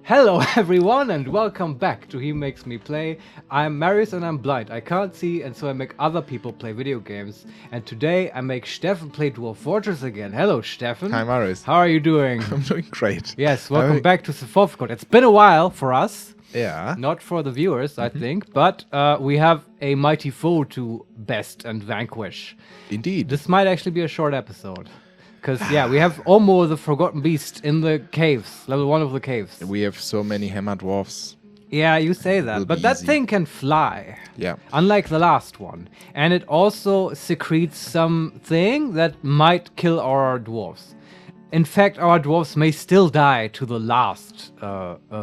Hello everyone and welcome back to HeMakesMePlay. I'm Marius and I'm blind. I can't see and so I make other people play video games. And today I make Steffen play Dwarf Fortress again. Hello Steffen. Hi Marius. How are you doing? I'm doing great. Yes, welcome back to Sefolfikod. It's been a while for us. Yeah. Not for the viewers, I think. But we have a mighty foe to best and vanquish. Indeed. This might actually be a short episode. Because, yeah, we have Omo the Forgotten Beast in the caves, level 1 of the caves. We have so many hammer dwarfs. Yeah, you say that, Will but be that easy. thing can fly. Yeah. Unlike the last one. And it also secretes something that might kill our dwarves. In fact, our dwarves may still die to the last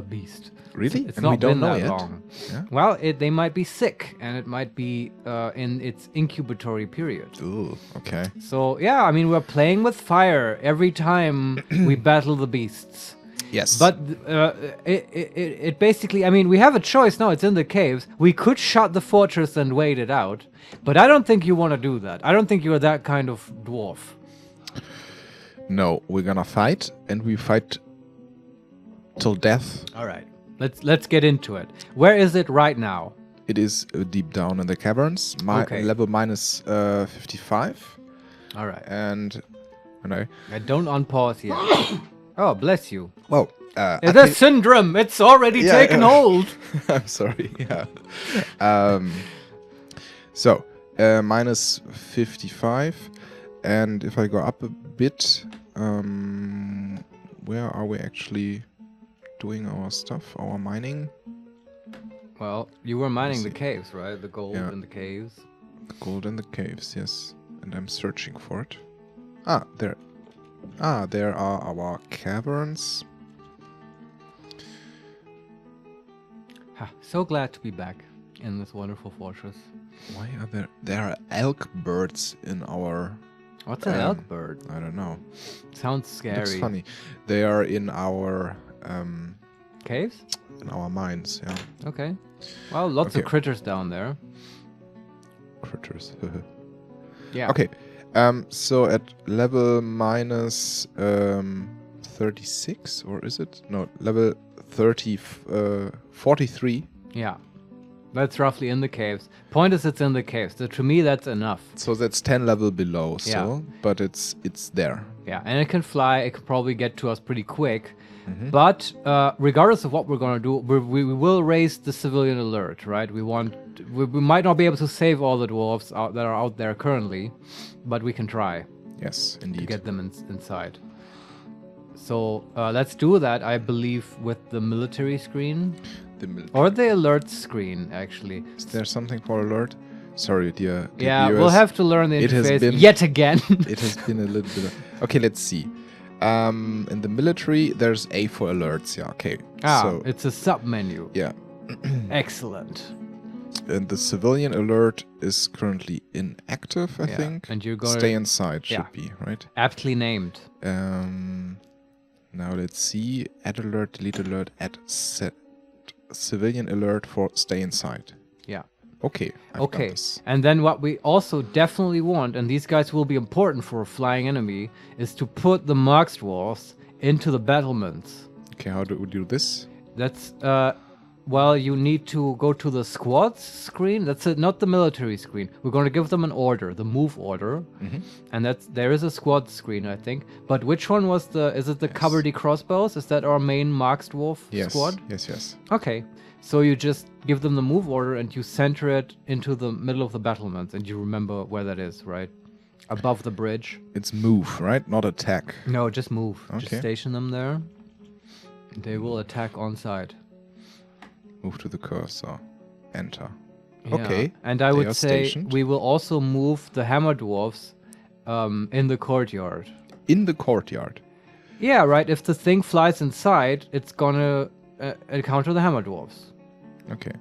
beast. Really? It's And not we don't been know that yet? long. Yeah. Well, they might be sick, and it might be in its incubatory period. Ooh, okay. So, yeah, I mean, we're playing with fire every time we battle the beasts. Yes. But it basically, I mean, we have a choice now. It's in the caves. We could shut the fortress and wait it out. But I don't think you want to do that. I don't think you're that kind of dwarf. No, we're gonna fight, and we fight till death. All right. Let's get into it. Where is it right now? It is deep down in the caverns. Okay. Level minus 55. All right. And I Don't unpause yet. Oh, bless you. well, The syndrome. It's already taken hold. I'm sorry. Yeah. So minus 55, and if I go up a bit, where are we actually doing our stuff? Our mining? Well, you were mining the see. caves, right? The gold Yeah. in the caves. Gold in the caves, yes. And I'm searching for it. Ah, there. Ah, there are our caverns. So glad to be back in this wonderful fortress. Why are there are elk birds in our... What's an elk bird? I don't know. Sounds scary. Looks funny. They are in our Caves? mines, yeah. Okay. Well, lots of Okay. critters down there. Critters. Yeah. Okay. So at level minus 36, or is it? No, level 43. Yeah. That's roughly in the caves. Point is, it's in the caves. So to me, that's enough. So that's 10 level below Yeah. still, but it's there. Yeah, and it can fly. It can probably get to us pretty quick. Mm-hmm. But regardless of what we're going to do, we will raise the civilian alert, right? We might not be able to save all the dwarves that are out there currently, but we can try Yes, to indeed. get them inside. So let's do that, I believe, with the military screen. Or the alert screen, actually. Is there something for alert? Sorry, dear Yeah, viewers. we'll have to learn the It has interface been- yet again. It has been a little bit... Okay, let's see. In the military, there's A for alerts. Yeah, okay. So, It's a sub-menu. yeah. Excellent. And the civilian alert is currently inactive, I Yeah, think. and you're gonna- Stay inside should Yeah. be, right? Aptly named. Now let's see. Add alert, delete alert, add set civilian alert for stay inside. Yeah. Okay. I've got Okay. this. And then what we also definitely want, and these guys will be important for a flying enemy, is to put the Marks dwarfs into the battlements. Okay, how do we do this? That's well, you need to go to the squads screen. That's it, not the military screen. We're going to give them an order, the move order, and there is a squad screen, I think. But which one was is it the cupboardy crossbows? Is that our main Marks dwarf Yes. squad? Yes. Okay, so you just give them the move order and you center it into the middle of the battlements, and you remember where that is, right? Above the bridge. It's move, right? Not attack. No, just move. Just Okay. station them there. They will attack on site. Move to the cursor. Enter. Yeah. Okay, And I they would are say stationed. we will also move the hammer dwarfs in the courtyard. In the courtyard. Yeah, right. If the thing flies inside, it's gonna encounter the hammer dwarfs. Okay.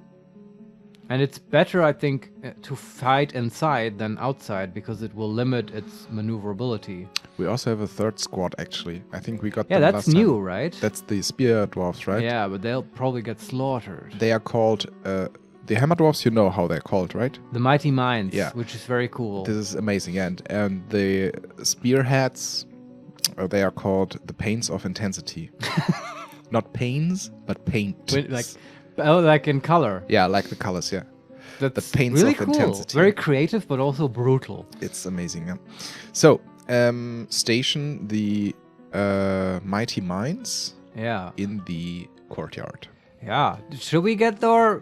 And it's better, I think, to fight inside than outside because it will limit its maneuverability. We also have a third squad, actually. I think we got Yeah, them that's last new, time. right? That's the spear dwarfs, right? Yeah, but they'll probably get slaughtered. They are called... the hammer dwarfs, you know how they're called, right? The Mighty Minds, Yeah. which is very cool. This is amazing. And the spearheads, they are called the Pains of Intensity. Not pains, but paint. Like in color. Yeah, like the colors, yeah. That's the paints really of cool. intensity. Very creative, but also brutal. It's amazing, yeah. So, station the mighty mines Yeah. in the courtyard. Yeah. Should we get the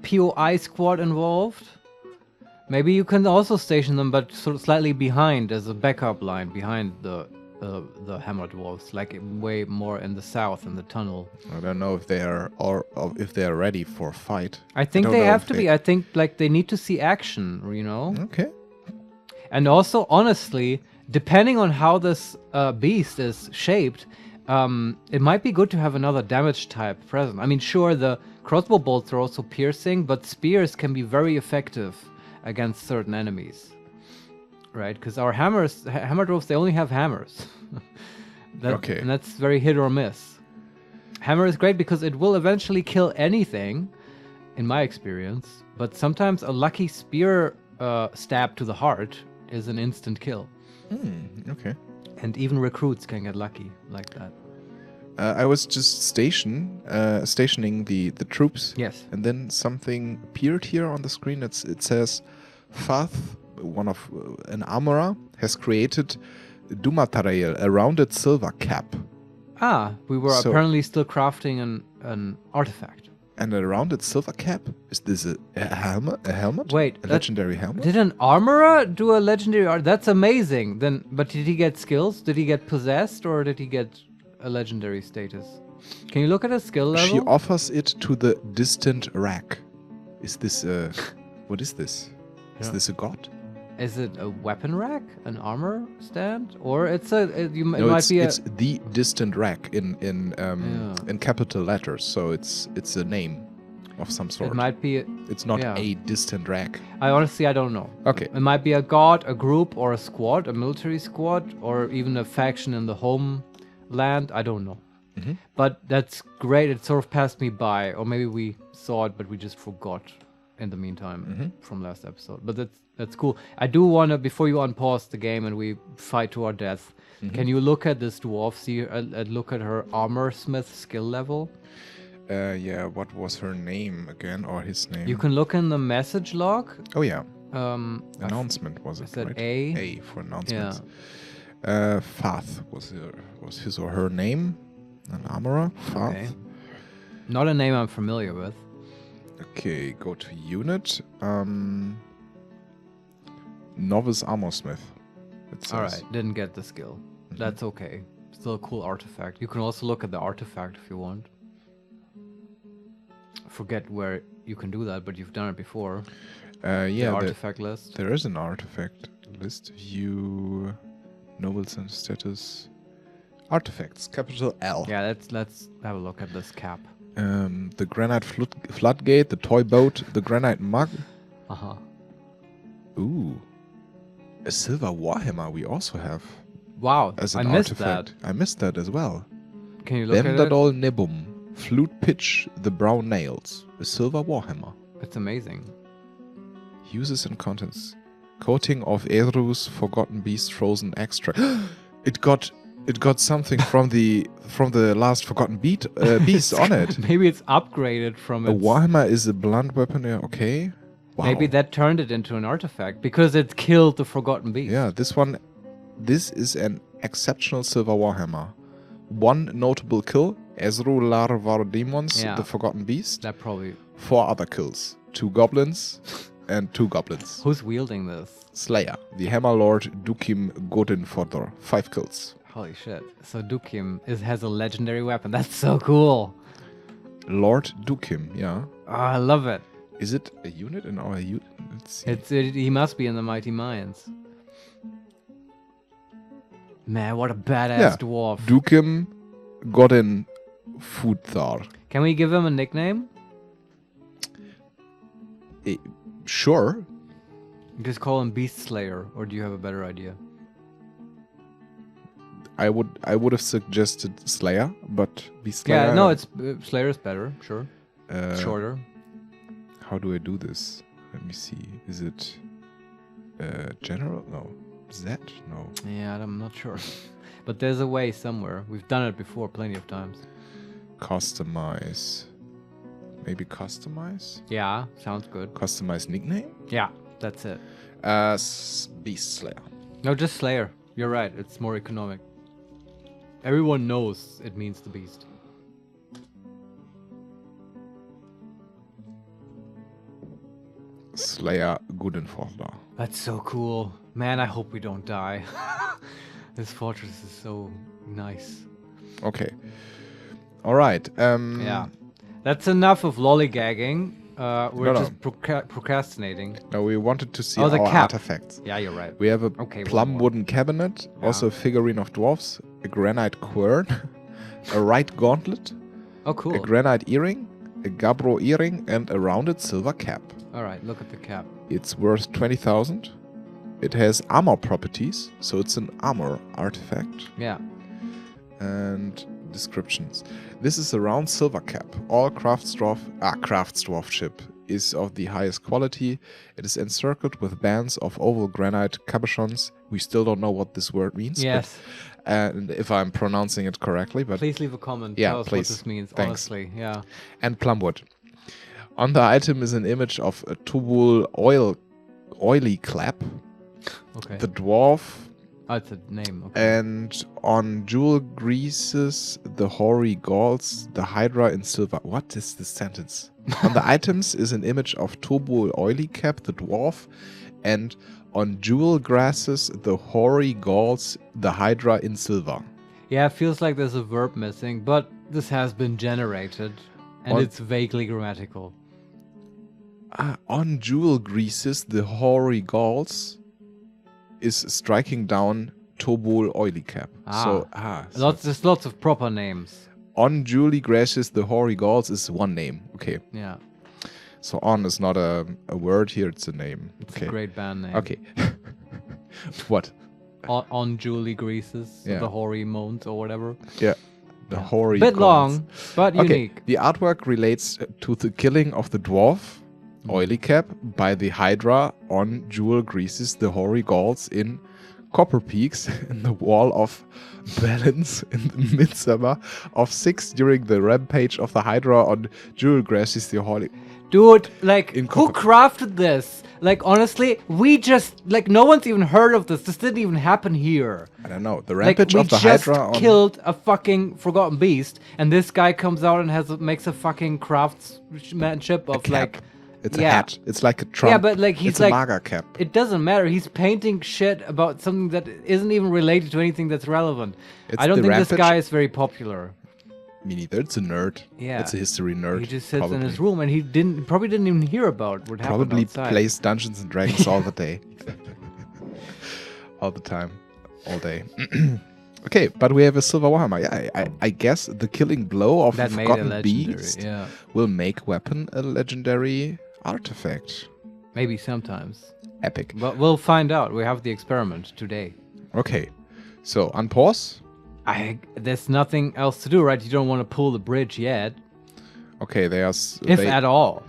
POI squad involved? Maybe you can also station them, but sort of slightly behind as a backup line behind the hammer dwarves, like way more in the south in the tunnel. I don't know if they are if they are ready for a fight. I think they have to be. I think like they need to see action, you know. Okay. And also, honestly, depending on how this beast is shaped, it might be good to have another damage type present. I mean, sure, the crossbow bolts are also piercing, but spears can be very effective against certain enemies, right? Because our hammer dwarves, they only have hammers. Okay. And that's very hit or miss. Hammer is great because it will eventually kill anything, in my experience, but sometimes a lucky spear stab to the heart is an instant kill. Okay. And even recruits can get lucky like that. I was just stationing the troops. Yes. And then something appeared here on the screen. It says, Fath, an armorer, has created Dumatarael, a rounded silver cap. We were apparently still crafting an artifact. And a rounded silver cap? Is this a helmet? A helmet? Wait, a legendary helmet? Did an armorer do a legendary art? That's amazing. But did he get skills? Did he get possessed, or did he get a legendary status? Can you look at his skill level? She offers it to the distant rack. Is this what is this? Is this a god? Is it a weapon rack, an armor stand, or it's it might be it's the distant rack in capital letters, so it's a name of some sort. It might be. It's not a distant rack. I don't know. Okay. It might be a god, a group, or a squad, a military squad, or even a faction in the homeland. I don't know. Mm-hmm. But that's great. It sort of passed me by, or maybe we saw it, but we just forgot in the meantime from last episode. But that's cool. I do want to, before you unpause the game and we fight to our death, can you look at this dwarf, look at her armor smith skill level? Yeah, what was her name again, or his name? You can look in the message log. Oh yeah. Announcement was it? I said right? A for announcements. Yeah. Fath was his or her name. An armorer. Fath. Okay. Not a name I'm familiar with. Okay, go to unit. Novice armorsmith. Alright, didn't get the skill. That's okay. Still a cool artifact. You can also look at the artifact if you want. Forget where you can do that, but you've done it before. Yeah. The artifact list. There is an artifact list. View nobles and status. Artifacts, capital L. Yeah, let's have a look at this cap. The granite floodgate, the toy boat, the granite mug. Ooh. A silver warhammer we also have. Wow, as an I missed artifact. that. I missed that as well. Can you look at it? Vendadol Nibum, flute pitch, the brown nails, a silver warhammer. It's amazing. Uses and contents. Coating of Eru's forgotten beast frozen extract. It got something from the last forgotten beast on it. Maybe it's upgraded from a warhammer is a blunt weapon. Yeah, okay. Wow. Maybe that turned it into an artifact because it killed the forgotten beast. Yeah, this is an exceptional silver warhammer. One notable kill, Ezru Larvar Demons, the forgotten beast. That probably 4 other kills. 2 goblins and 2 goblins. Who's wielding this? Slayer, the Hammer Lord Dukim Godinfodor, 5 kills. Holy shit. So Dukim has a legendary weapon. That's so cool. Lord Dukim, yeah. Oh, I love it. Is it a unit in our unit? Let's see. He must be in the Mighty Mines. Man, what a badass dwarf. Dukim Godin Foodthar. Can we give him a nickname? Sure. Just call him Beast Slayer, or do you have a better idea? I would have suggested Slayer, but Beast Slayer. Yeah, no, it's Slayer's better, sure. Shorter. How do I do this? Let me see. Is it general? No. Z? No. Yeah, I'm not sure. But there's a way somewhere. We've done it before plenty of times. Customize. Maybe customize? Yeah, sounds good. Customize nickname? Yeah, that's it. Beast Slayer. No, just Slayer. You're right. It's more economic. Everyone knows it means the beast. Slayer Gudenforder. That's so cool. Man, I hope we don't die. This fortress is so nice. Okay. Alright. Yeah. That's enough of lollygagging. We're No. just procrastinating. No, we wanted to see Oh, the our cap. artifacts. Yeah, you're right. We have a Okay, plum one more. wooden cabinet, Yeah. also a figurine of dwarfs, a granite quern, a right gauntlet, Oh, cool. a granite earring, a gabbro earring, and a rounded silver cap. All right, look at the cap. It's worth 20,000. It has armor properties, so it's an armor artifact. Yeah. And descriptions. This is a round silver cap. All craftsdwarf is of the highest quality. It is encircled with bands of oval granite cabochons. We still don't know what this word means. Yes. And if I'm pronouncing it correctly, but Please leave a comment. Yeah, Tell us please. what this means. Thanks. Honestly, yeah. and plumwood. On the item is an image of a tubule oily clap, Okay. the dwarf, Oh, it's a name. Okay. and on jewel greases, the hoary Gauls, the Hydra in silver. What is this sentence? On the items is an image of tubule oily cap, the dwarf, and on jewel grasses, the hoary Gauls, the Hydra in silver. Yeah, it feels like there's a verb missing, but this has been generated, and On- it's vaguely grammatical. On jewel greases, the hoary Gauls is striking down tubule oily cap. So There's lots of proper names. on jewelly grasses, the hoary Gauls is one name. Okay. Yeah, So on is not a word here, it's a name. it's Okay. a great band name. Okay. What? On Julie Greases, Yeah. the hoary moans or whatever. Yeah. The hoary Bit Gauls. long, but Okay. unique. The artwork relates to the killing of the dwarf, oily cap, by the Hydra on jewel greases, the hoary Gauls in Copper Peaks in the Wall of Balance in the midsummer of 6 during the rampage of the Hydra on jewel grasses, the holy. Dude, like, In who copper. crafted this? Like, honestly, we just, like, no one's even heard of this. This didn't even happen here. I don't know. The Like, rampage we of the just Hydra on. killed a fucking forgotten beast, and this guy comes out and makes a fucking craftsmanship of, cap. like... It's a yeah. hat. It's like a Trump. Yeah, but, like, he's it's like... a MAGA cap. It doesn't matter. He's painting shit about something that isn't even related to anything that's relevant. It's I don't the think this rampage- guy is very popular. Me neither. It's a nerd. Yeah. It's a history nerd. He just sits probably. in his room, and he probably didn't even hear about what happened Probably outside. plays Dungeons and Dragons all the day. All the time. All day. Okay, but we have a silver warhammer. Yeah, I guess the killing blow of That the made a forgotten legendary, beast yeah. will make weapon a legendary artifact. Maybe sometimes. Epic. But we'll find out. We have the experiment today. Okay, so unpause. There's nothing else to do, right? You don't want to pull the bridge yet. Okay, there's If at all.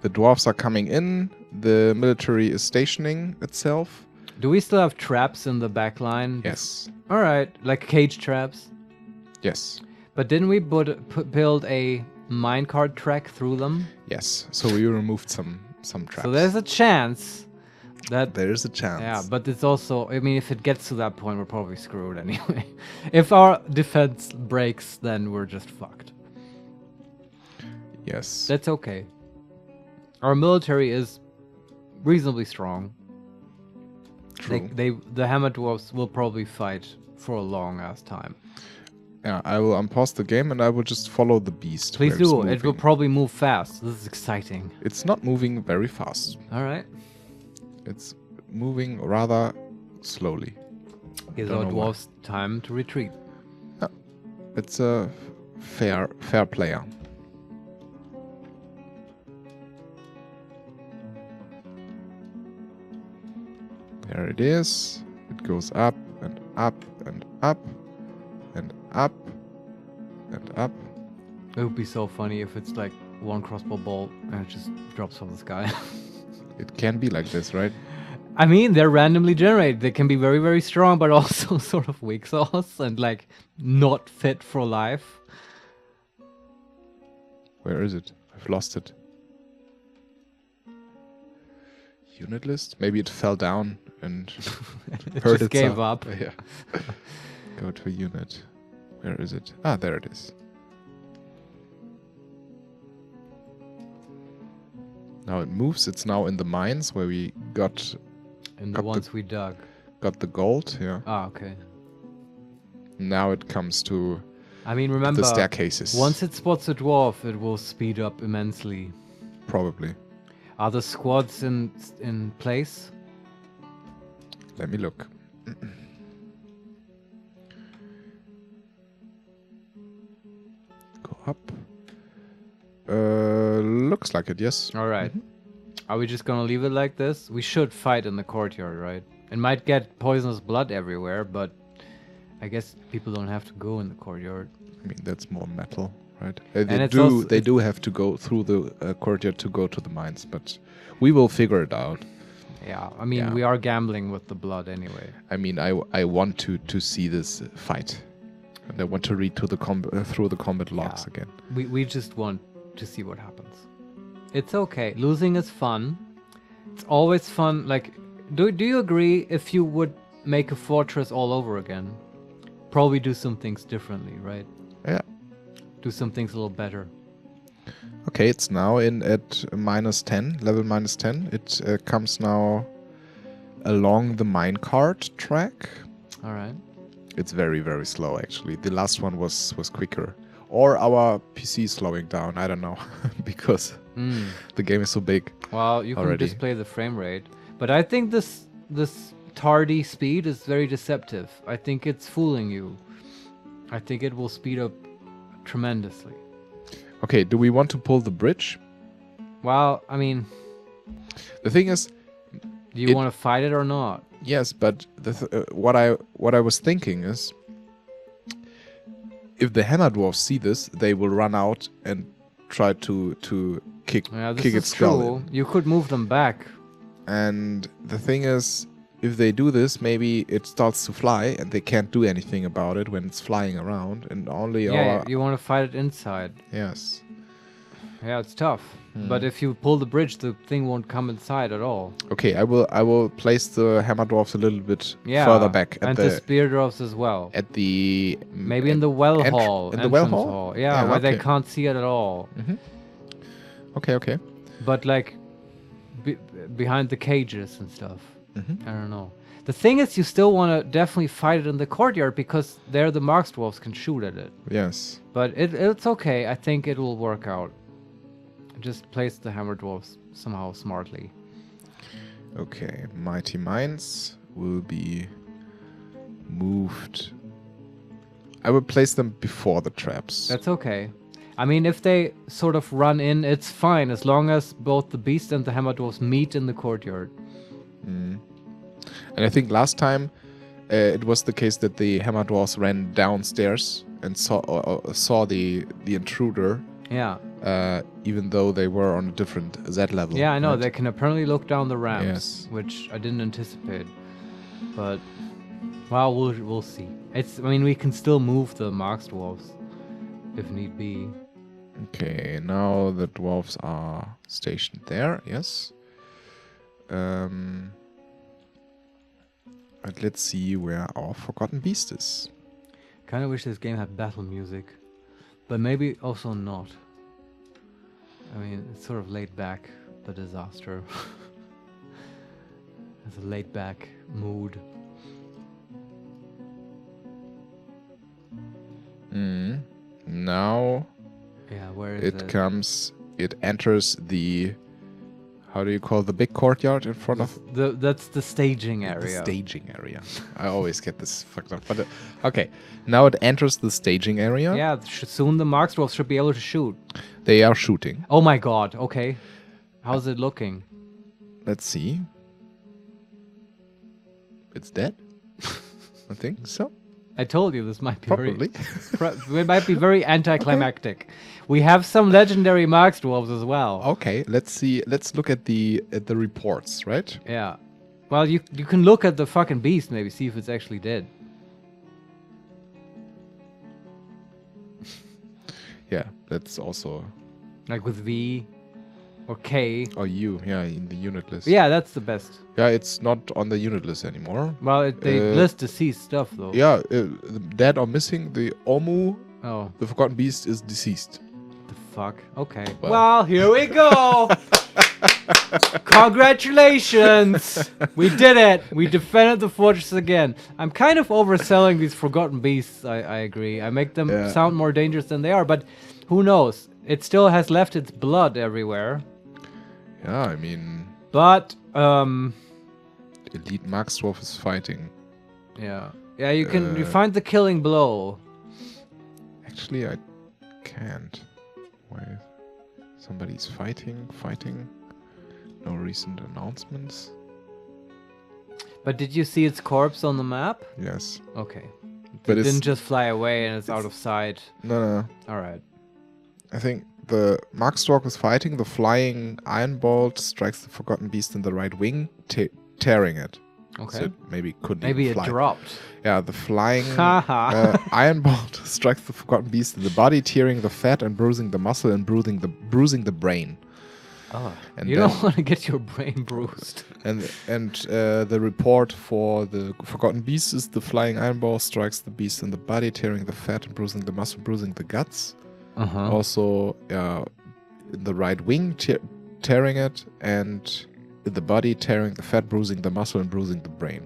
the dwarves are coming in. The military is stationing itself. Do we still have traps in the back line? Yes. All right, like cage traps. Yes. But didn't we build a minecart track through them? Yes. So we removed some traps. So there's a chance that... There is a chance. Yeah, but it's also... I mean, if it gets to that point, we're probably screwed anyway. If our defense breaks, then we're just fucked. Yes. That's okay. Our military is reasonably strong. True. The Hammer Dwarfs will probably fight for a long ass time. Yeah, I will unpause the game and I will just follow the beast. Please where it's do. It will moving. probably move fast. This is exciting. It's not moving very fast. All right. It's moving rather slowly. Gives Don't our know why. dwarfs time to retreat. It's a fair player. There it is. It goes up and up and up and up and up. It would be so funny if it's like one crossbow bolt and it just drops from the sky. It can be like this, right? I mean, they're randomly generated. They can be very, very strong, but also sort of weak sauce and like not fit for life. Where is it? I've lost it. Unit list? Maybe it fell down and It hurt just gave itself. up. Yeah. Go to unit. Where is it? Ah, there it is. Now it moves. It's now in the mines where we got And the ones we dug. the gold. Yeah. Ah, okay. Now it comes to I mean, remember, the staircases. once it spots a dwarf, it will speed up immensely. Probably. Are the squads in place? Let me look. Go up. Looks like it, yes. All right. Are we just gonna leave it like this? We should fight in the courtyard, right? It might get poisonous blood everywhere, but I guess people don't have to go in the courtyard. I mean, that's more metal, right? And They it's also- do have to go through the courtyard to go to the mines, but we will figure it out. Yeah, I mean, Yeah. we are gambling with the blood anyway. I mean, I want to see this fight, and I want to read to the through the combat logs Yeah. again. We just want to see what happens. It's okay. Losing is fun. It's always fun. Like, do you agree if you would make a fortress all over again? Probably do some things differently, right? Yeah. Do some things a little better. Okay, it's now in at -10, level -10. It comes now along the minecart track. All right. It's very, very slow, actually. The last one was quicker. Or our PC is slowing down, I don't know. Because the game is so big. Well, you can Already. display the frame rate. But I think this tardy speed is very deceptive. I think it's fooling you. I think it will speed up tremendously. Okay, do we want to pull the bridge? Well, I mean, The thing is, do you want to fight it or not? yes, but what I was thinking is, if the hammer dwarfs see this, they will run out and try to kick Yeah, this kick is its skull true. in. You could move them back. And the thing is, if they do this, maybe it starts to fly, and they can't do anything about it when it's flying around, and only Yeah, our you want to fight it inside. yes. Yeah, it's tough. But if you pull the bridge, the thing won't come inside at all. Okay, I will place the hammer dwarfs a little bit Yeah, further back and the spear dwarfs as well. at the Maybe in the well hall. in the well entrance hall? Yeah, Yeah, where they okay. can't see it at all. Okay. But like behind the cages and stuff. Mm-hmm. I don't know. The thing is, you still want to definitely fight it in the courtyard because there the Marks dwarves can shoot at it. Yes. But it's okay. I think it will work out. Just place the hammer dwarves somehow smartly. Okay, mighty mines will be moved. I will place them before the traps. That's okay. I mean, if they sort of run in, it's fine as long as both the beast and the hammer dwarves meet in the courtyard. And I think last time it was the case that the hammer dwarfs ran downstairs and saw the intruder, Yeah. even though they were on a different Z level. Yeah, I know. right? They can apparently look down the ramps, Yes. which I didn't anticipate. But, well, we'll see. I mean, we can still move the Marks dwarves if need be. Okay, now the dwarves are stationed there. Yes. But let's see where our forgotten beast is. Kind of wish this game had battle music, but maybe also not. I mean, it's sort of laid back, the disaster. It's a laid back mood. Now Yeah, where is it comes. It enters the. How do you call the big courtyard in front of That's the staging the area. staging area? I always get this fucked up. But okay, now it enters the staging area. Yeah, soon the Marks dwarves should be able to shoot. They are shooting. Oh my god, okay. How's it looking? Let's see. It's dead. I think so. I told you this might be Probably. it might be very anticlimactic. We have some legendary Marks dwarves as well. Okay, let's see. Let's look at the reports, right? Yeah. Well, you can look at the fucking beast, maybe see if it's actually dead. Yeah, let's also Like with V or K. Or U, yeah, in the unit list. Yeah, that's the best. Yeah, it's not on the unit list anymore. Well, they list deceased stuff though. Yeah, dead or missing, the Omu, Oh, the Forgotten Beast, is deceased. the fuck. Okay. Well. Well, here we go. Congratulations! We did it! We defended the fortress again. I'm kind of overselling these Forgotten Beasts, I agree. I make them sound more dangerous than they are, but who knows? It still has left its blood everywhere. Yeah, I mean... But, Elite Maxdwarf is fighting. yeah. Yeah, you can you find the killing blow. Actually, I can't. Why? Somebody's fighting. No recent announcements. But did you see its corpse on the map? Yes. Okay. But It didn't just fly away and it's out of sight. No. Alright. I think the Maxdwarf is fighting. The flying Iron Bolt strikes the Forgotten Beast in the right wing, tearing it. Okay. So it maybe couldn't Maybe even it fly. dropped. Yeah, the flying Haha. Iron Bolt strikes the Forgotten Beast in the body, tearing the fat and bruising the muscle and bruising the brain. Oh, And you then- don't want to get your brain bruised. And the report for the Forgotten Beast is the flying Iron Bolt strikes the beast in the body, tearing the fat and bruising the muscle, bruising the guts. Uh-huh. Also, in the right wing, tearing it, and in the body, tearing the fat, bruising the muscle, and bruising the brain.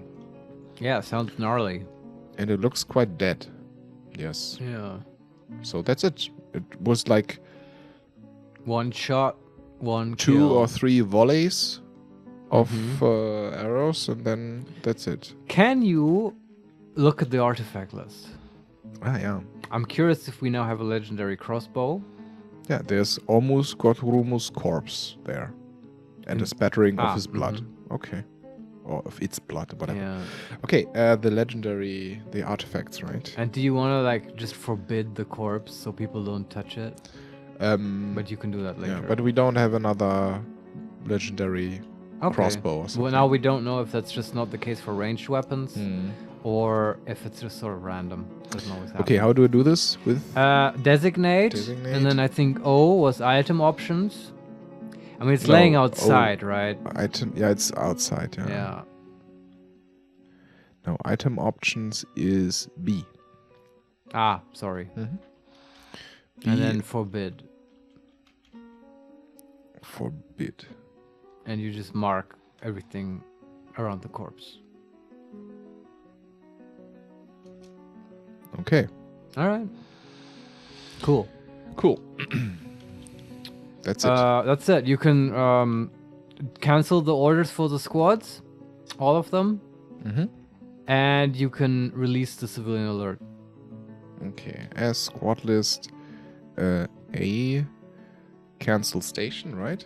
Yeah, sounds gnarly. And it looks quite dead. Yes. Yeah. So that's it. It was like One shot, one 2 kill. or 3 volleys of arrows, and then that's it. Can you look at the artifact list? Ah, yeah. I'm curious if we now have a legendary crossbow. Yeah, there's almost Gotrusmo's corpse there. And a spattering of his blood. Okay. Or of its blood, whatever. Yeah. Okay, the artifacts, right? And do you want to like just forbid the corpse so people don't touch it? But you can do that later. Yeah, but we don't have another legendary crossbow or something. Well, now we don't know if that's just not the case for ranged weapons, or if it's just sort of random. Doesn't always happen. Okay, how do we do this? With Designate, and then I think O was item options. I mean, it's laying outside, right? item? Yeah, it's outside. Yeah. Yeah. No, item options is B. Ah, sorry. And then forbid. Forbid. And you just mark everything around the corpse. Okay. All right. Cool. Cool. That's it. That's it. You can cancel the orders for the squads, all of them, and you can release the civilian alert. Okay. As squad list, A, cancel station, right?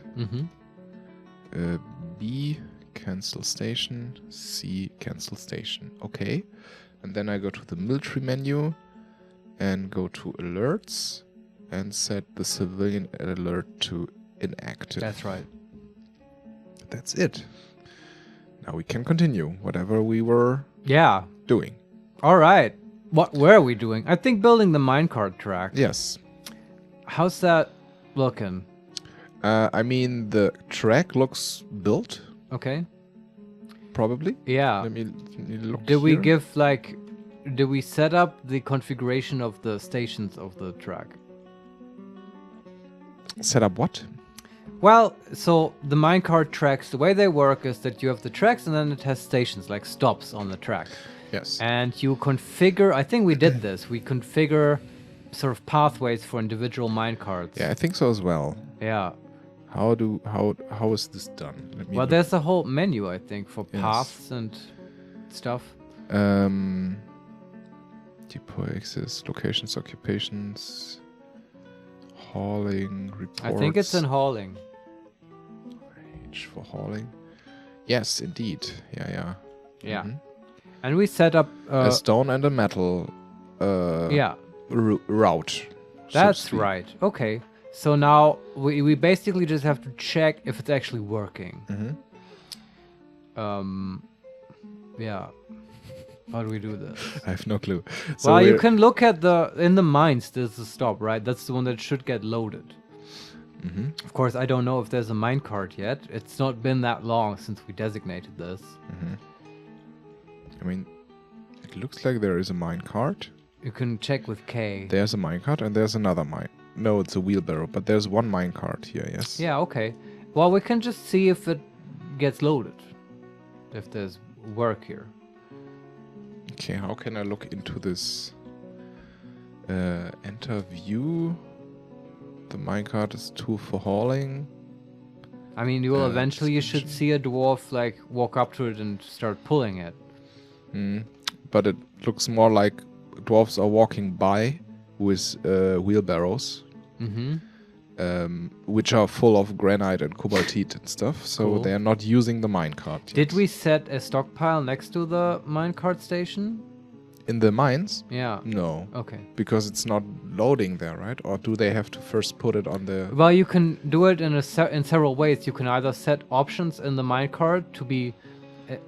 B, cancel station. C, cancel station. Okay. And then I go to the military menu and go to alerts and set the civilian alert to inactive. That's right. That's it. Now we can continue whatever we were doing. All right. Where are we doing? I think building the minecart track. Yes. How's that looking? I mean, the track looks built, Okay. probably. Yeah. Let me look Did we here. did we set up the configuration of the stations of the track? Set up what? Well, so the minecart tracks, the way they work is that you have the tracks and then it has stations, like stops on the track. Yes. And you configure, I think we did this, we configure sort of pathways for individual minecarts. Yeah, I think so as well. Yeah. How is this done? Let me Well, look. there's a whole menu, I think, for Yes. paths and stuff. Depot access, locations, occupations, hauling, reports. I think it's in hauling. H for hauling. Yes, indeed. Yeah. Yeah. And we set up... A stone and a metal yeah. route. so to That's speak. right. Okay. So now we basically just have to check if it's actually working. Yeah. How do we do this? I have no clue. So Well, you can look at in the mines, there's a stop, right? That's the one that should get loaded. Of course, I don't know if there's a minecart yet. It's not been that long since we designated this. I mean, it looks like there is a minecart. You can check with K. There's a minecart and there's another mine. No, it's a wheelbarrow, but there's one minecart here, yes. Yeah, okay. Well, we can just see if it gets loaded. If there's work here. Okay, how can I look into this? Enter view. The minecart is tool for hauling. I mean, you will eventually, you should see a dwarf like walk up to it and start pulling it. But it looks more like dwarves are walking by with wheelbarrows. Which are full of granite and cobaltite and stuff, so Cool. they are not using the minecart yet. Did we set a stockpile next to the minecart station? In the mines? Yeah. No. Okay. Because it's not loading there, right? Or do they have to first put it on the... Well, you can do it in in several ways. You can either set options in the minecart to be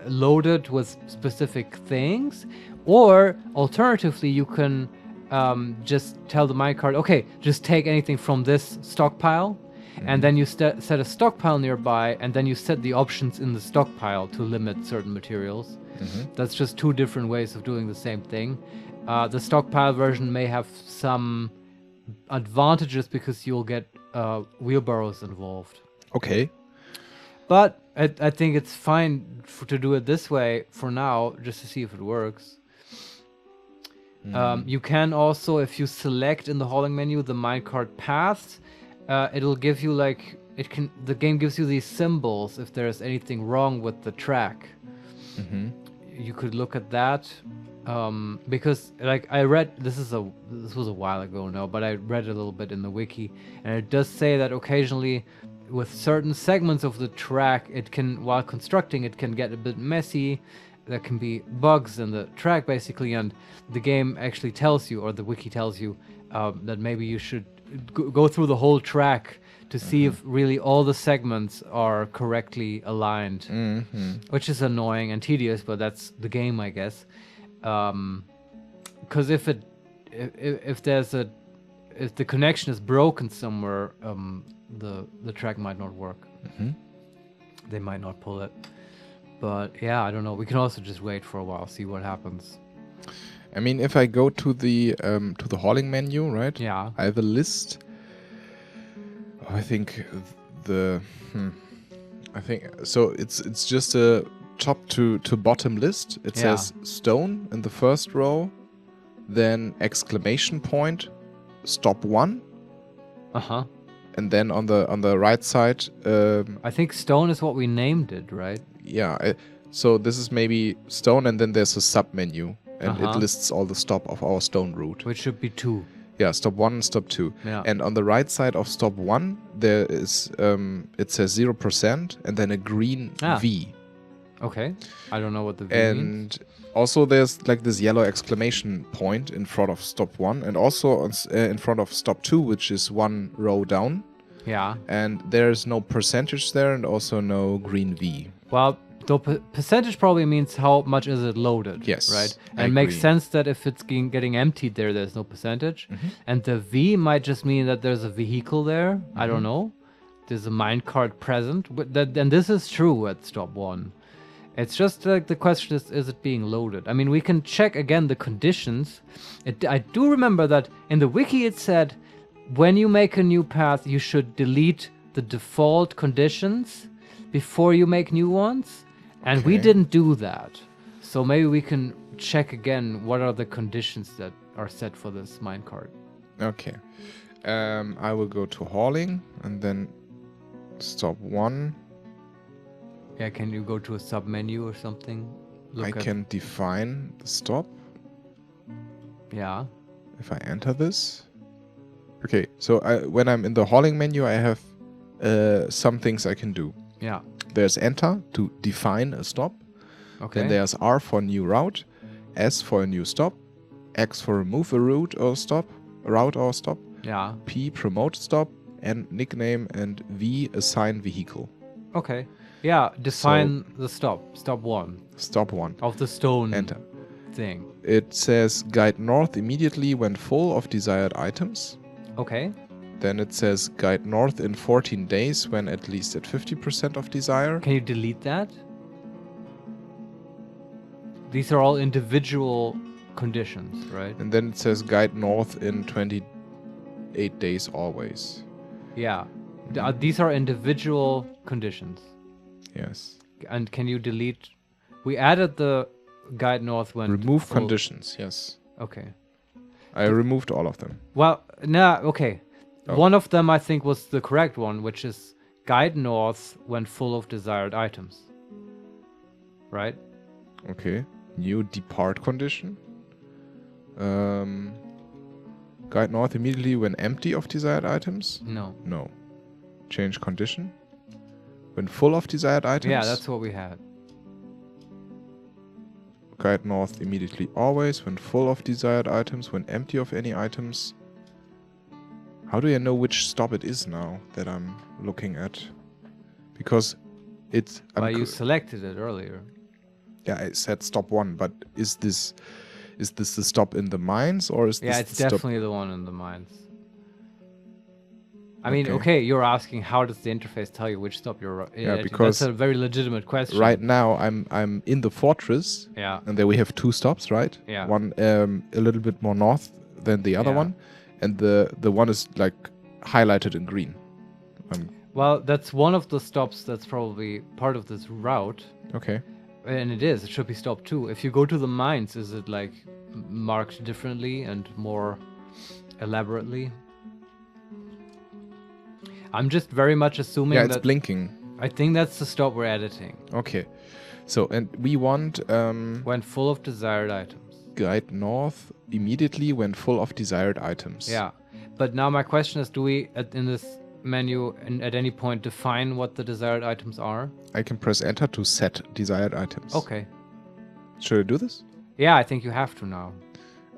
loaded with specific things, or alternatively, you can just tell the minecart, okay, just take anything from this stockpile, and then you set a stockpile nearby, and then you set the options in the stockpile to limit certain materials. That's just two different ways of doing the same thing. The stockpile version may have some advantages because you'll get wheelbarrows involved. Okay. But I think it's fine to do it this way for now, just to see if it works. You can also, if you select in the hauling menu the minecart paths, it'll give you like the game gives you these symbols if there's anything wrong with the track. You could look at that because like I read this was a while ago now, but I read a little bit in the wiki, and it does say that occasionally with certain segments of the track, it can, while constructing, it can get a bit messy. There can be bugs in the track basically, and the game actually tells you, or the wiki tells you, that maybe you should go through the whole track to see if really all the segments are correctly aligned, which is annoying and tedious, but that's the game, I guess. Because if the connection is broken somewhere, the track might not work. They might not pull it. But yeah, I don't know. We can also just wait for a while, see what happens. I mean, if I go to the hauling menu, right? Yeah. I have a list. I think I think so. It's just a top to bottom list. It says stone in the first row, then exclamation point, stop 1. And then on the right side, I think stone is what we named it, right? Yeah. So this is maybe stone, and then there's a sub menu, and it lists all the stop of our stone route, which should be 2. Yeah, stop 1 and stop 2. Yeah. And on the right side of stop 1, there is it says 0% and then a green V. Okay. I don't know what the V and means. Also there's like this yellow exclamation point in front of stop 1, and also in front of stop 2, which is 1 row down. Yeah. And there's no percentage there, and also no green V. Well, the percentage probably means how much is it loaded. Yes, right? I And it makes agree. sense that if it's getting emptied there's no percentage. And the V might just mean that there's a vehicle there. I don't know. There's a minecart present. And this is true at stop 1. It's just like the question is it being loaded? I mean, we can check again the conditions. I do remember that in the wiki it said when you make a new path, you should delete the default conditions before you make new ones. And we Okay. didn't do that. So maybe we can check again what are the conditions that are set for this minecart. Okay. I will go to hauling and then stop 1. Yeah, can you go to a sub menu or something? I can define the stop Yeah. if I enter this. Okay, so when I'm in the hauling menu, I have some things I can do. Yeah. There's enter to define a stop. Okay. Then there's R for new route, S for a new stop, X for remove a route or stop, Yeah. P promote stop, and nickname, and V assign vehicle. Okay. Yeah, define the stop 1 Stop 1. of the stone Enter. thing. It says guide north immediately when full of desired items. Okay. Then it says guide north in 14 days when at least at 50% of desire. Can you delete that? These are all individual conditions, right? And then it says guide north in 28 days always. Yeah. These are individual conditions. Yes. And can you delete? We added the guide north when Remove conditions, yes. Okay. I removed all of them. Well, okay. Oh. One of them I think was the correct one, which is guide north when full of desired items. Right? Okay. New depart condition. Guide north immediately when empty of desired items? No. No. Change condition. When full of desired items? Yeah, that's what we had. Guide north immediately always when full of desired items, when empty of any items. How do I know which stop it is now that I'm looking at? Because it's... Well, you selected it earlier. Yeah, I said stop 1, but is this the stop in the mines or is this Yeah, it's the definitely the one in the mines. I mean, okay, you're asking how does the interface tell you which stop you're at? Yeah, because that's a very legitimate question. Right now I'm in the fortress. Yeah. And there we have 2 stops, right? Yeah. One a little bit more north than the other one, and the one is like highlighted in green. Well, that's one of the stops that's probably part of this route. Okay. And it should be stop 2. If you go to the mines, is it like marked differently and more elaborately? I'm just very much assuming that... Yeah, it's blinking. I think that's the stop we're editing. Okay. So, and we want... when full of desired items. Guide north immediately when full of desired items. Yeah. But now my question is, do we, in this menu, at any point define what the desired items are? I can press enter to set desired items. Okay. Should I do this? Yeah, I think you have to now.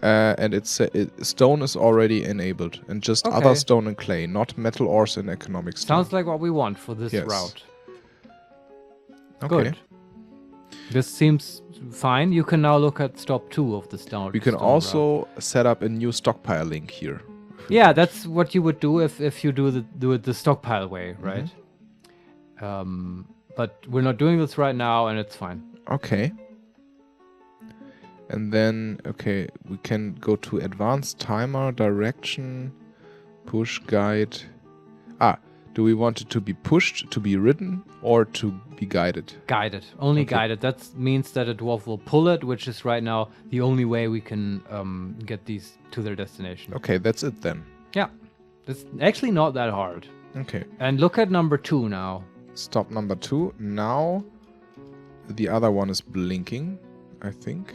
And stone is already enabled, and just other stone and clay, not metal ores and economic stone. Sounds like what we want for this route. Okay. Good. This seems fine. You can now look at stop 2 of the stone. We can also set up a new stockpile link here. Yeah, that's what you would do if you do it the stockpile way, right? But we're not doing this right now, and it's fine. Okay. And then, okay, we can go to advanced timer, direction, push, guide. Do we want it to be pushed, to be ridden, or to be guided? Guided. Only guided. That means that a dwarf will pull it, which is right now the only way we can get these to their destination. Okay, that's it then. Yeah. It's actually not that hard. Okay. And look at number 2 now. Stop number 2. Now the other one is blinking, I think.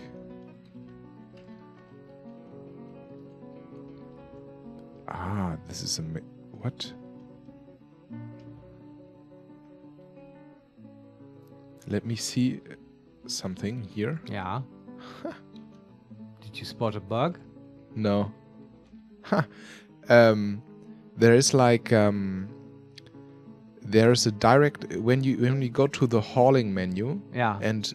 This is what? Let me see something here. Yeah. Did you spot a bug? No. There is like there is a direct when you go to the hauling menu. Yeah. And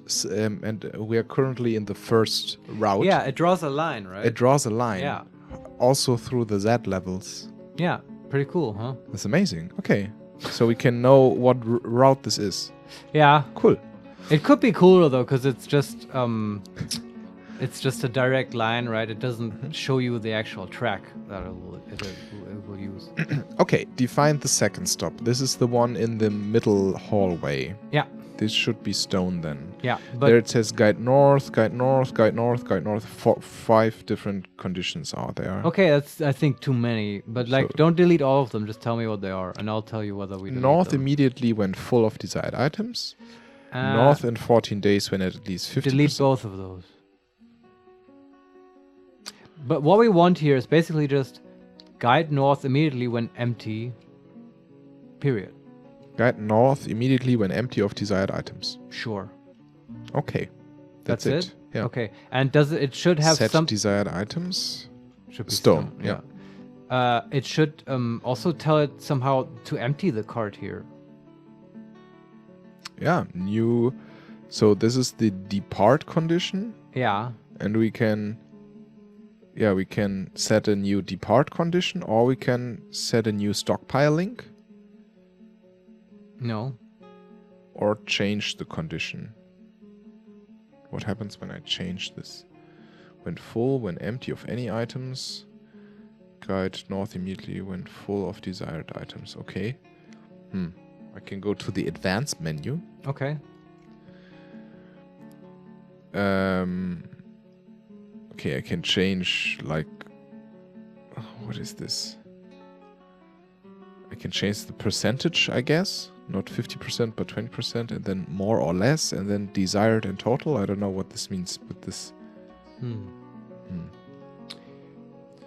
we are currently in the first route. Yeah, it draws a line, right? It draws a line. Yeah. Also through the Z levels. Yeah, pretty cool, huh? That's amazing. Okay. So we can know what route this is. Yeah. Cool. It could be cooler though, because it's just a direct line, right? It doesn't show you the actual track that it will use. Okay, define the second stop. This is the one in the middle hallway. Yeah. This should be stone then. Yeah, but there it says guide north, guide north, guide north, guide north. 5 different conditions are there. Okay, that's I think too many. But like, don't delete all of them. Just tell me what they are, and I'll tell you whether we delete north them. Immediately when full of desired items. North in 14 days when at least 50%. Delete both of those. But what we want here is basically just guide north immediately when empty. Period. Guide north immediately when empty of desired items. Sure. Okay. That's it. Yeah. Okay. And it should have set some desired items. Should be stone. Yeah. It should also tell it somehow to empty the cart here. Yeah. New. So this is the depart condition. Yeah. And we can. Yeah, we can set a new depart condition, or we can set a new stockpile link, No. or change the condition. What happens when I change this? When full, when empty of any items. Guide north immediately when full of desired items. Okay. I can go to the advanced menu. Okay. Okay, I can change, like... what is this? I can change the percentage, I guess. Not 50%, but 20%, and then more or less, and then desired and total. I don't know what this means with this.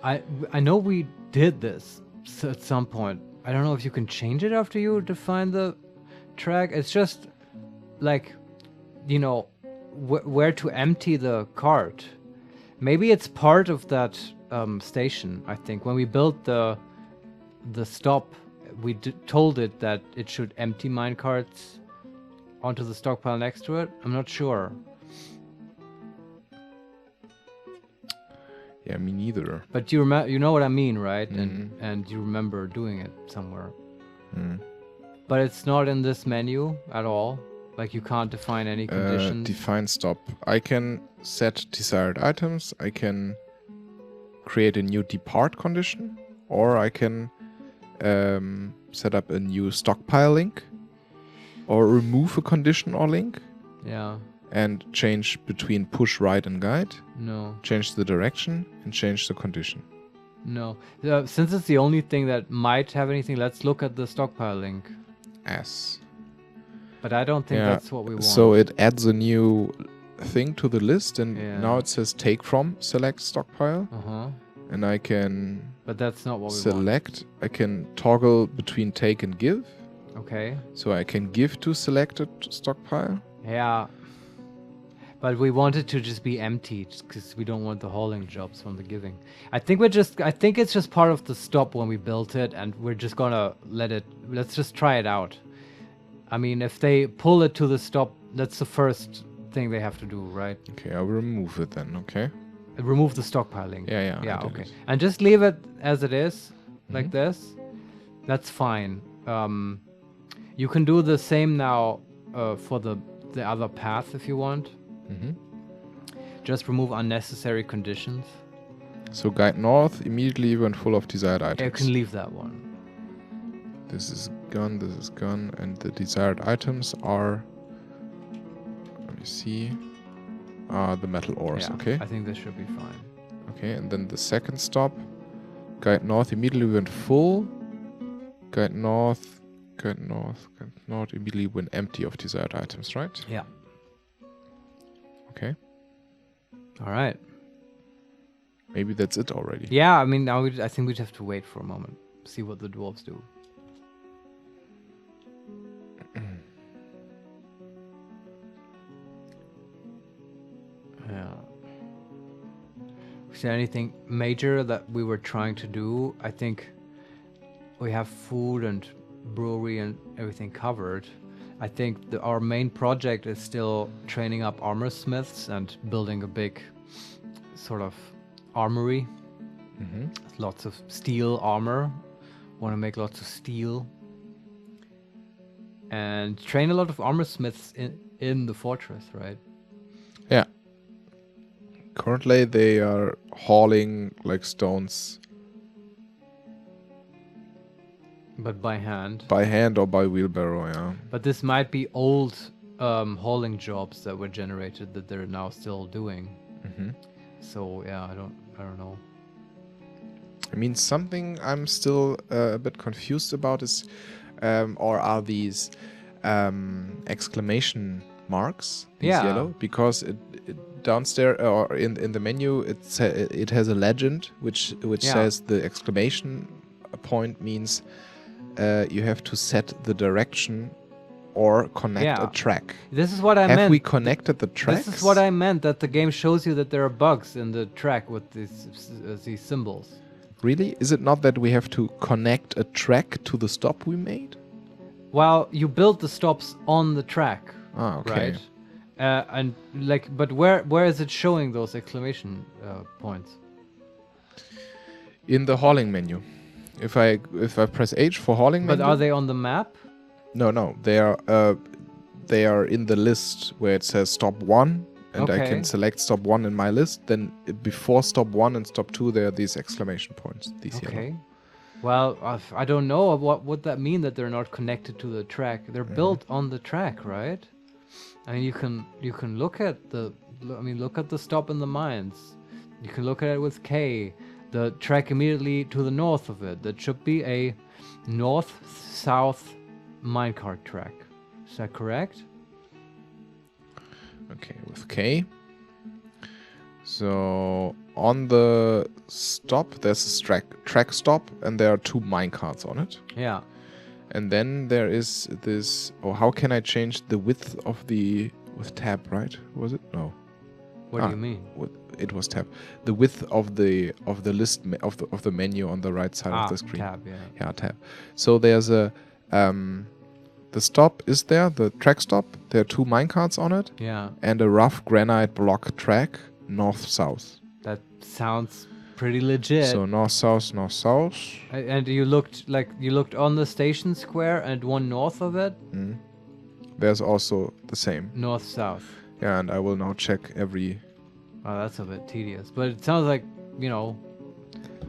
I know we did this at some point. I don't know if you can change it after you define the track. It's just like, you know, where to empty the cart. Maybe it's part of that station, I think. When we built the stop, we told it that it should empty minecarts onto the stockpile next to it. I'm not sure. Yeah, me neither. But you know what I mean, right? And you remember doing it somewhere. But it's not in this menu at all. Like, you can't define any conditions. Define stop. I can set desired items. I can create a new depart condition, or I can set up a new stockpile link, or remove a condition or link. Yeah. And change between push right and guide. No. Change the direction and change the condition. No. Since it's the only thing that might have anything, let's look at the stockpile link. S. But I don't think that's what we want. So it adds a new thing to the list, and now it says take from select stockpile. And I can... But that's not what we select. I can toggle between take and give. Okay. So I can give to selected stockpile. Yeah. But we want it to just be empty because we don't want the hauling jobs from the giving. I think it's just part of the stop when we built it, and we're just gonna let's just try it out. I mean, if they pull it to the stop, that's the first thing they have to do, right? Okay, I'll remove it then, okay? Remove the stockpiling. Yeah, okay. And just leave it as it is, like this. That's fine. You can do the same now for the other path if you want. Just remove unnecessary conditions. So guide north immediately when full of desired items. You can leave that one. This is gone, and the desired items are... let me see... the metal ores, okay? I think this should be fine. Okay, and then the second stop. Guide north immediately when full. Guide north immediately when empty of desired items, right? Yeah. Okay. All right. Maybe that's it already. Yeah, I mean, now I think we'd have to wait for a moment, see what the dwarves do. Yeah. Is there anything major that we were trying to do? I think we have food and brewery and everything covered. I think our main project is still training up armor smiths and building a big sort of armory. Lots of steel armor. Want to make lots of steel. And train a lot of armor smiths in the fortress, right? Yeah. Currently they are hauling like stones. But by hand. By hand or by wheelbarrow, yeah. But this might be old hauling jobs that were generated that they're now still doing. So yeah, I don't know. I mean, something I'm still a bit confused about is, or are these exclamation marks? These yellow, because it downstairs or in the menu it has a legend which says the exclamation point means you have to set the direction or connect a track. This is what I meant. Have we connected the tracks? This is what I meant, that the game shows you that there are bugs in the track with these symbols. Really? Is it not that we have to connect a track to the stop we made? Well, you build the stops on the track, okay. Right? And like, but where is it showing those exclamation points? In the hauling menu. If I press H for hauling But menu. are they on the map? No. They are in the list where it says stop 1, and I can select stop 1 in my list. Then before stop 1 and stop 2, there are these exclamation points. These yellow. Well, I don't know what would that mean that they're not connected to the track. They're built on the track, right? I mean, you can look at look at the stop in the mines. You can look at it with K. The track immediately to the north of it. That should be a north-south minecart track. Is that correct? Okay, with K. So on the stop, there's a track stop, and there are 2 minecarts on it. Yeah. And then there is this. Oh, how can I change the width of the with tab? Right? Was it? No. What do you mean? It was tab. The width of the list of the menu on the right side of the screen. Tab. Yeah. Yeah, tab. So there's a the stop is there. The track stop. There are 2 minecarts on it. Yeah. And a rough granite block track north-south. That sounds pretty legit. So north-south, north-south. And you looked on the station square and one north of it? There's also the same. North-south. Yeah, and I will now check every... Oh, that's a bit tedious. But it sounds like,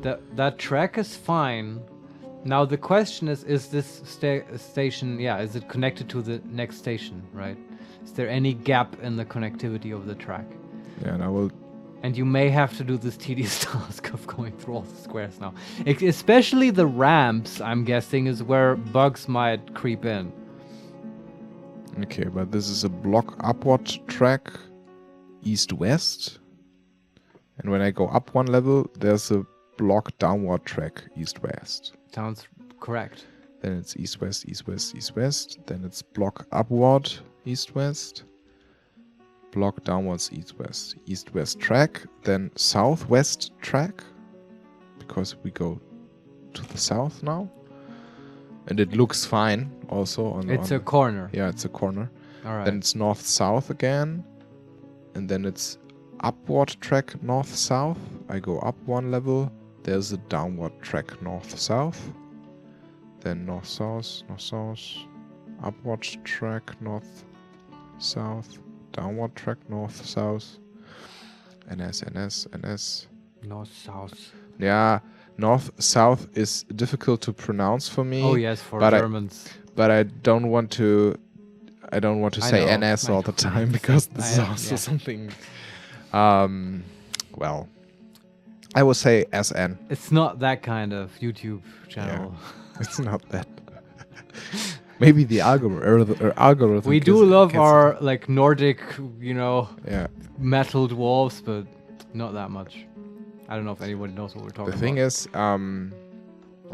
that track is fine. Now the question is this station, is it connected to the next station, right? Is there any gap in the connectivity of the track? Yeah, and I will... And you may have to do this tedious task of going through all the squares now. Especially the ramps, I'm guessing, is where bugs might creep in. Okay, but this is a block upward track, east-west. And when I go up 1 level, there's a block downward track, east-west. Sounds correct. Then it's east-west, east-west, east-west. Then it's block upward, east-west. Block downwards, east-west. East-west track. Then southwest track. Because we go to the south now. And it looks fine also. It's a corner. Yeah, it's a corner. All right. Then it's north-south again. And then it's upward track north-south. I go up 1 level. There's a downward track north-south. Then north-south, north-south. Upward track north-south. Downward track north-south. NS, NS, NS. North-south. Yeah, north-south is difficult to pronounce for me. Oh yes, for Germans. But I don't want to say NS all the time because this is also something. Well, I will say SN. It's not that kind of YouTube channel. Yeah, it's not that. Maybe the algorithm. We do love our Nordic, metal dwarves, but not that much. I don't know if anybody knows what we're talking about. The thing is,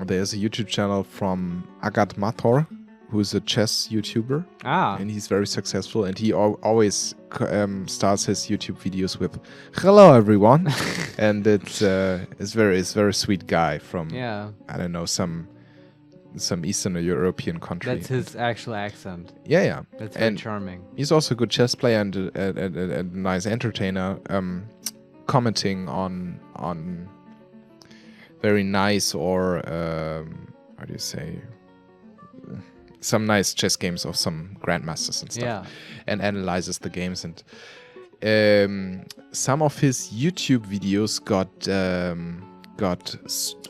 there's a YouTube channel from Agat Mator, who's a chess YouTuber. And he's very successful, and he always starts his YouTube videos with "Hello, everyone," and it's very sweet guy from I don't know some Eastern European country. That's his actual accent. Yeah. That's very charming. He's also a good chess player and a nice entertainer, commenting on very nice or how do you say, some nice chess games of some grandmasters and stuff, and analyzes the games. And some of his YouTube videos got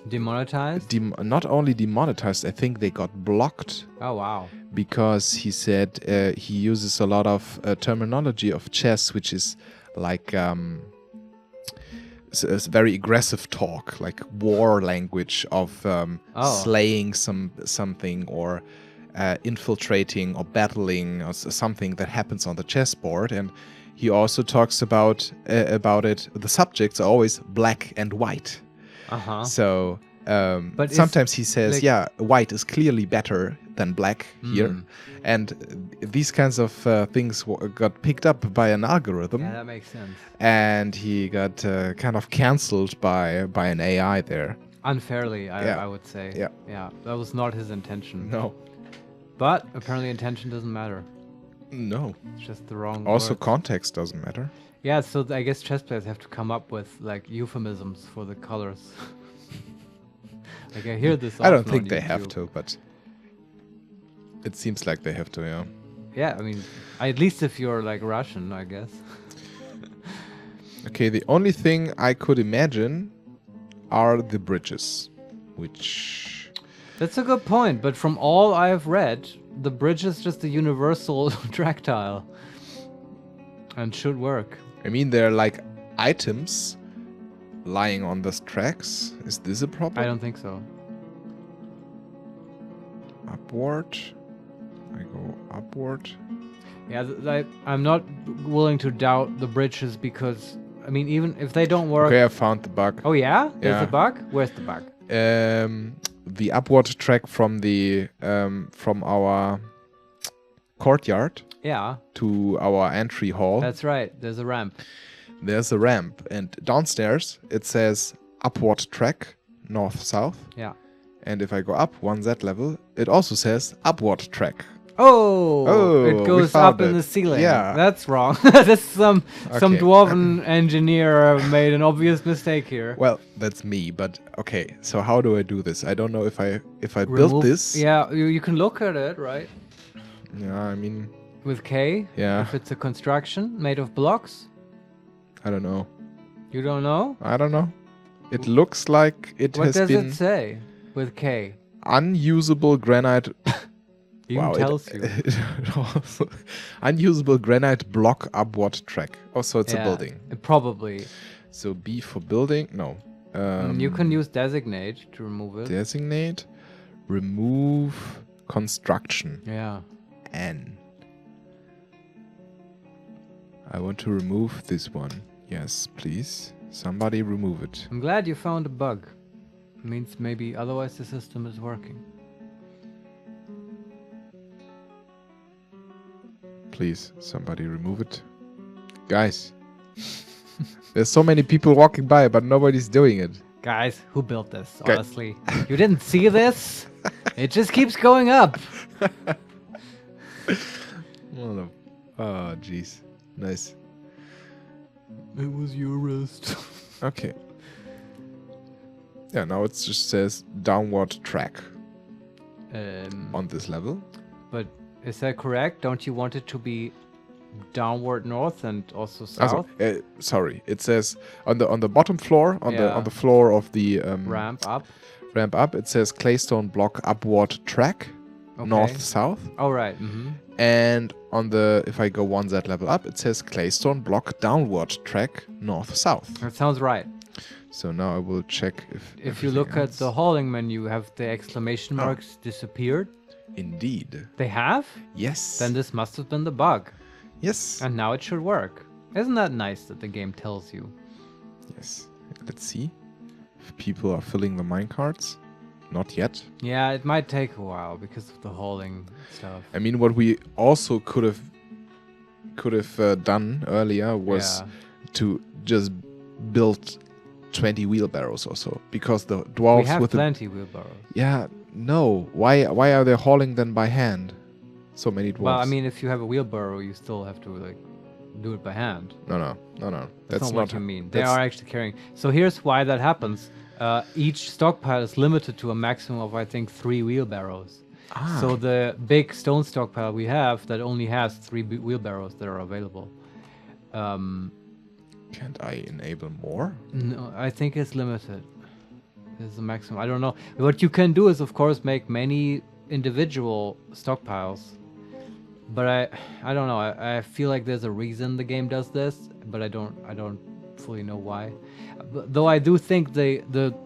demonetized. Not only demonetized, I think they got blocked. Oh wow! Because he said he uses a lot of terminology of chess, which is like it's very aggressive talk, like war language of slaying something or infiltrating or battling or something that happens on the chessboard. And he also talks about it. The subjects are always black and white. So but sometimes he says, white is clearly better than black here. And these kinds of things got picked up by an algorithm. Yeah, that makes sense. And he got kind of cancelled by an AI there. Unfairly, I would say. Yeah, that was not his intention. No. But apparently intention doesn't matter. No. It's just the wrong Also, words. context doesn't matter. Yeah, so I guess chess players have to come up with euphemisms for the colors. Like I hear this. I don't often think on they have YouTube. to, but it seems like they have to, yeah. Yeah, I mean, at least if you're like Russian, I guess. Okay, the only thing I could imagine are the bridges, which... That's a good point, but from all I've read, the bridge is just a universal track tile. And should work. I mean, they're like items lying on those tracks. Is this a problem? I don't think so. Upward. I go upward. Yeah, I'm not willing to doubt the bridges because, I mean, even if they don't work... Okay, I found the bug. Oh yeah? There's Yeah. a bug? Where's the bug? The upward track from the from our courtyard Yeah, to our entry hall. that's right. There's a ramp. There's a ramp, and downstairs it says upward track, north-south. Yeah. And if I go up 1Z level, it also says upward track. Oh, we it goes found up in it. the ceiling. Yeah. That's wrong. That's some Okay. dwarven engineer made an obvious mistake here. Well, that's me, but okay. So how do I do this? I don't know if I built Remove- this. Yeah, you can look at it, right? Yeah, I mean, With K. yeah, If it's a construction made of blocks. I don't know. You don't know? I don't know. It looks like it What has does been it say with K? unusable granite. Even tells you. It also, unusable granite block upward track. Oh, so it's a building. Probably. So B for building. No. You can use designate to remove it. Designate. Remove construction. Yeah. N. I want to remove this one. Yes, please. Somebody remove it. I'm glad you found a bug. Means maybe otherwise the system is working. Please, somebody remove it. Guys. There's so many people walking by, but nobody's doing it. Guys, who built this, Okay. honestly? You didn't see this? It just keeps going up. Oh, jeez. Nice. It was your wrist. Okay. Yeah, now it just says downward track on this level. But is that correct? Don't you want it to be downward north and also south? Sorry, it says on the bottom floor, on Yeah. the floor of the Ramp up. ramp up, it says claystone block upward track, Okay. north south. All right. Mm-hmm. And on the if I go 1Z level up, it says claystone block downward track, north south. That sounds right. So now I will check if You look everything at the else- hauling menu, have the exclamation marks disappeared? Indeed. They have? Yes. Then this must have been the bug. Yes. And now it should work. Isn't that nice that the game tells you? Yes. Let's see if people are filling the minecarts. Not yet. Yeah, it might take a while because of the hauling stuff. I mean, what we also could have done earlier was Yeah. to just build 20 wheelbarrows or so, because the We dwarves have with plenty wheelbarrows. yeah, no. Why are they hauling them by hand? So many dwarves. Well, I mean, if you have a wheelbarrow, you still have to like do it by hand. no. That's not what you mean. They that's- are actually carrying. So here's why that happens. Each stockpile is limited to a maximum of, I think, 3 wheelbarrows. Ah. So the big stone stockpile we have that only has 3 wheelbarrows that are available. Can't I enable more? No, I think it's limited. There's a maximum. I don't know. What you can do is, of course, make many individual stockpiles. But I don't know. I feel like there's a reason the game does this, but I don't fully know why. Though I do think the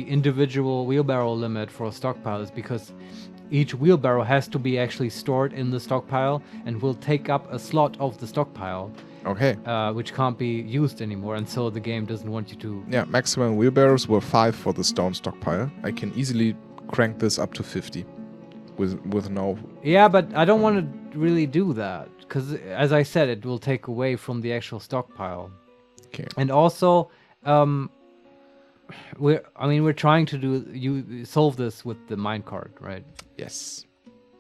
individual wheelbarrow limit for a stockpile is because each wheelbarrow has to be actually stored in the stockpile and will take up a slot of the stockpile, Okay. which can't be used anymore. And so the game doesn't want you to. Yeah, maximum wheelbarrows were 5 for the stone stockpile. I can easily crank this up to 50 with no... Yeah, but I don't want to really do that because, as I said, it will take away from the actual stockpile. Okay. And also, we're trying to solve this with the minecart, right? Yes.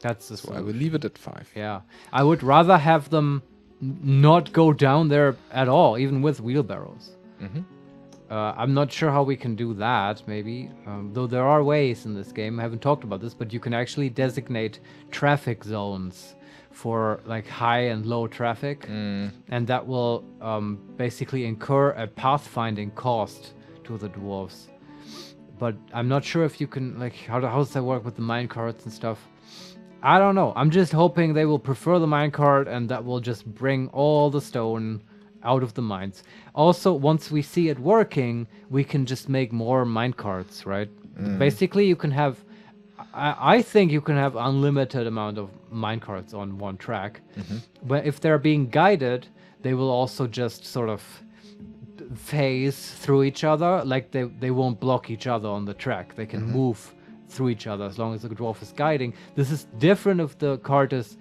That's the So I solution. will leave it at 5. Yeah, I would rather have them not go down there at all, even with wheelbarrows. Mm-hmm. I'm not sure how we can do that, maybe. Though there are ways in this game. I haven't talked about this, but you can actually designate traffic zones for like high and low traffic. And that will basically incur a pathfinding cost to the dwarves. But I'm not sure if you can, like, how does that work with the minecarts and stuff? I don't know. I'm just hoping they will prefer the minecart and that will just bring all the stone out of the mines. Also, once we see it working, we can just make more minecarts, right? Basically, you can have... I think you can have unlimited amount of minecarts on one track. But if they're being guided, they will also just sort of phase through each other. Like they won't block each other on the track. They can move through each other as long as the dwarf is guiding. This is different if the cart is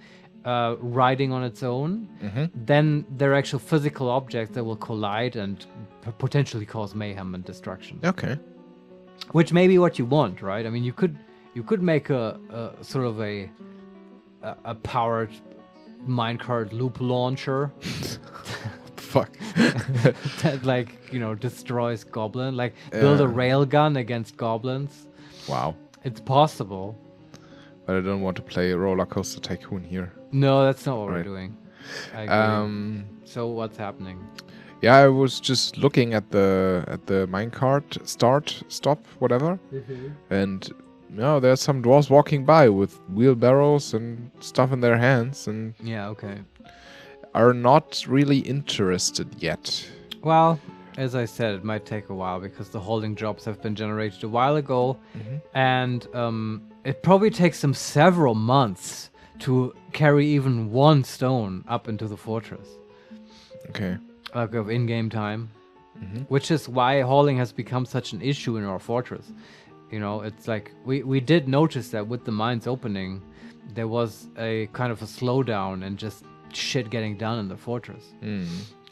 riding on its own. Then they're actual physical objects that will collide and potentially cause mayhem and destruction. Okay. Which may be what you want, right? I mean, you could make a sort of a powered minecart loop launcher. Fuck. That, like, you know, destroys goblin. Like, build a railgun against goblins. Wow. It's possible. But I don't want to play Roller Coaster Tycoon here. No, that's not what we're Right. doing. I agree. So what's happening? Yeah, I was just looking at the minecart start, stop, whatever, and there's some dwarves walking by with wheelbarrows and stuff in their hands, and Yeah, okay. are not really interested yet. Well, as I said, it might take a while because the holding jobs have been generated a while ago, and it probably takes them several months to carry even one stone up into the fortress. Okay. Like of in-game time, which is why hauling has become such an issue in our fortress. You know, it's like we did notice that with the mines opening, there was a kind of a slowdown and just shit getting done in the fortress.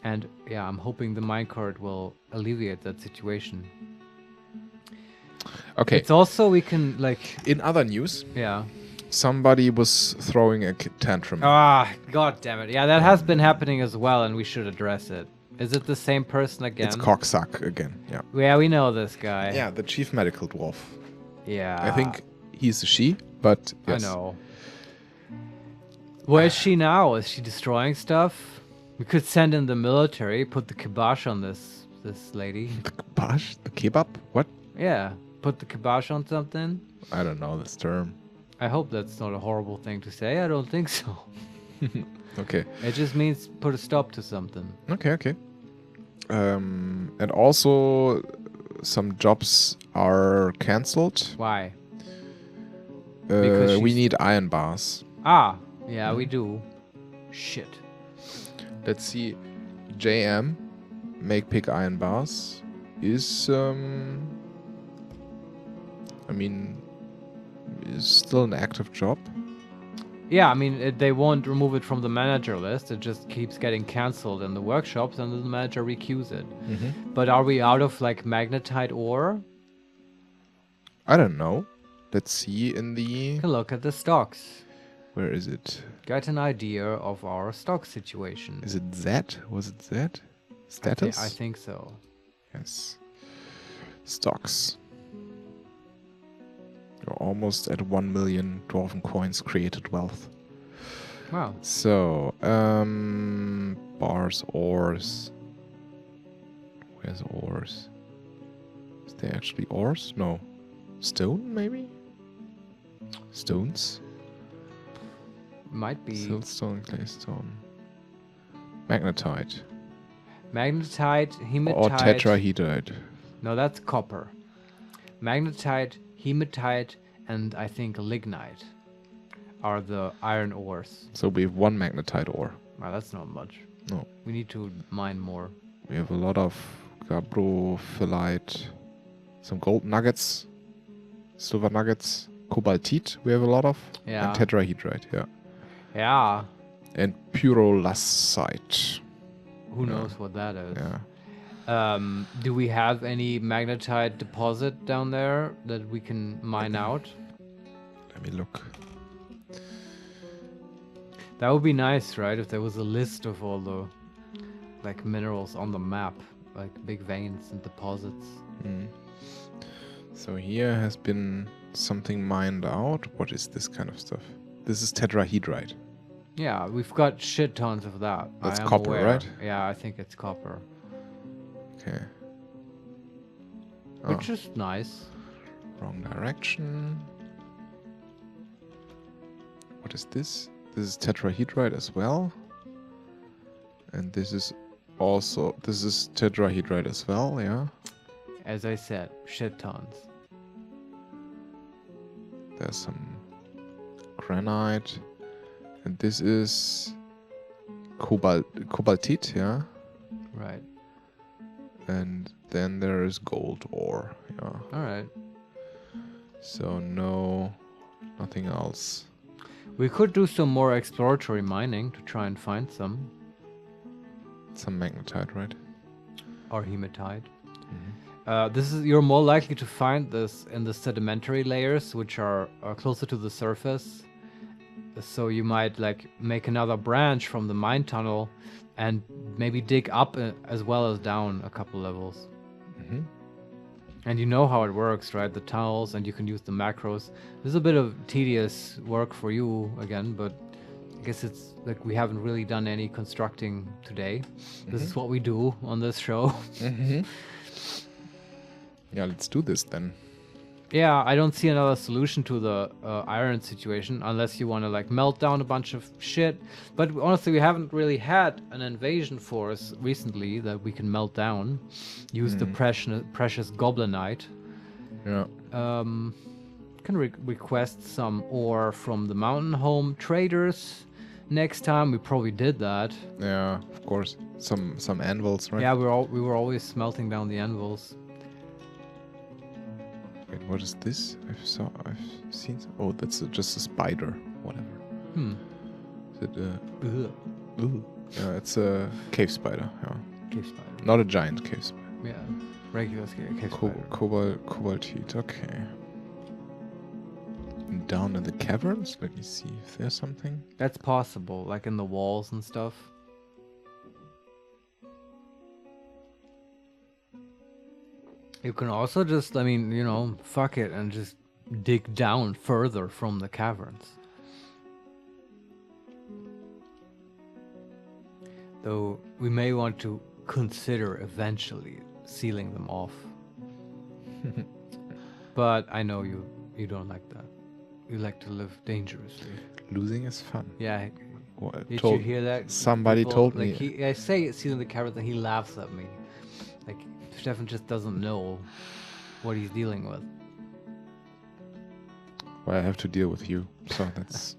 And yeah, I'm hoping the minecart will alleviate that situation. Okay. It's also we can like In other news, yeah. somebody was throwing a tantrum. Ah, god damn it. Yeah, that has been happening as well, and we should address it. Is it the same person again? It's Cocksuck again. Yeah. Yeah, we know this guy. Yeah, the chief medical dwarf. Yeah. I think he's a she, but yes. I know. Where is she now? Is she destroying stuff? We could send in the military, put the kibosh on this lady. The kibosh? The kebab? What? Yeah, put the kibosh on something. I don't know this term. I hope that's not a horrible thing to say. I don't think so. Okay. It just means put a stop to something. Okay. And also, some jobs are cancelled. Why? Because We she's- need iron bars. Ah, yeah, we do. Shit. Let's see. JM, make pig iron bars, is is still an active job. Yeah, I mean, they won't remove it from the manager list. It just keeps getting cancelled in the workshops, and the manager requeues it. But are we out of, like, magnetite ore? I don't know. Let's see in the... Take a look at the stocks. Where is it? Get an idea of our stock situation. Is it Z? Was it Z? Status? I think so. Yes. Stocks. You're almost at 1 million dwarven coins created wealth. Wow. So, bars, ores. Where's ores? Is there actually ores? No. Stone, maybe? Stones? Might be. Siltstone, claystone. Magnetite. Magnetite, hematite. Or tetrahedrite. No, that's copper. Magnetite, hematite, and I think lignite are the iron ores. So we have 1 magnetite ore. Wow, that's not much. No. We need to mine more. We have a lot of gabrophyllite, some gold nuggets, silver nuggets, cobaltite we have a lot of, Yeah. and tetrahedrite, yeah. Yeah. And pyrrolacite. Who knows what that is? Yeah. Do we have any magnetite deposit down there that we can mine out? Let me look. That would be nice, right? If there was a list of all the like minerals on the map. like big veins and deposits. So here has been something mined out. What is this kind of stuff? This is tetrahedrite. Yeah, we've got shit tons of that. That's I am copper, aware. right? Yeah, I think it's copper. Okay. Which is nice. Wrong direction. What is this? This is tetrahedrite as well. And this is tetrahedrite as well, yeah. As I said, shit tons. There's some granite. And this is cobaltite, yeah. Right. And then there is gold ore, yeah. Alright. So nothing else. We could do some more exploratory mining to try and find some. Some magnetite, right? Or hematite. You're more likely to find this in the sedimentary layers, which are closer to the surface. So you might like make another branch from the mine tunnel and maybe dig up as well as down a couple levels. And you know how it works, right? The tunnels, and you can use the macros. This is a bit of tedious work for you again, but I guess it's like we haven't really done any constructing today. This is what we do on this show. Yeah, let's do this then. Yeah, I don't see another solution to the iron situation unless you want to like melt down a bunch of shit. But honestly, we haven't really had an invasion force recently that we can melt down. Use the precious goblinite. Yeah. Can request some ore from the mountain home traders next time. We probably did that. Yeah, of course. Some anvils, right? Yeah, we were always smelting down the anvils. Wait, what is this? I've seen. Oh, that's just a spider. Whatever. Is it yeah, it's a cave spider. Yeah. Cave spider. Not a giant cave spider. Yeah, regular cave spider. Cobaltite. Okay. And down in the caverns. Let me see if there's something. That's possible, like in the walls and stuff. You can also just, fuck it and just dig down further from the caverns. Though we may want to consider eventually sealing them off. But I know you don't like that. You like to live dangerously. Losing is fun. Yeah. What, Did you hear that? Somebody told me. I say sealing the caverns and he laughs at me. Like, Steffen just doesn't know what he's dealing with. Well, I have to deal with you, so that's...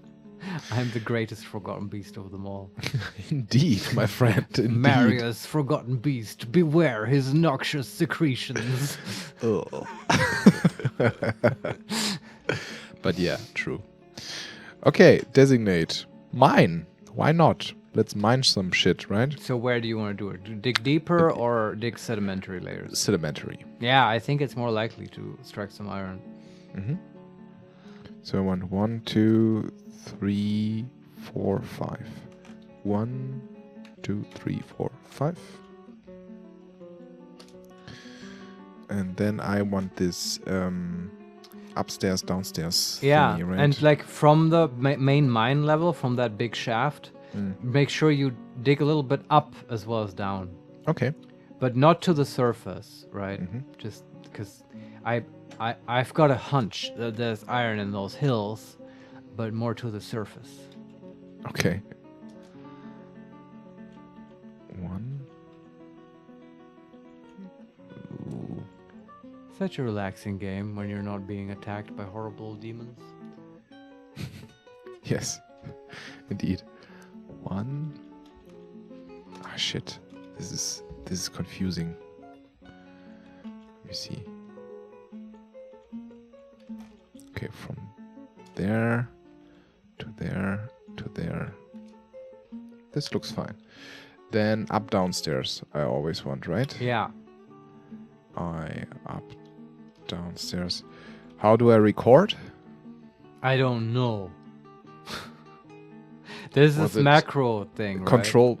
I'm the greatest forgotten beast of them all. Indeed, my friend, indeed. Marius, forgotten beast, beware his noxious secretions. But yeah, true. Okay, designate. Mine. Why not? Let's mine some shit, right? So where do you want to do it? Dig deeper or dig sedimentary layers? Sedimentary. Yeah, I think it's more likely to strike some iron. So I want 1, 2, 3, 4, 5. 1, 2, 3, 4, 5. And then I want this upstairs, downstairs. Yeah, thingy, right? and like from the main mine level, from that big shaft, make sure you dig a little bit up as well as down. Okay. But not to the surface, right? Just because I've got a hunch that there's iron in those hills, but more to the surface. Okay. 1. Ooh. Such a relaxing game when you're not being attacked by horrible demons. Yes, indeed. 1. Ah, shit. This is confusing. Let me see. Okay, from there to there to there. This looks fine. Then up downstairs. I always want, right? Yeah. Up downstairs. How do I record? I don't know. There's this macro thing, right? Control.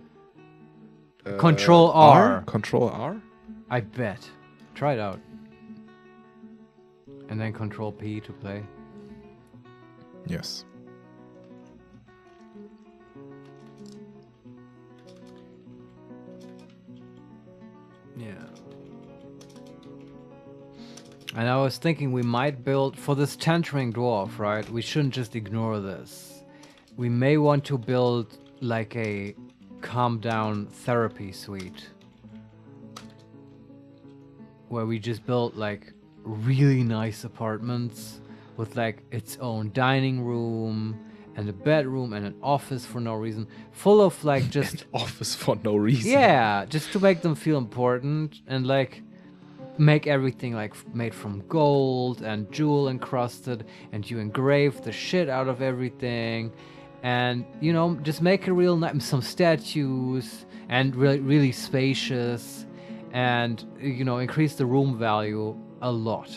Control R. Control R. I bet. Try it out. And then Control P to play. Yes. Yeah. And I was thinking we might build, for this tantrum dwarf, right? We shouldn't just ignore this. We may want to build like a calm down therapy suite. Where we just built like really nice apartments with like its own dining room and a bedroom and an office for no reason. Full of like just... An office for no reason. Yeah, just to make them feel important and like make everything like made from gold and jewel encrusted, and you engrave the shit out of everything, and you know, just make it real nice, some statues, and really spacious, and you know, increase the room value a lot.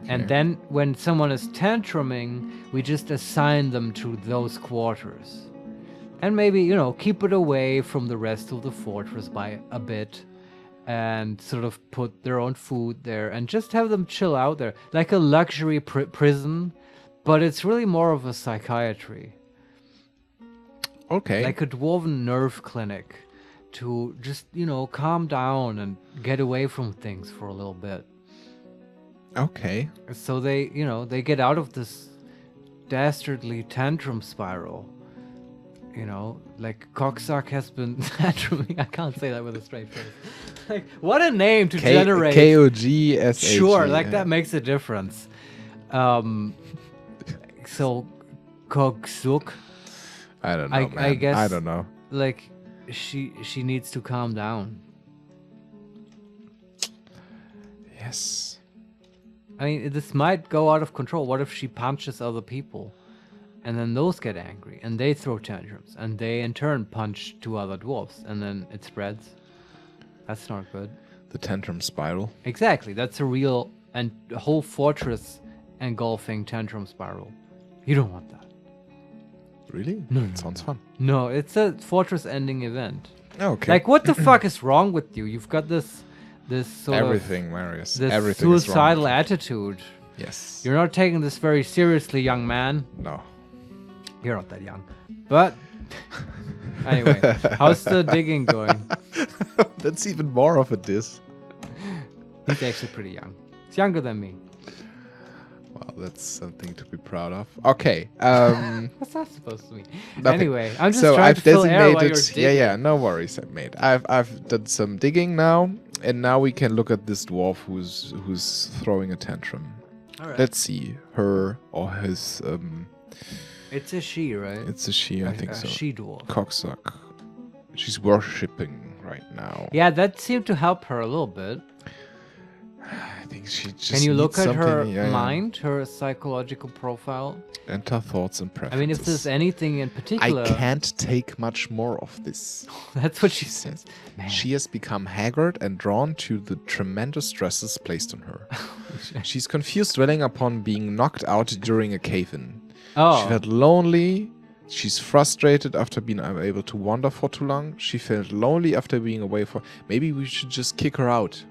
Okay. And then when someone is tantruming, we just assign them to those quarters, and maybe, you know, keep it away from the rest of the fortress by a bit, and sort of put their own food there and just have them chill out there. Like a luxury prison, but it's really more of a psychiatry. Okay. Like a dwarven nerve clinic to just, you know, calm down and get away from things for a little bit. Okay. So they, you know, they get out of this dastardly tantrum spiral. You know, like Cocksuck has been tantruming. I can't say that with a straight face. Like, what a name to generate. K-O-G-S-H. Sure, like that makes a difference. So, Cocksuck. I don't know, man. I guess. I don't know. Like, she needs to calm down. Yes. I mean, this might go out of control. What if she punches other people? And then those get angry, and they throw tantrums, and they in turn punch two other dwarfs, and then it spreads. That's not good. The tantrum spiral. Exactly, that's a real and a whole fortress engulfing tantrum spiral. You don't want that. Really? No, That sounds fun. No, it's a fortress ending event. Okay. Like, what the fuck is wrong with you? You've got this sort everything, Marius. this Everything is wrong. suicidal attitude. Yes. You're not taking this very seriously, young man. No. You're not that young. But anyway, how's the digging going? That's even more of a diss. He's actually pretty young. He's younger than me. Well, that's something to be proud of. Okay. What's that supposed to mean? Nothing. Anyway, I'm just so trying I've to fill air while you're designated. digging. Yeah, no worries, mate. I've done some digging now, and now we can look at this dwarf who's throwing a tantrum. All right. Let's see her or his. It's a she, right? It's a she, I think so. She dwarf. Cocksuck. She's worshipping right now. Yeah, that seemed to help her a little bit. I think she just. Can you look needs at her something, mind, her psychological profile? Enter thoughts and I preferences. mean, if there's anything in particular. I can't take much more of this. That's what she says. Man. She has become haggard and drawn to the tremendous stresses placed on her. She's confused, dwelling upon being knocked out during a cave-in. Oh. She felt lonely. She's frustrated after being unable to wander for too long. She felt lonely after being away for... Maybe we should just kick her out.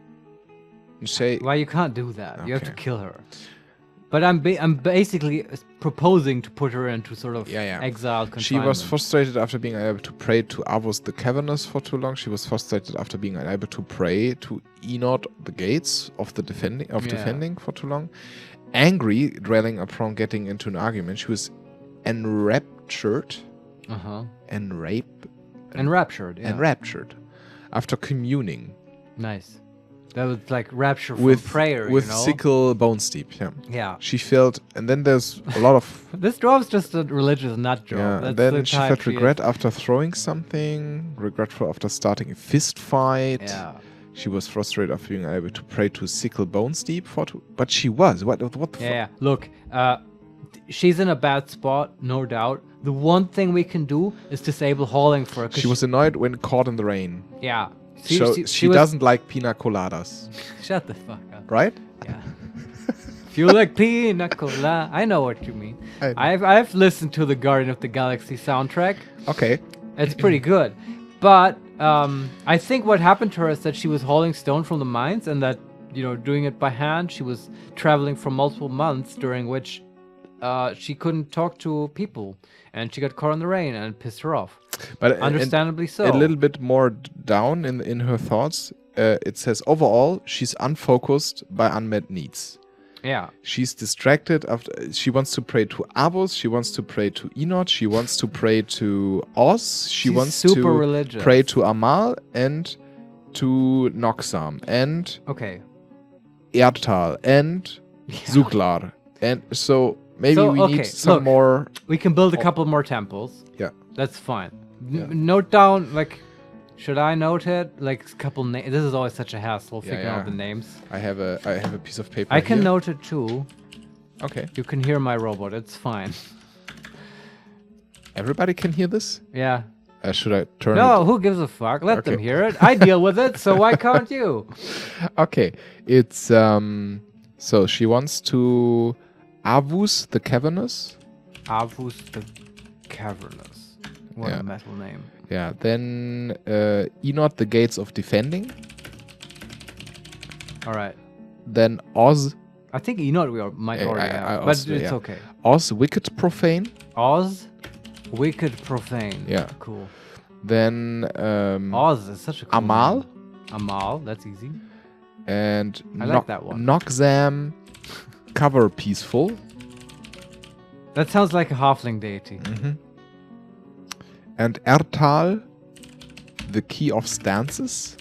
And say... Well, you can't do that. You have to Okay. kill her. But I'm basically proposing to put her into sort of exile confinement. She was frustrated after being unable to pray to Avos the Cavernous for too long. She was frustrated after being unable to pray to Enod the Gates of the defending for too long. Angry, dwelling upon getting into an argument. She was enraptured. Enraptured, yeah. Enraptured after communing. Nice. That was like rapture from with prayer, with you know? sickle bone steep. Yeah. Yeah. She felt, and then there's a lot of. This dwarf's just a religious nut job. Yeah, That's and the then she type felt she is. regret after throwing something, regretful after starting a fist fight. Yeah. She was frustrated after being able to pray to sickle bone steep but she was. What the fuck? Yeah. Look, she's in a bad spot, no doubt. The one thing we can do is disable hauling for her. She was annoyed when caught in the rain. Yeah. She was, doesn't like pina coladas. Shut the fuck up. Right? Yeah. If you like pina colada, I know what you mean. I know. I've listened to the Guardian of the Galaxy soundtrack. Okay. It's pretty good. But I think what happened to her is that she was hauling stone from the mines, and that, doing it by hand, she was traveling for multiple months, during which she couldn't talk to people, and she got caught in the rain, and it pissed her off. But understandably so. A little bit more down in her thoughts, it says overall she's unfocused by unmet needs. Yeah. She's distracted after she wants to pray to Avos, she wants to pray to Enoch, she wants to pray to Oz, she's wants super to religious. Pray to Amal and to Noxam and Erdtal and Zuglar. And so maybe we need some more. We can build a couple more temples. Yeah. That's fine. Yeah. Note down, should I note it? A couple names. This is always such a hassle figuring out the names. I have a piece of paper. I can note it too. Okay. You can hear my robot. It's fine. Everybody can hear this? Yeah. Should I turn it? No, who gives a fuck? Let them hear it. I deal with it, so why can't you? Okay. It's so she wants to Avus the Cavernous. Avus the Cavernous. What a metal name. Yeah, then Enoch the Gates of Defending. Alright. Then Oz. I think Enoch we might already have, but it's okay. Oz Wicked Profane. Oz Wicked Profane. Yeah. Cool. Then Oz is such a cool Amal. name. Amal, that's easy. And I like that one. Noxam Cover Peaceful. That sounds like a halfling deity. Mm-hmm. And Erdtal, the Key of Stances.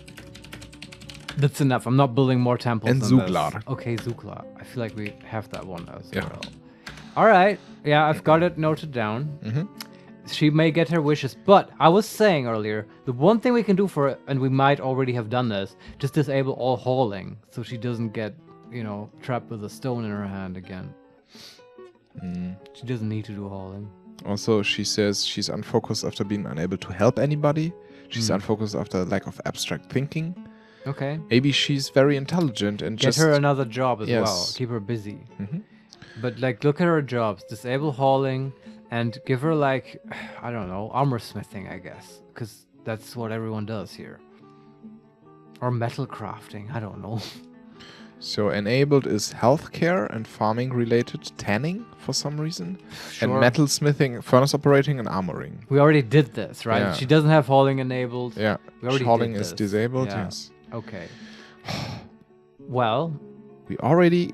That's enough. I'm not building more temples. And than Zuglar. This. Okay, Zuglar. I feel like we have that one as well. All right. Yeah, I've got it noted down. Mm-hmm. She may get her wishes, but I was saying earlier, the one thing we can do for it, and we might already have done this, just disable all hauling, so she doesn't get, trapped with a stone in her hand again. She doesn't need to do hauling. Also, she says she's unfocused after being unable to help anybody. She's unfocused after lack of abstract thinking. Okay. Maybe she's very intelligent and Get her another job as well. Keep her busy. Mm-hmm. But look at her jobs. Disable hauling and give her I don't know, armor smithing, I guess. Because that's what everyone does here. Or metal crafting. I don't know. So enabled is healthcare and farming related, tanning for some reason, and metal smithing, furnace operating, and armoring. We already did this, right? Yeah. She doesn't have hauling enabled. Yeah, we already hauling did is this. disabled. Yeah. Yes. Okay. Well, we already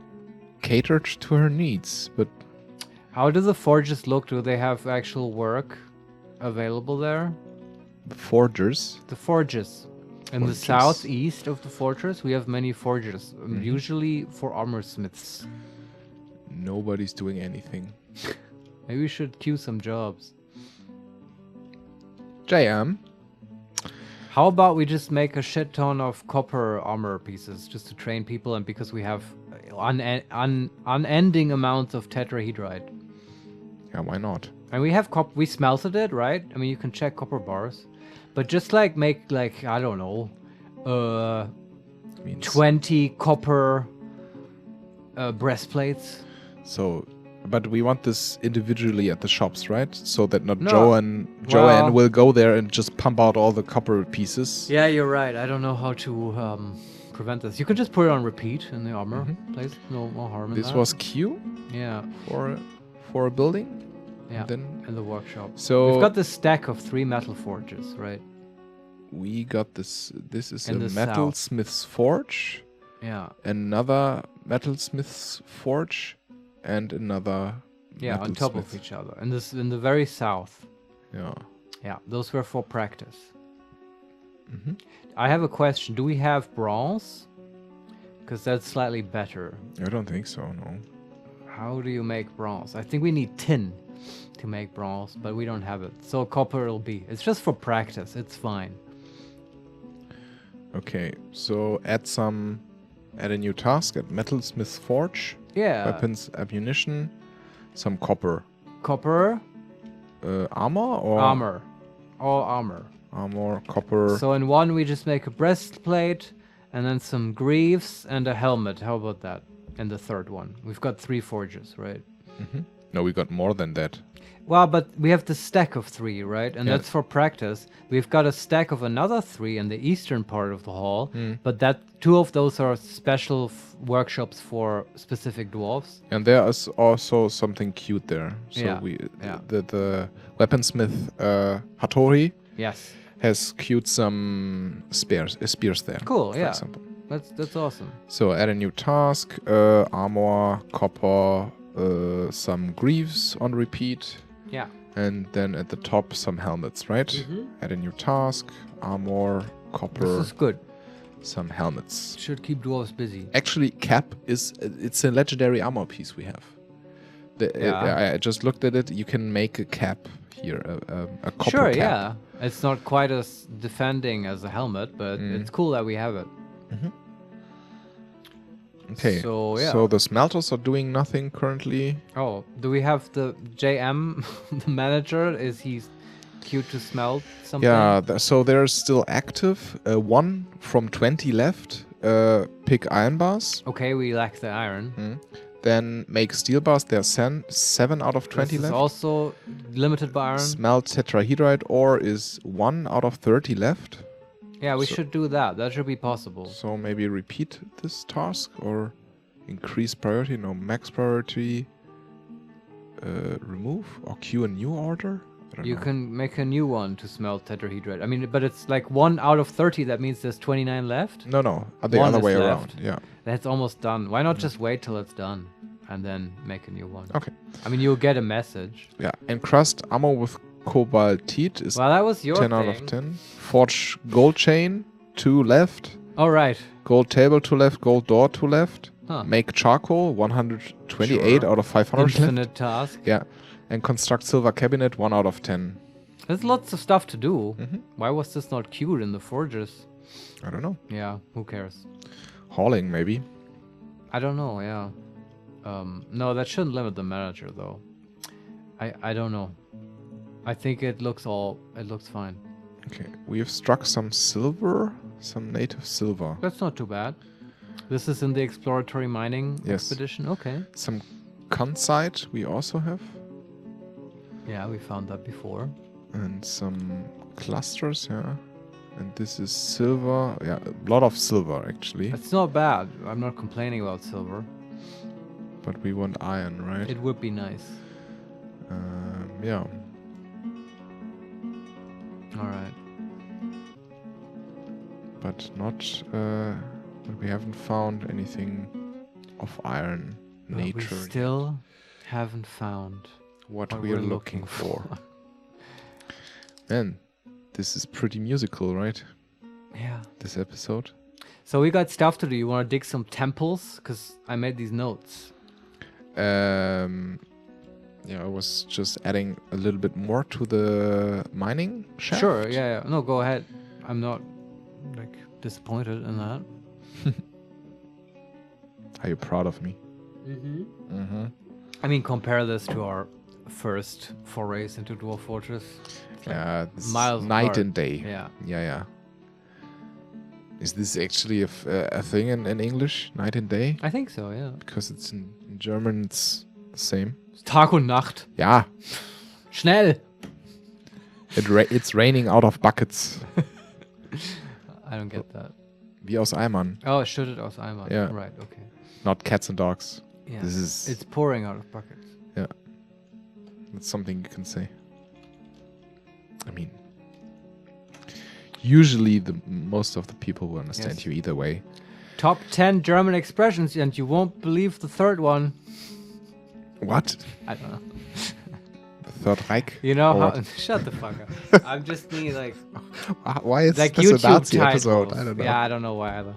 catered to her needs, but how do the forges look? Do they have actual work available there? The forgers. The forges. In the southeast of the fortress, we have many forges, usually for armor smiths. Nobody's doing anything. Maybe we should queue some jobs. JM. How about we just make a shit ton of copper armor pieces just to train people, and because we have unending amounts of tetrahedrite. Yeah, why not? And we have we smelted it, right? I mean, you can check copper bars. But just make I don't know, 20 copper breastplates. So, but we want this individually at the shops, right? So that not Joanne will go there and just pump out all the copper pieces. Yeah, you're right. I don't know how to prevent this. You can just put it on repeat in the armor place. No harm in that. This was Q. Yeah. For a building. Yeah, then in the workshop. So we've got this stack of 3 metal forges, right? We got this. This is in a metalsmith's forge. Yeah. Another metalsmith's forge, and another. Yeah, on top of each other. And this in the very south. Yeah. Yeah, those were for practice. Mm-hmm. I have a question. Do we have bronze? Because that's slightly better. I don't think so. No. How do you make bronze? I think we need tin to make bronze, but we don't have it. So copper it'll be. It's just for practice. It's fine. Okay, so add a new task at Metalsmith's Forge. Yeah. Weapons, ammunition, some copper. Copper? Armor or? Armor. All armor. Armor, copper. So in one we just make a breastplate, and then some greaves and a helmet. How about that? And the third one. We've got 3 forges, right? Mm-hmm. No, we got more than that. Well, but we have the stack of 3, right? And Yeah. that's for practice. We've got a stack of another 3 in the eastern part of the hall, but that 2 of those are special workshops for specific dwarves. And there is also something cute there. So Yeah, we yeah. the weaponsmith Hattori Yes. has queued some spears there. Cool, for yeah. example. That's awesome. So add a new task, armor, copper, some greaves on repeat, Yeah. and then at the top some helmets, right? Add a new task, armor, copper, This is good. some helmets. Should keep dwarves busy. Actually, cap it's a legendary armor piece we have. Yeah. I just looked at it. You can make a cap here, a copper Sure, cap. yeah. It's not quite as defending as a helmet, but it's cool that we have it. Okay. So, yeah. So the smelters are doing nothing currently. Oh, do we have the JM, the manager? Is he queued to smelt something? Yeah. So they're still active. 1 from 20 left. Pick iron bars. Okay, we lack the iron. Then make steel bars. There's 7 out of 20 This is left. also limited by iron. Smelt tetrahedrite ore is 1 out of 30 left. Yeah, we should do that. That should be possible. So maybe repeat this task or increase priority. No, max priority. Remove or queue a new order. I don't You know. can make a new one to smelt tetrahedrite. I mean, but it's like 1 out of 30. That means there's 29 left. No, the One other is way left. around. Yeah. That's almost done. Why not just wait till it's done and then make a new one? Okay. I mean, you'll get a message. Yeah. Encrust ammo with cobaltite is Well, that was your 10 thing. out of 10. Forge gold chain, 2 left. All right. Gold table, 2 left. Gold door, 2 left. Huh. Make charcoal, 128 Sure. out of 500 left. Infinite task. Yeah. And construct silver cabinet, 1 out of 10. There's lots of stuff to do. Why was this not queued in the forges? I don't know. Yeah, who cares? Hauling, maybe. I don't know, yeah. No, that shouldn't limit the manager, though. I don't know. I think it looks fine. Okay. We have struck some silver, some native silver. That's not too bad. This is in the exploratory mining Yes. expedition. Okay. Some concite we also have. Yeah, we found that before. And some clusters, yeah. And this is silver. Yeah, a lot of silver, actually. It's not bad. I'm not complaining about silver. But we want iron, right? It would be nice. Yeah. All right. But not... but we haven't found anything of iron Well, nature. we still haven't found what what we are looking for. Man, this is pretty musical, right? Yeah. This episode. So we got stuff to do. You want to dig some temples? Because I made these notes. Yeah, I was just adding a little bit more to the mining shaft. Sure, yeah. No, go ahead. I'm not, like, disappointed in that. Are you proud of me? I mean, compare this to our first forays into Dwarf Fortress. It's like Yeah, this is miles night apart. and day. Yeah. Yeah. Is this actually a thing in English, night and day? I think so, yeah. Because it's in German, it's the same. Tag und Nacht. Ja, Schnell! it's raining out of buckets. I don't get that. Wie aus Eimern. Oh, schüttet aus Eimer. Yeah. Right, okay. Not cats and dogs. Yeah. This is... It's pouring out of buckets. That's something you can say. I mean... Usually most of the people will understand Yes. you either way. Top 10 German expressions, and you won't believe the third one. What? I don't know. The Third Reich? You know Or how... what? Shut the fuck up. I'm just me, like Why is like this a YouTube Nazi titles. episode? I don't know. Yeah, I don't know why either.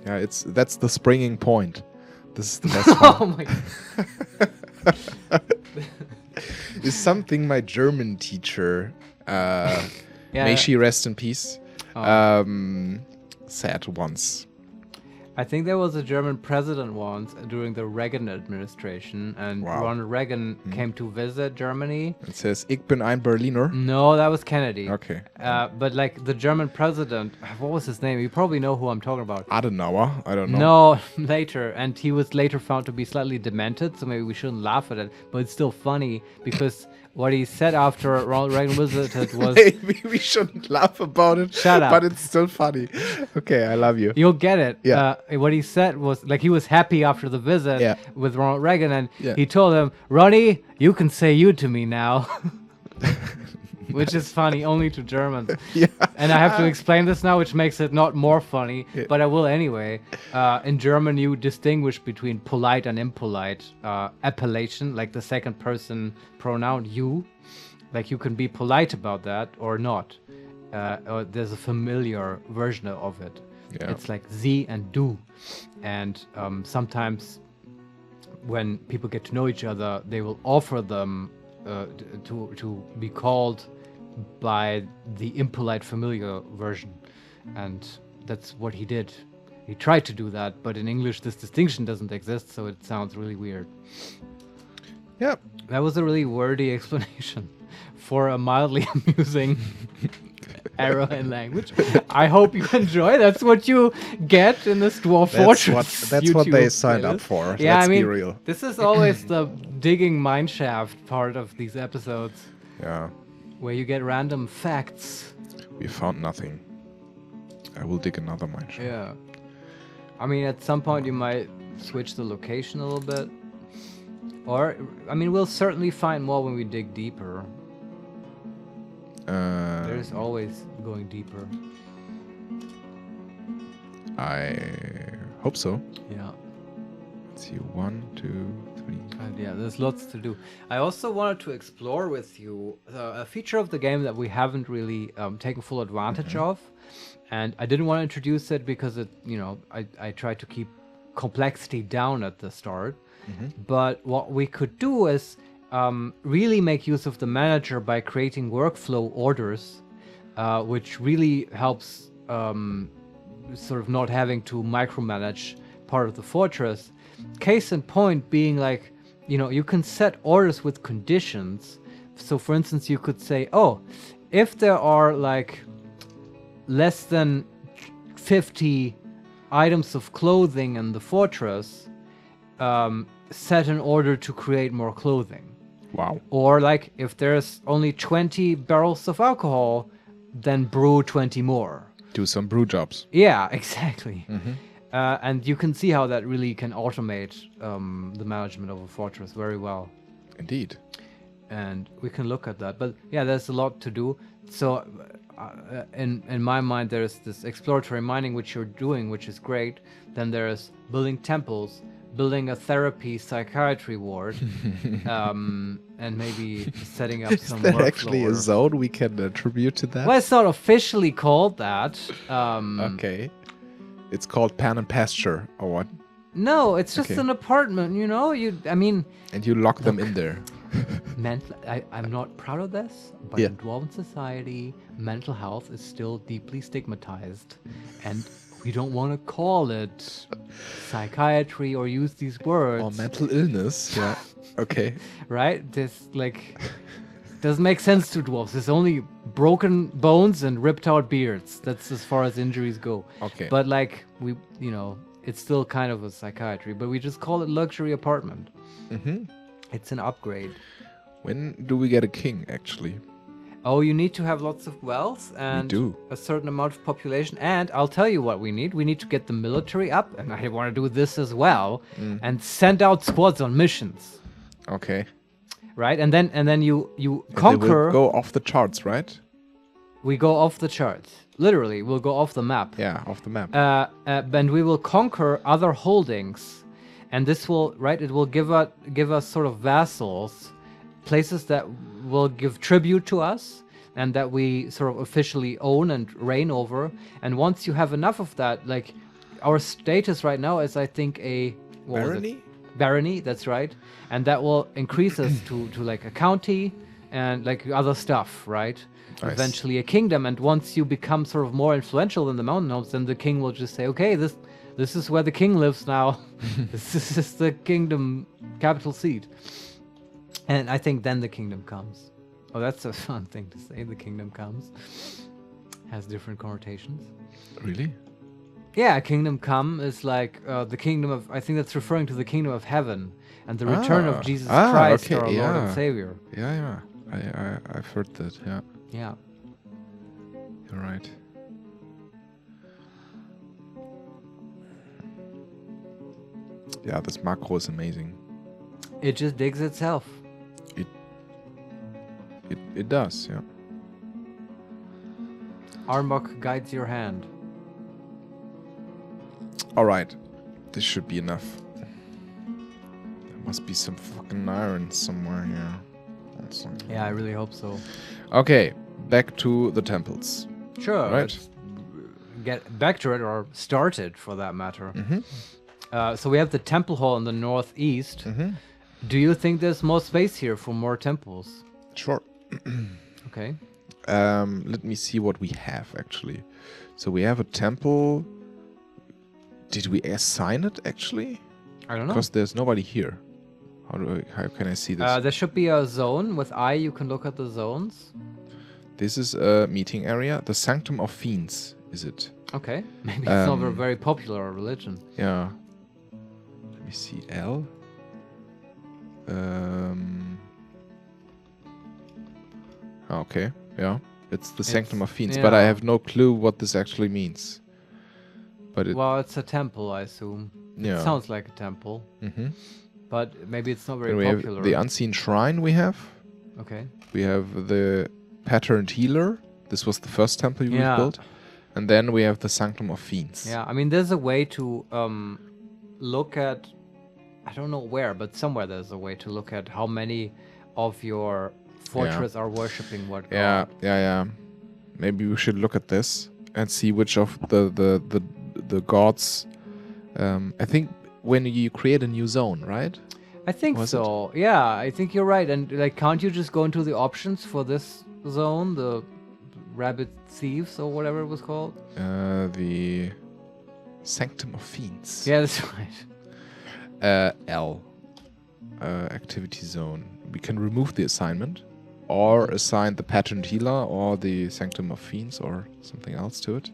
Yeah, that's the springing point. This is the best Oh one. my god. Is something my German teacher, may she rest in peace, Oh. said once. I think there was a German president once during the Reagan administration, and Wow. Ronald Reagan came to visit Germany. It says, Ich bin ein Berliner. No, that was Kennedy. Okay. But like the German president, what was his name? You probably know who I'm talking about. Adenauer? I don't know. No, later. And he was later found to be slightly demented, so maybe we shouldn't laugh at it. But it's still funny because what he said after Ronald Reagan visited was... Maybe we shouldn't laugh about it. Shut up. But it's still funny. Okay, I love you. You'll get it. Yeah. What he said was, like, he was happy after the visit Yeah. with Ronald Reagan, and Yeah. he told him, Ronnie, you can say you to me now. Which is funny only to Germans. Yeah. And I have to explain this now, which makes it not more funny, Yeah. but I will anyway. In German, you distinguish between polite and impolite appellation, like the second person pronoun you. Like you can be polite about that or not. Or there's a familiar version of it. Yeah. It's like sie and du. And sometimes when people get to know each other, they will offer them to be called by the impolite familiar version, and that's what he did. He tried to do that, but in English this distinction doesn't exist, so it sounds really weird. Yeah. That was a really wordy explanation for a mildly amusing error in language. I hope you enjoy. That's what you get in this Dwarf Fortress. That's what they YouTube signed up playlist. for. Yeah, Let's I mean, be real. this is always the digging mineshaft part of these episodes, Yeah. where you get random facts. We found nothing. I will dig another mine shaft. Yeah. I mean, at some point you might switch the location a little bit. Or, I mean, we'll certainly find more when we dig deeper. There's always going deeper. I hope so. Yeah. Let's see. 1, 2, 3. And yeah, there's lots to do. I also wanted to explore with you a feature of the game that we haven't really taken full advantage of. And I didn't want to introduce it because it, I tried to keep complexity down at the start. But what we could do is really make use of the manager by creating workflow orders, which really helps sort of not having to micromanage part of the fortress. Case in point being like, you can set orders with conditions. So for instance, you could say, oh, if there are like less than 50 items of clothing in the fortress, set an order to create more clothing. Wow. Or like if there's only 20 barrels of alcohol, then brew 20 more. Do some brew jobs. Yeah, exactly. And you can see how that really can automate the management of a fortress very well. Indeed. And we can look at that. But yeah, there's a lot to do. So in my mind, there's this exploratory mining, which you're doing, which is great. Then there's building temples, building a therapy psychiatry ward, and maybe setting up some Is there workflow actually a orders. zone we can attribute to that? Well, it's not officially called that. Okay. It's called Pan and Pasture, or what? No, it's just Okay. an apartment, I mean, And you lock them in there. I'm not proud of this, but Yeah. in Dwarven society, mental health is still deeply stigmatized. And we don't want to call it psychiatry or use these words. Or mental illness. Yeah. Okay. Right? This, doesn't make sense to dwarves. There's only broken bones and ripped out beards. That's as far as injuries go. Okay. But, it's still kind of a psychiatry, but we just call it luxury apartment. It's an upgrade. When do we get a king, actually? Oh, you need to have lots of wealth and do. a certain amount of population. And I'll tell you what we need. We need to get the military up, and I want to do this as well, and send out squads on missions. Okay. Right? And then you And they will conquer. go off the charts, right? We go off the charts. Literally, we'll go off the map. Yeah, off the map. And we will conquer other holdings. And this will, it will give us sort of vassals, places that will give tribute to us and that we sort of officially own and reign over. And once you have enough of that, our status right now is, I think, Barony? Barony, that's right. And that will increase us to a county and other stuff, right? Nice. Eventually a kingdom. And once you become sort of more influential than the mountain homes, then the king will just say, okay, This is where the king lives now. This is the kingdom capital seat. And I think then the kingdom comes. Oh, that's a fun thing to say. The kingdom comes. Has different connotations. Really? Yeah, kingdom come is like the kingdom of... I think that's referring to the kingdom of heaven and the return of Jesus Christ, okay, our Lord and Savior. Yeah. I've heard that, yeah. Yeah. You're right. Yeah, this macro is amazing. It just digs itself. It does, yeah. Armok guides your hand. Alright. This should be enough. There must be some fucking iron somewhere here. Also. Yeah, I really hope so. Okay, back to the temples. Sure. Right. Let's get back to it, or start it for that matter. Mm-hmm. So we have the temple hall in the northeast. Mm-hmm. Do you think there's more space here for more temples? Sure. Okay. Let me see what we have actually. So we have a temple. Did we assign it actually? I don't know. Because there's nobody here. How can I see this? There should be a zone with I. You can look at the zones. This is a meeting area. The Sanctum of Fiends, is it? Okay. Maybe it's not a very popular religion. Yeah. Let me see. L. Okay. Yeah. It's the Sanctum of Fiends, but I have no clue what this actually means. But well, it's a temple, I assume. Yeah. It sounds like a temple. Mm-hmm. But maybe it's not very we popular. have the Unseen Shrine we have. Okay. We have the Patterned Healer. This was the first temple we built. And then we have the Sanctum of Fiends. Yeah, I mean, there's a way to look at... I don't know where, but somewhere there's a way to look at how many of your fortress are worshipping what god. Yeah. Maybe we should look at this and see which of the gods... I think when you create a new zone, right? I think so. Yeah, I think you're right. And like, can't you just go into the options for this zone, the Rabbit Thieves or whatever it was called? The Sanctum of Fiends. Yeah, that's right. L. Activity zone. We can remove the assignment, or assign the Patterned Healer, or the Sanctum of Fiends, or something else to it.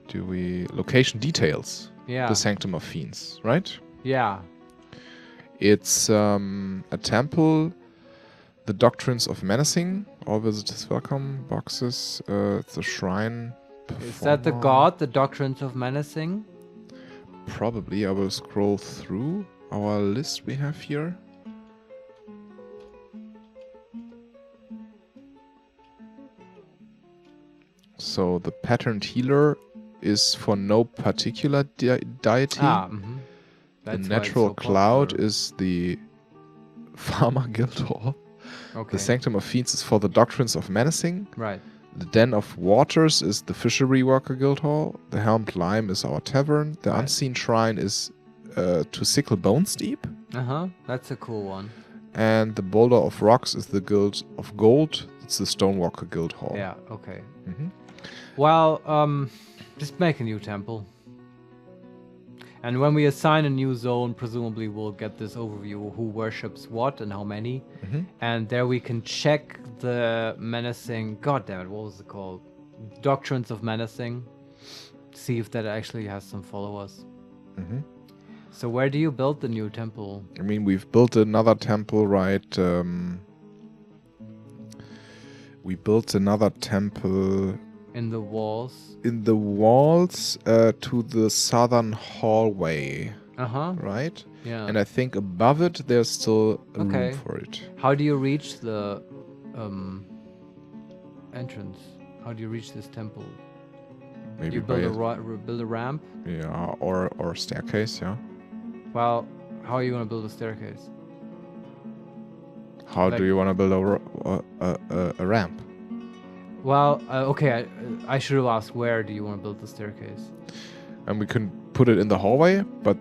Do we... Location details. Yeah. The Sanctum of Fiends, right? Yeah. It's a temple. The Doctrines of Menacing. All visitors welcome. Boxes. It's a shrine. Is that the god, the Doctrines of Menacing? Probably. I will scroll through our list we have here. So the Patterned Healer is for no particular deity. The Natural Cloud is the Farmer Guildhall. Okay. The Sanctum of Fiends is for the Doctrines of Menacing. Right. The Den of Waters is the Fishery Worker Guildhall. The Helmed Lime is our tavern. The Unseen Shrine is to Sickle Bones Deep. That's a cool one. And the Boulder of Rocks is the Guild of Gold. It's the Stonewalker Guildhall. Yeah, okay. Mm-hmm. Well, just make a new temple. And when we assign a new zone, presumably we'll get this overview who worships what and how many. Mm-hmm. And there we can check the menacing... God damn it, what was it called? Doctrines of Menacing. See if that actually has some followers. Mm-hmm. So where do you build the new temple? I mean, we've built another temple, right? We built another temple... In the walls? In the walls to the southern hallway. Right? Yeah. And I think above it, there's still a room for it. How do you reach the entrance? How do you reach this temple? Maybe you build a ramp? Yeah, or staircase, yeah. Well, how are you going to build a staircase? How do you want to build a ramp? Well, okay, I should have asked where do you want to build the staircase? And we can put it in the hallway, but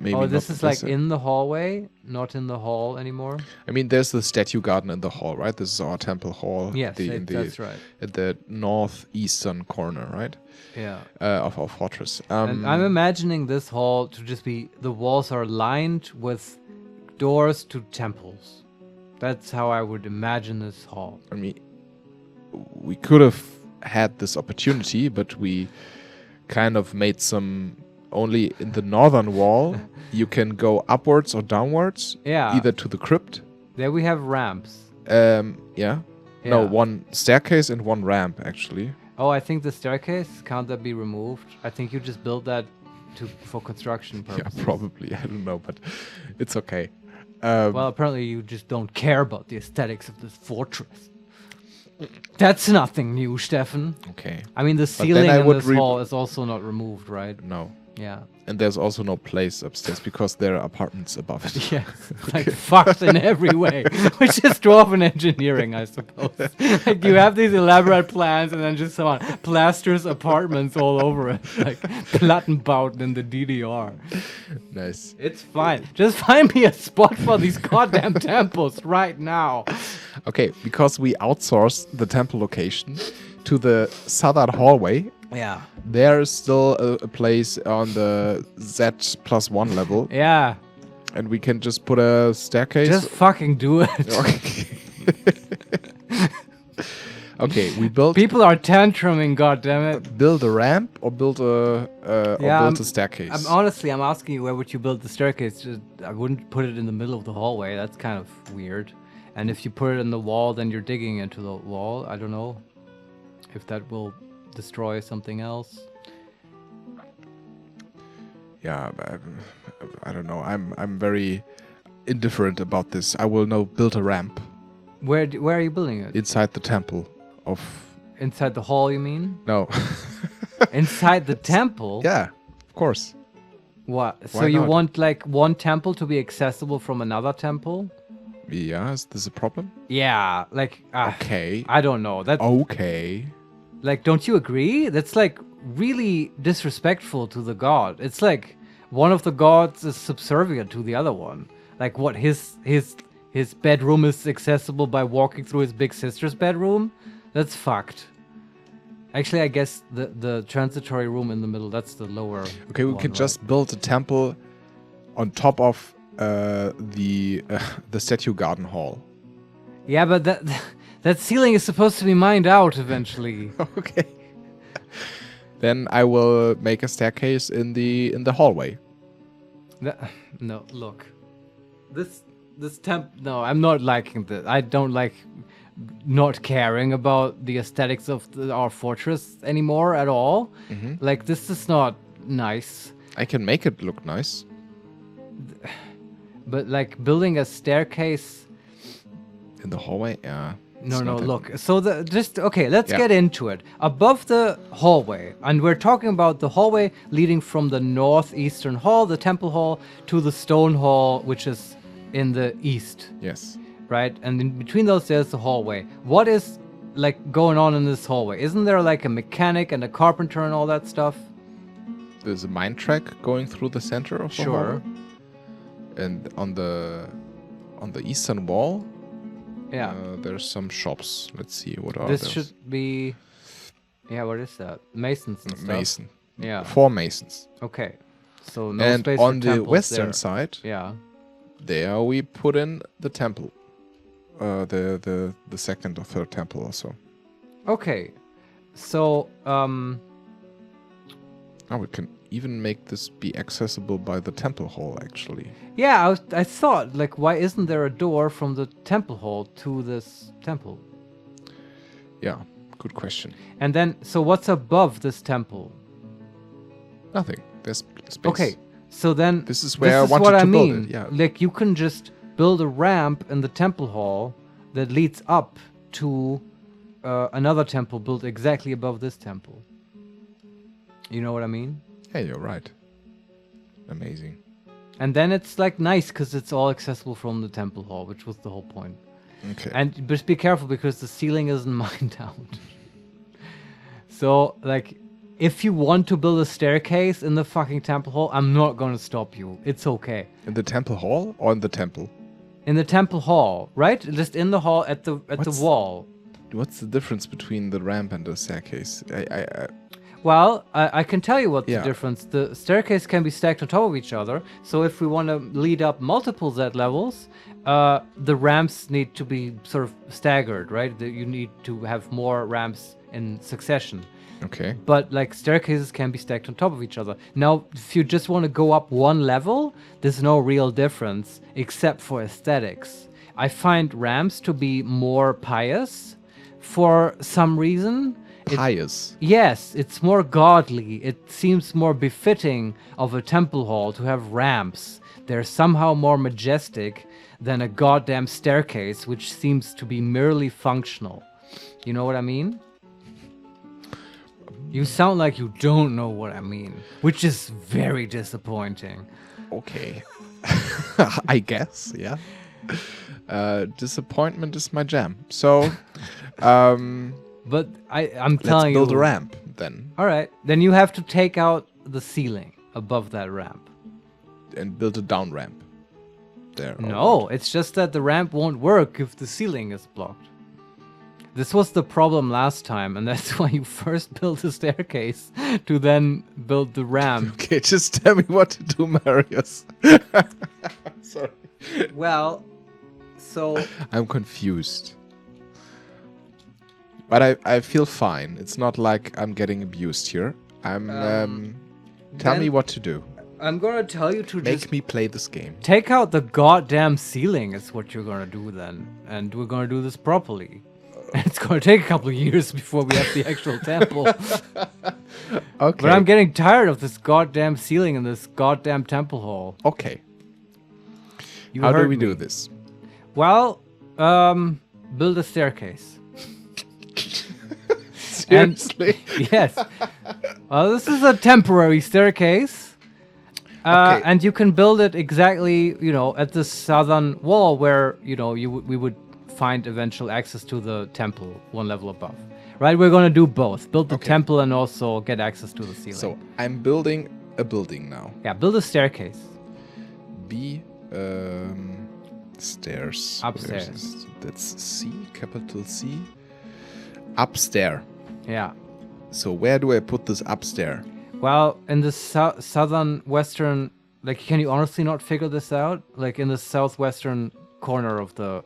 maybe. Oh, this not is the like in the hallway, not in the hall anymore. I mean, there's the statue garden in the hall, right? This is our temple hall. Yes, that's right. At the northeastern corner, right? Yeah. Of our fortress. And I'm imagining this hall to just be, the walls are lined with doors to temples. That's how I would imagine this hall. I mean, we could have had this opportunity, but we kind of made some. Only in the northern wall, you can go upwards or downwards. Yeah. Either to the crypt. There we have ramps. Yeah. No, one staircase and one ramp, actually. Oh, I think the staircase, can't that be removed? I think you just built that for construction purposes. Yeah, probably. I don't know, but it's okay. Well, apparently you just don't care about the aesthetics of this fortress. That's nothing new, Steffen. Okay. I mean, the ceiling in this hall is also not removed, right? No. Yeah. And there's also no place upstairs because there are apartments above it. Yes. Like fucked in every way. Which is dwarven engineering, I suppose. Like you have these elaborate plans and then just someone plasters apartments all over it. Like Plattenbauten in the DDR. Nice. It's fine. Just find me a spot for these goddamn temples right now. Okay, because we outsourced the temple location to the southern hallway. Yeah. There is still a place on the Z+1 level. Yeah. And we can just put a staircase. Just fucking do it. Okay. Okay, we built. People are tantruming, goddammit. Build a ramp or build a staircase. I'm asking you, where would you build the staircase? I wouldn't put it in the middle of the hallway. That's kind of weird. And if you put it in the wall, then you're digging into the wall. I don't know if that will destroy something else. Yeah, I don't know. I'm very indifferent about this. I will now build a ramp. Where are you building it? Inside the temple of. Inside the hall, you mean? No. Inside the temple? Yeah, of course. What? So Why you not? want like one temple to be accessible from another temple? Yeah, is this a problem? Yeah, like Okay. I don't know. That Okay. Like, don't you agree? That's like really disrespectful to the god. It's like one of the gods is subservient to the other one. Like what, his bedroom is accessible by walking through his big sister's bedroom? That's fucked. Actually, I guess the transitory room in the middle, that's the lower. Okay, we one, can right? just build a temple on top of the statue garden hall. Yeah, but that ceiling is supposed to be mined out eventually. Okay. Then I will make a staircase in the hallway. No, look. This no, I'm not liking this. I don't like not caring about the aesthetics of our fortress anymore at all. Mm-hmm. Like, this is not nice. I can make it look nice. But like building a staircase In the hallway? Yeah. No, it's not that- look. So let's Yeah. get into it. Above the hallway, and we're talking about the hallway leading from the northeastern hall, the temple hall, to the stone hall, which is in the east, Yes. right? And in between those, there's the hallway. What is like going on in this hallway? Isn't there like a mechanic and a carpenter and all that stuff? There's a mine track going through the center of the Sure. hall. And on the eastern wall, Yeah. there's some shops. Let's see what are This those. should be. Yeah, what is that? Masons and stuff. Mason. Yeah. 4 masons. Okay. So no And space on for the temples western there. side, Yeah. there we put in the temple. The second or third temple also. Okay. So Oh, we can even make this be accessible by the temple hall, actually. yeah, I thought, like, why isn't there a door from the temple hall to this temple? Yeah, good question. And then, so what's above this temple? Nothing. There's space. Okay, so then This is where I this is wanted what to I build mean. it, yeah. Like, you can just build a ramp in the temple hall that leads up to another temple built exactly above this temple. You know what I mean? Yeah, you're right. Amazing. And then it's like nice because it's all accessible from the temple hall, which was the whole point. Okay. And just be careful because the ceiling isn't mined out. So, like, if you want to build a staircase in the fucking temple hall, I'm not gonna stop you. It's okay. In the temple hall or in the temple? In the temple hall, right? Just in the hall at the wall. What's the difference between the ramp and the staircase? Well, I can tell you what's the difference. The staircase can be stacked on top of each other. So if we want to lead up multiple Z levels, the ramps need to be sort of staggered, right? You need to have more ramps in succession. Okay. But like staircases can be stacked on top of each other. Now, if you just want to go up one level, there's no real difference except for aesthetics. I find ramps to be more pious for some reason. Pious? Yes, it's more godly. It seems more befitting of a temple hall to have ramps. They're somehow more majestic than a goddamn staircase, which seems to be merely functional. You know what I mean? You sound like you don't know what I mean, which is very disappointing. Okay. I guess, yeah. Disappointment is my jam. So, but I'm telling you... Let's build a ramp, then. All right. Then you have to take out the ceiling above that ramp. And build a down ramp there. No, it's just that the ramp won't work if the ceiling is blocked. This was the problem last time, and that's why you first built a staircase to then build the ramp. Okay, just tell me what to do, Marius. Sorry. Well, so... I'm confused. But I feel fine. It's not like I'm getting abused here. Tell me what to do. I'm gonna tell you to Make me play this game. Take out the goddamn ceiling is what you're gonna do then. And we're gonna do this properly. It's going to take a couple of years before we have the actual temple. Okay. But I'm getting tired of this goddamn ceiling in this goddamn temple hall. Okay. How do we do this? Well, build a staircase. Seriously? Yes. Well, this is a temporary staircase. Okay. And you can build it exactly, at the southern wall where, we would find eventual access to the temple one level above. Right? We're going to do both. Build the temple and also get access to the ceiling. So, I'm building a building now. Yeah, build a staircase. Stairs. Upstairs. That's C, capital C. Upstairs. Yeah. So, where do I put this upstairs? Well, in the southern western... can you honestly not figure this out? In the southwestern corner of the...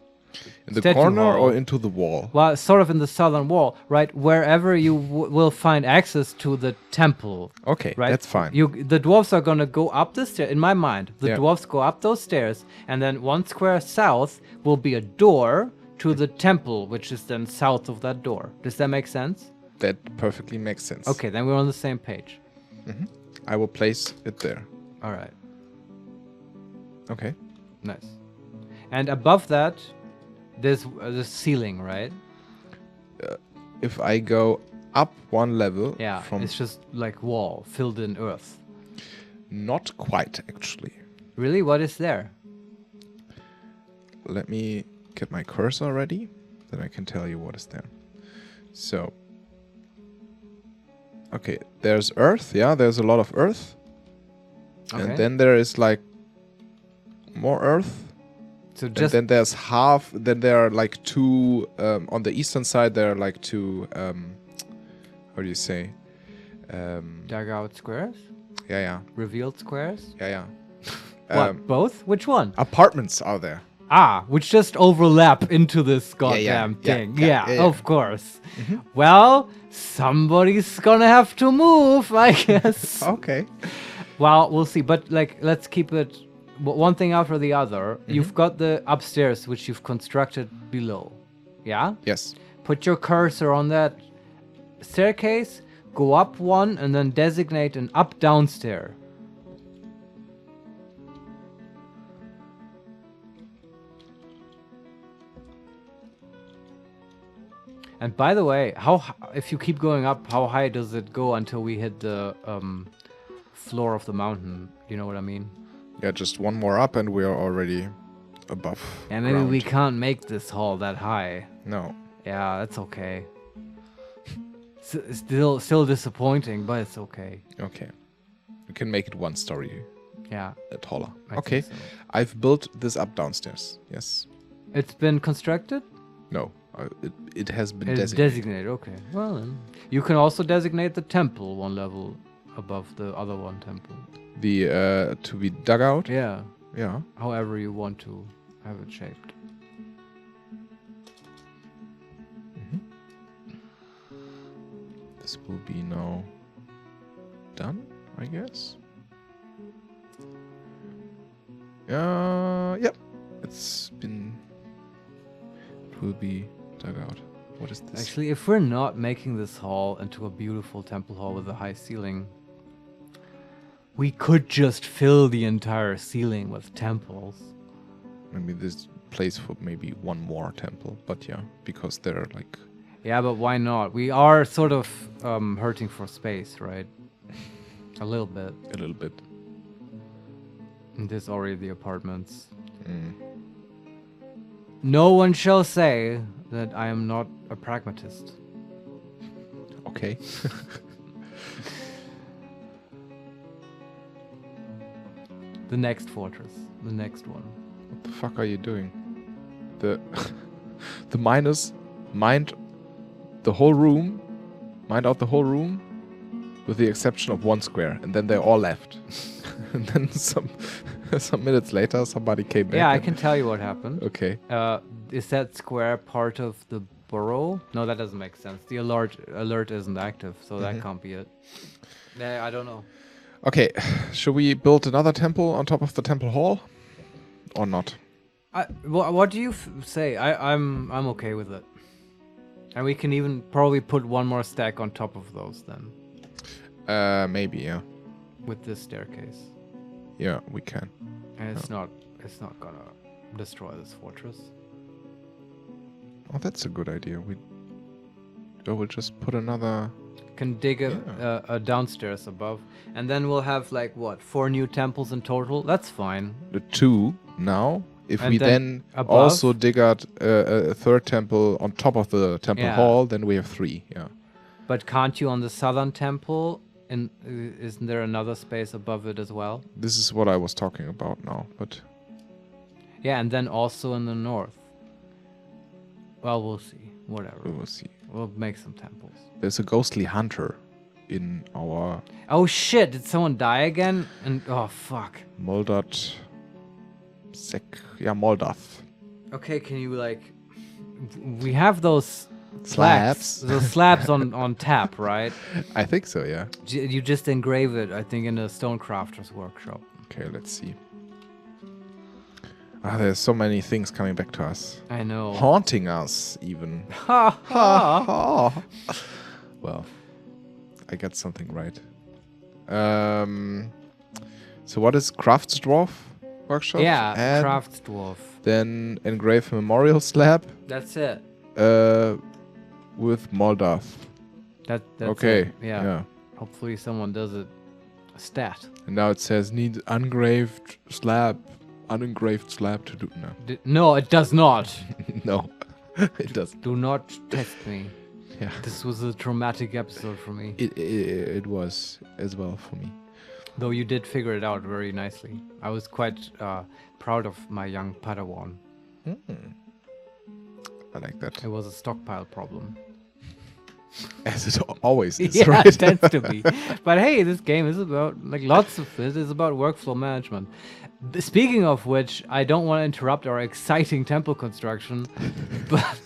In the corner wall. Or into the wall? Well, sort of in the southern wall, right? Wherever you will find access to the temple. Okay, right? That's fine. The dwarves are going to go up the stairs. In my mind, the dwarves go up those stairs, and then 1 square south will be a door to the temple, which is then south of that door. Does that make sense? That perfectly makes sense. Okay, then we're on the same page. Mm-hmm. I will place it there. All right. Okay. Nice. And above that... There's the ceiling, right? If I go up one level... Yeah, it's just like wall filled in earth. Not quite, actually. Really? What is there? Let me get my cursor ready. Then I can tell you what is there. So... Okay, there's earth. Yeah, there's a lot of earth. Okay. And then there is more earth. So just and then there's half. Then there are two on the eastern side. There are two. How do you say? Dug out squares. Yeah. Revealed squares. Yeah. What? Both? Which one? Apartments are there. Which just overlap into this goddamn thing. Yeah, of course. Mm-hmm. Well, somebody's gonna have to move, I guess. Okay. Well, we'll see. But let's keep it. One thing after the other. Mm-hmm. You've got the upstairs, which you've constructed below. Yeah? Yes. Put your cursor on that staircase, go up one, and then designate an up-down stair. And by the way, if you keep going up, how high does it go until we hit the floor of the mountain? You know what I mean? Yeah, just one more up and we are already above. Yeah, maybe we can't make this hall that high. No. Yeah, that's okay. Still disappointing, but it's okay. Okay. We can make it one story Yeah. taller. I Okay. think so. I've built this up downstairs. Yes. It's been constructed? No. It has been It's designated. Okay. Well, then. You can also designate the temple one level above the other one temple. The to be dug out. Yeah. Yeah. However you want to have it shaped. This will be now done, I guess. Yep. It's been. It will be dug out. What is this? Actually, if we're not making this hall into a beautiful temple hall with a high ceiling, we could just fill the entire ceiling with temples. Maybe this place for maybe one more temple, but yeah, because they're like. Yeah, but why not? We are sort of hurting for space, right? A little bit. A little bit. And there's already the apartments. Mm. No one shall say that I am not a pragmatist. Okay. The next fortress. The next one. What the fuck are you doing? The the miners mined the whole room, mined out the whole room, with the exception of one square, and then they all left. And then some minutes later, somebody came back. Yeah, I can tell you what happened. Okay. Is that square part of the burrow? No, that doesn't make sense. The alert isn't active, so that can't be it. Yeah, I don't know. Okay, should we build another temple on top of the temple hall, or not? What do you say? I'm okay with it. And we can even probably put one more stack on top of those then. Maybe, yeah. With this staircase. Yeah, we can. And it's not gonna destroy this fortress. Oh, that's a good idea. We'll just put another. Can dig a downstairs above, and then we'll have like what 4 new temples in total. That's fine. The 2 now. If And we then then above? also dig out a third temple on top of the temple Yeah. hall, then we have 3. Yeah. But can't you on the southern temple? And isn't there another space above it as well? This is what I was talking about now, but Yeah, and then also in the north. Well, we'll see. Whatever. we will see. We'll make some temples. There's a ghostly hunter in our Oh shit! Did someone die again? And oh fuck. Moldat Moldath. Okay, can you like? We have those Slabs. those slabs on tap, right? I think so, yeah. You just engrave it, I think, in a stonecrafter's workshop. Okay, let's see. There's so many things coming back to us. I know. Haunting us, even. Ha ha! Well, I got something right. So what is Crafts Dwarf Workshop? Yeah, And Crafts Dwarf. then engrave memorial slab That's it. with Moldath. That's Okay. it. Yeah. Hopefully someone does it. A stat. And now it says need unengraved slab to do. No. No, it does not. No. It doesn't. Do not test me. Yeah. This was a traumatic episode for me. It was as well for me. Though you did figure it out very nicely. I was quite proud of my young Padawan. I like that. It was a stockpile problem. As it always is, Yeah, right? it tends to be. But hey, this game is about, like lots of it is about workflow management. Speaking of which, I don't want to interrupt our exciting temple construction, but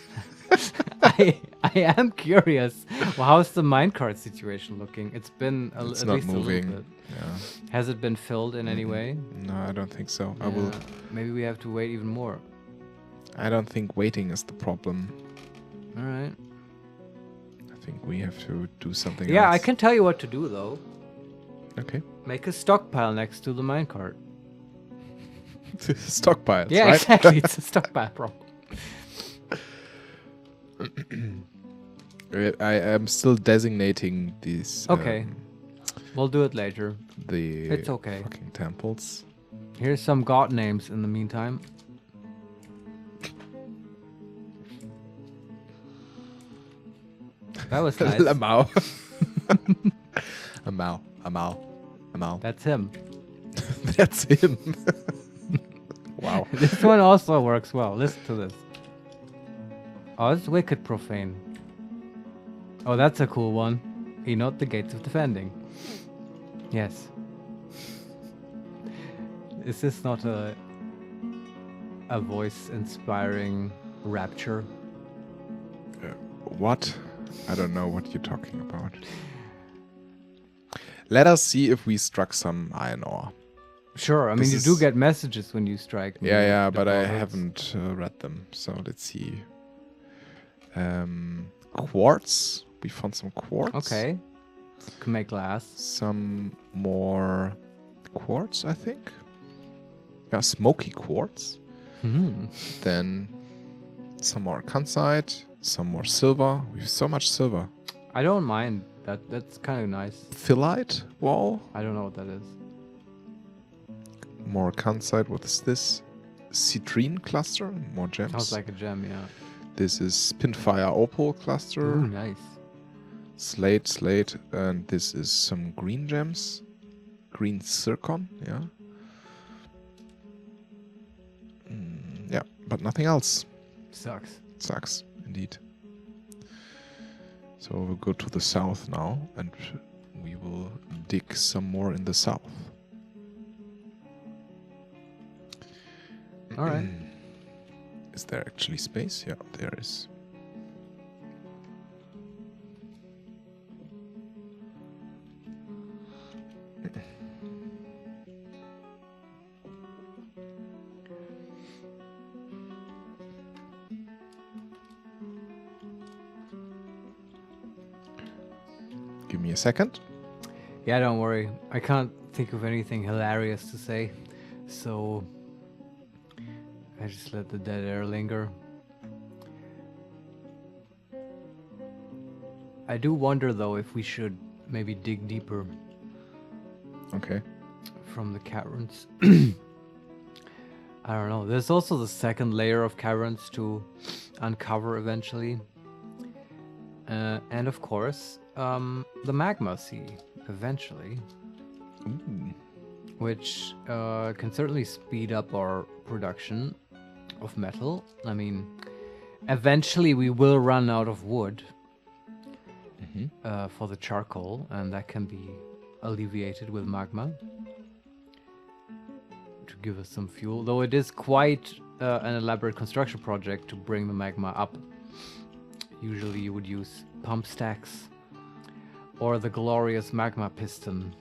I am curious. Well, how's the minecart situation looking? It's been It's at not least moving. a little bit. Yeah. Has it been filled in any way? No, I don't think so. Yeah, maybe we have to wait even more. I don't think waiting is the problem. All right. I think we have to do something Yeah, else. I can tell you what to do though. Okay. Make a stockpile next to the minecart. Stockpiles, Yeah, right? exactly. It's a stockpile problem. I am still designating these. Okay. We'll do it later. The It's okay. fucking temples. Here's some god names in the meantime. That was nice. Lamau. Amal. That's him. That's him. Wow. This one also works well. Listen to this. Oh, it's wicked profane. Oh, that's a cool one. He not the gates of defending. Yes. Is this not a voice-inspiring rapture? What? I don't know what you're talking about. Let us see if we struck some iron ore. Sure, I mean, you do get messages when you strike. Yeah, but I haven't read them. So let's see. Quartz. We found some quartz. Okay. Can make glass. Some more quartz, I think. Yeah, smoky quartz. Then some more calcite, some more silver. We have so much silver. I don't mind that. That's kind of nice. Phyllite wall. I don't know what that is. More calcite. What is this? Citrine cluster. More gems. Sounds like a gem, yeah. This is Spinfire opal cluster. Ooh, nice. Slate, and this is some green gems. Green zircon, yeah. Yeah, but nothing else. Sucks, indeed. So we'll go to the south now, and we will dig some more in the south. All right. Is there actually space? Yeah, there is. Give me a second. Yeah, don't worry. I can't think of anything hilarious to say, so I just let the dead air linger. I do wonder, though, if we should maybe dig deeper. Okay. From the caverns. I don't know. There's also the second layer of caverns to uncover eventually. And of course, the magma sea eventually. Ooh. Which can certainly speed up our production of metal. I mean, eventually we will run out of wood for the charcoal, and that can be alleviated with magma to give us some fuel. Though it is quite an elaborate construction project to bring the magma up. Usually you would use pump stacks or the glorious magma piston.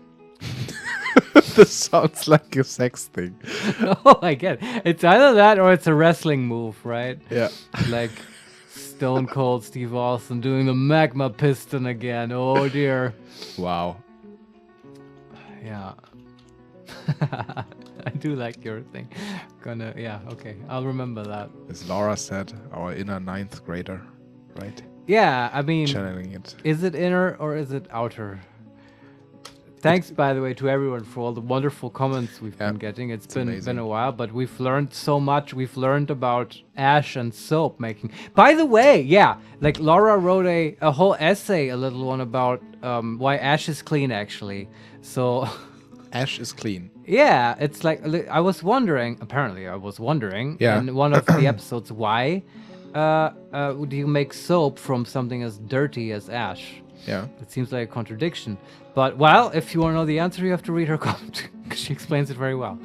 This sounds like a sex thing. Oh, I get it. It's either that or it's a wrestling move, right? Yeah. Like Stone Cold Steve Austin doing the magma piston again. Oh dear. Wow. Yeah. I do like your thing. Yeah, okay. I'll remember that. As Laura said, our inner 9th grader, right? Yeah, I mean, Channeling it. Is it inner or is it outer? Thanks, by the way, to everyone for all the wonderful comments we've been getting. It's been a while, but we've learned so much. We've learned about ash and soap making. By the way, yeah, like Laura wrote a whole essay, a little one about why ash is clean, actually. So Ash is clean. yeah, it's like I was wondering in one of the episodes, why do you make soap from something as dirty as ash? Yeah. It seems like a contradiction. But, well, if you want to know the answer, you have to read her comment, because she explains it very well.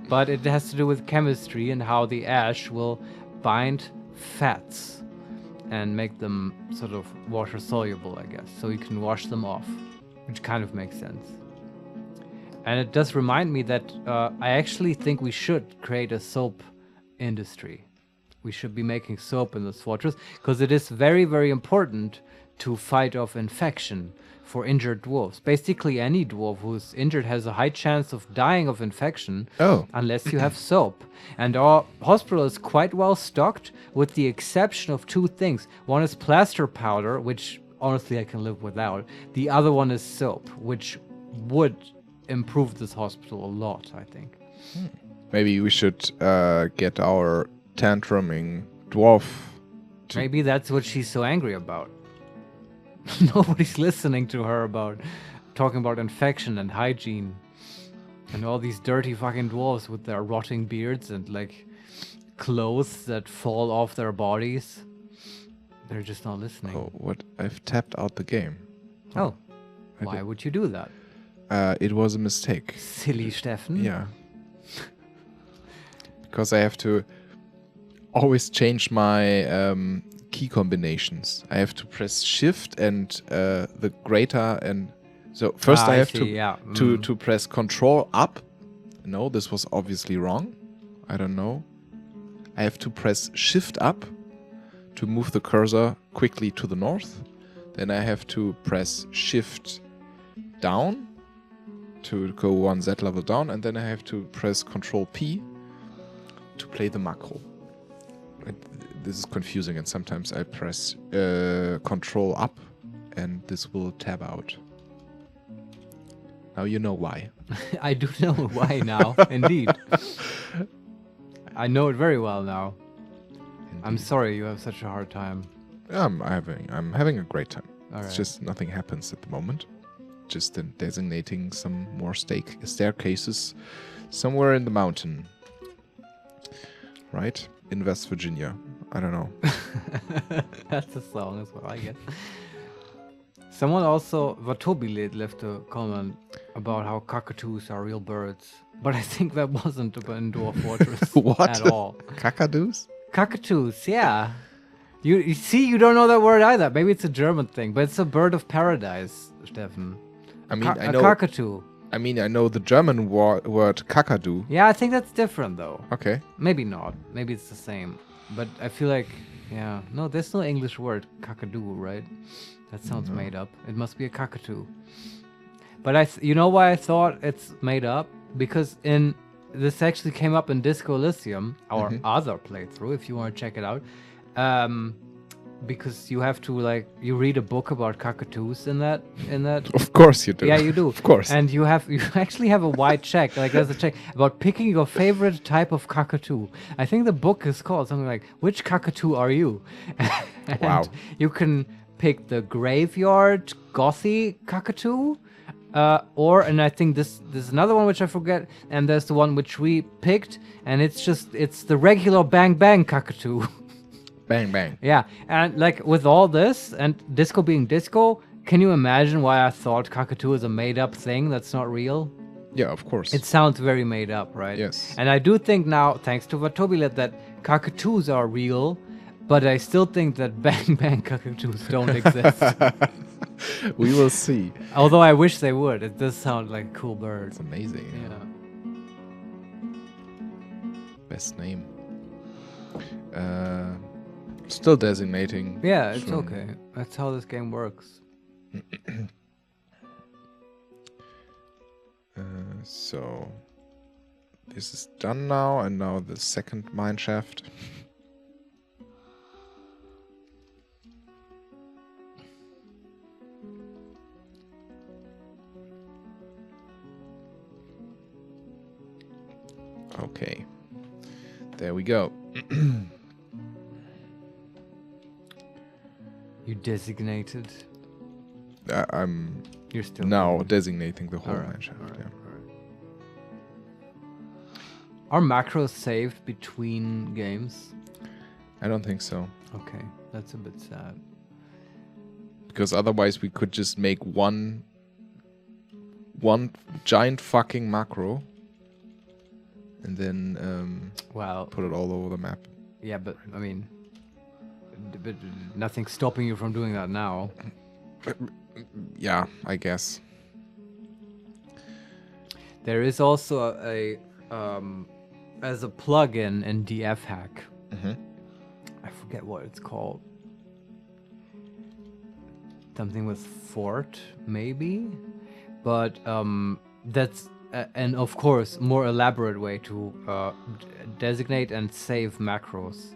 But it has to do with chemistry and how the ash will bind fats and make them sort of water soluble, I guess. So you can wash them off, which kind of makes sense. And it does remind me that I actually think we should create a soap industry. We should be making soap in this fortress, because it is very, very important to fight off infection for injured dwarves. Basically, any dwarf who's injured has a high chance of dying of infection unless you have soap. And our hospital is quite well stocked, with the exception of 2 things. One is plaster powder, which honestly I can live without. The other one is soap, which would improve this hospital a lot, I think. Maybe we should get our tantruming dwarf. Maybe that's what she's so angry about. Nobody's listening to her about talking about infection and hygiene. And all these dirty fucking dwarves with their rotting beards and like clothes that fall off their bodies. They're just not listening. Oh, what? I've tapped out the game. Oh. Why would you do that? It was a mistake. Silly Steffen. Yeah. Because I have to always change my key combinations. I have to press shift and the greater, and so first I have to press control up. No, this was obviously wrong. I don't know. I have to press shift up to move the cursor quickly to the north. Then I have to press shift down to go 1 Z level down, and then I have to press control P to play the macro. This is confusing, and sometimes I press control up and this will tab out. Now you know why. I do know why now, indeed. I know it very well now. Indeed. I'm sorry you have such a hard time. I'm having a great time. All it's right. just nothing happens at the moment. Just designating some more staircases somewhere in the mountain. Right? In West Virginia. I don't know. That's a song as well, I guess. Someone also, Vatobilet, left a comment about how cockatoos are real birds. But I think that wasn't in Dwarf Fortress What? at all. Cackadoos? Cockatoos, yeah. You see, you don't know that word either. Maybe it's a German thing, but it's a bird of paradise, Steffen. I mean, I know. A cockatoo. I mean, I know the German word kakadu. Yeah, I think that's different though. Okay. Maybe not. Maybe it's the same. But I feel like, yeah, no, there's no English word cockadoo, right? That sounds made up. It must be a cockatoo. But you know why I thought it's made up? Because this actually came up in Disco Elysium, our other playthrough, if you want to check it out. Because you have to you read a book about cockatoos in that. Of course you do. Yeah, you do. Of course. And you actually have a white check, there's a check about picking your favorite type of cockatoo. I think the book is called something like "Which Cockatoo Are You?" And Wow. you can pick the graveyard gothy cockatoo, and I think there's another one which I forget, and there's the one which we picked, and it's the regular bang bang cockatoo. Bang, bang. Yeah, and with all this, and disco being disco, can you imagine why I thought cockatoo is a made-up thing that's not real? Yeah, of course. It sounds very made up, right? Yes. And I do think now, thanks to Vatobilet, that cockatoos are real, but I still think that bang bang cockatoos don't exist. We will see. Although I wish they would. It does sound like a cool bird. It's amazing. Yeah. Best name. Still designating. Yeah, it's okay. That's how this game works. So this is done now, and now the second mine shaft. Okay, there we go. You designated. You're still now designating the whole All right, mine shaft. all right, Yeah. all right. Are macros saved between games? I don't think so, Okay, that's a bit sad. because otherwise we could just make one giant fucking macro, and then Well, put it all over the map. yeah, but I mean, but nothing's stopping you from doing that now. Yeah, I guess. There is also as a plugin in DF Hack. I forget what it's called. Something with Fort, maybe, but that's and of course more elaborate way to designate and save macros.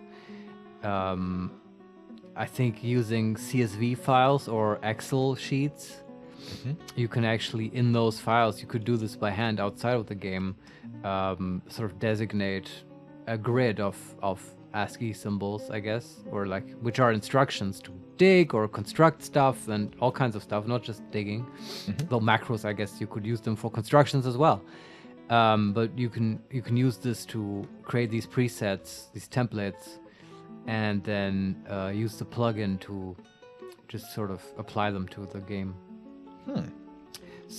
I think using CSV files or Excel sheets, you can actually, in those files, you could do this by hand outside of the game, sort of designate a grid of ASCII symbols, I guess, or which are instructions to dig or construct stuff and all kinds of stuff, not just digging. Though macros, I guess you could use them for constructions as well. But you can use this to create these presets, these templates, and then use the plugin to just sort of apply them to the game.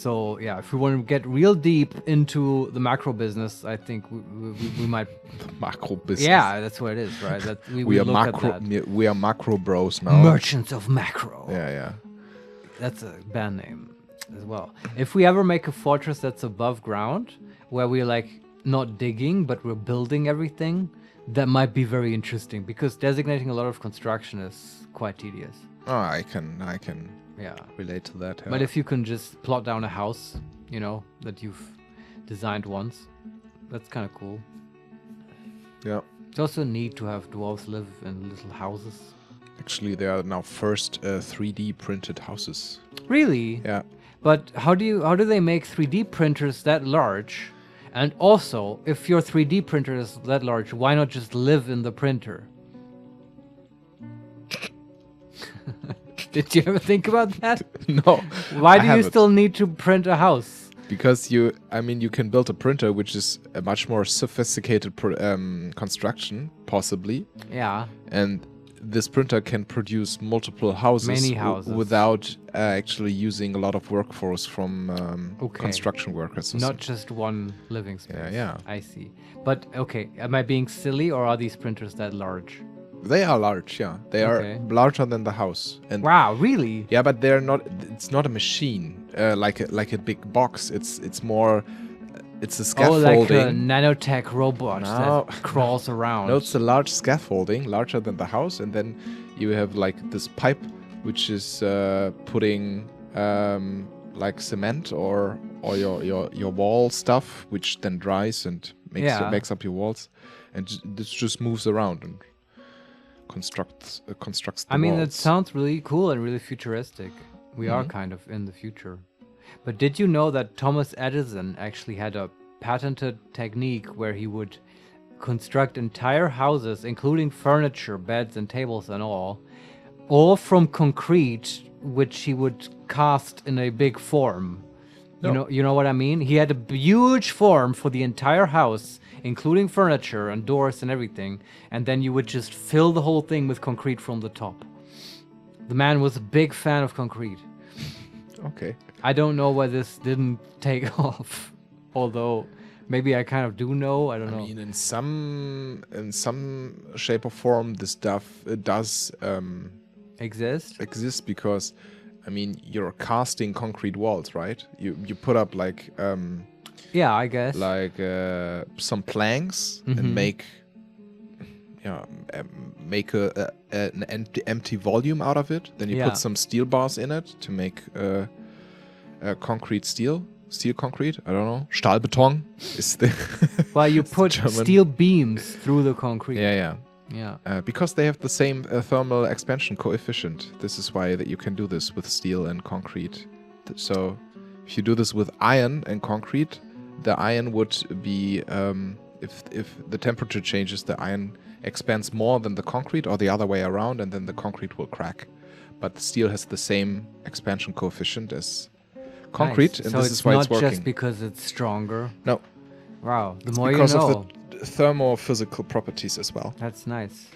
So yeah, if we want to get real deep into the macro business, I think we might. Macro business. Yeah, that's what it is, right? That We are look macro. at that. We are macro bros now. Merchants of Macro. Yeah. That's a band name as well. If we ever make a fortress that's above ground, where we're like not digging, but we're building everything, that might be very interesting because designating a lot of construction is quite tedious. Oh, I can Yeah. relate to that. But if you can just plot down a house, that you've designed once, that's kind of cool. Yeah. It's also neat to have dwarves live in little houses. Actually, there are now first 3D printed houses. Really? Yeah. But how do they make 3D printers that large? And also, if your 3D printer is that large, why not just live in the printer? Did you ever think about that? No. Why I do you haven't. still need to print a house? Because you can build a printer which is a much more sophisticated construction, possibly, Yeah. and this printer can produce multiple houses, Many houses. without actually using a lot of workforce from Okay. construction workers. Or Not something. just one living space. Yeah. I see. But okay, am I being silly or are these printers that large? They are large, yeah. They Okay. are larger than the house. And Wow, really? yeah, but they're not. It's not a machine like a big box. It's more. It's a Oh, scaffolding. like a nanotech robot No. that crawls around. No, it's a large scaffolding, larger than the house, and then you have like this pipe, which is putting like cement or your wall stuff, which then dries and makes up your walls, and this just moves around and constructs the I mean, walls. that sounds really cool and really futuristic. We are kind of in the future. But did you know that Thomas Edison actually had a patented technique where he would construct entire houses, including furniture, beds and tables and all from concrete, which he would cast in a big form. No. You know what I mean? He had a huge form for the entire house, including furniture and doors and everything, and then you would just fill the whole thing with concrete from the top. The man was a big fan of concrete. Okay. I don't know why this didn't take off, although maybe I kind of do know. I don't know. I mean, in some shape or form, this stuff does Exist? because, I mean, you're casting concrete walls, right? You put up like Yeah, I guess. some planks and make an empty volume out of it. Then you Yeah. put some steel bars in it to make concrete steel concrete. I don't know. Stahlbeton is the Well, you is the put German. steel beams through the concrete. Yeah. Yeah. Because they have the same thermal expansion coefficient. This is why that you can do this with steel and concrete. So if you do this with iron and concrete, the iron would be if the temperature changes, the iron expands more than the concrete, or the other way around, and then the concrete will crack. But the steel has the same expansion coefficient as concrete, Nice. and So this it's is why not it's working. just because it's stronger. No, Wow, the more because you know. of the thermophysical properties as well. That's nice.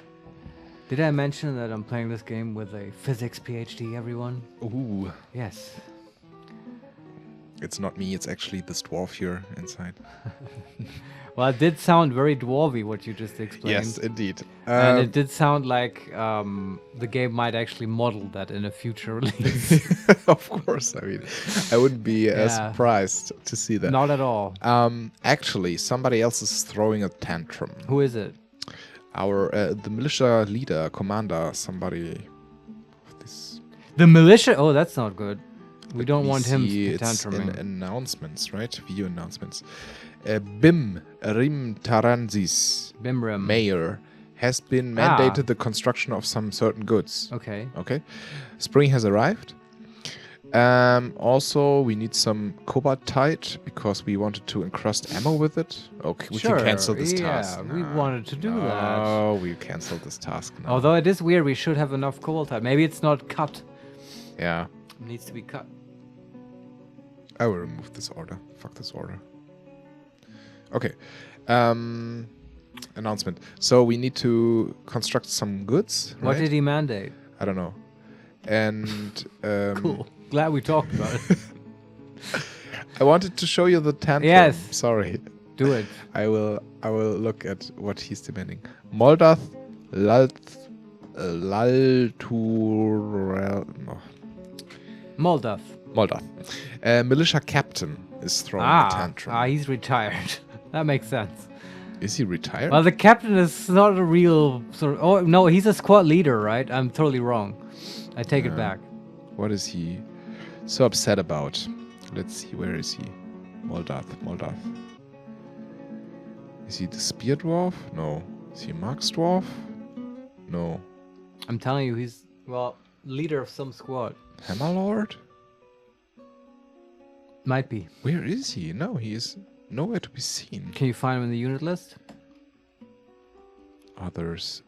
Did I mention that I'm playing this game with a physics PhD, everyone? Ooh, Yes. it's not me. It's actually this dwarf here inside. Well, it did sound very dwarvy what you just explained. Yes, indeed. And it did sound like the game might actually model that in a future release. Of course. I mean, I wouldn't be Yeah. surprised to see that. Not at all. Actually, somebody else is throwing a tantrum. Who is it? The militia leader, commander, somebody. This The militia? Oh, that's not good. We don't we want him see it's tantruming. in announcements, right? Video announcements. Bim Rim Taranzis, Bimrim. mayor, has been Ah. mandated the construction of some certain goods. Okay. Okay. Spring has arrived. Also, we need some cobaltite because we wanted to encrust ammo with it. Okay, we can cancel this task. We wanted to do that. Oh, we canceled this task now. Although it is weird, we should have enough cobaltite. Maybe it's not cut. Yeah. It needs to be cut. I will remove this order. Fuck this order. Okay. Announcement. So we need to construct some goods. What right? did he mandate? I don't know. And Cool. Glad we talked about it. I wanted to show you the tantrum. Yes. Sorry. Do it. I will look at what he's demanding. Moldath Moldath. Militia captain is throwing a tantrum. He's retired. That makes sense. Is he retired? Well, the captain is not a real sort of... Oh, no, he's a squad leader, right? I'm totally wrong. I take it back. What is he so upset about? Let's see, where is he? Moldath. Is he the spear dwarf? No. Is he Max dwarf? No. I'm telling you, he's, well, leader of some squad. Hammerlord? Might be. Where is he? No, he is nowhere to be seen. Can you find him in the unit list? Others.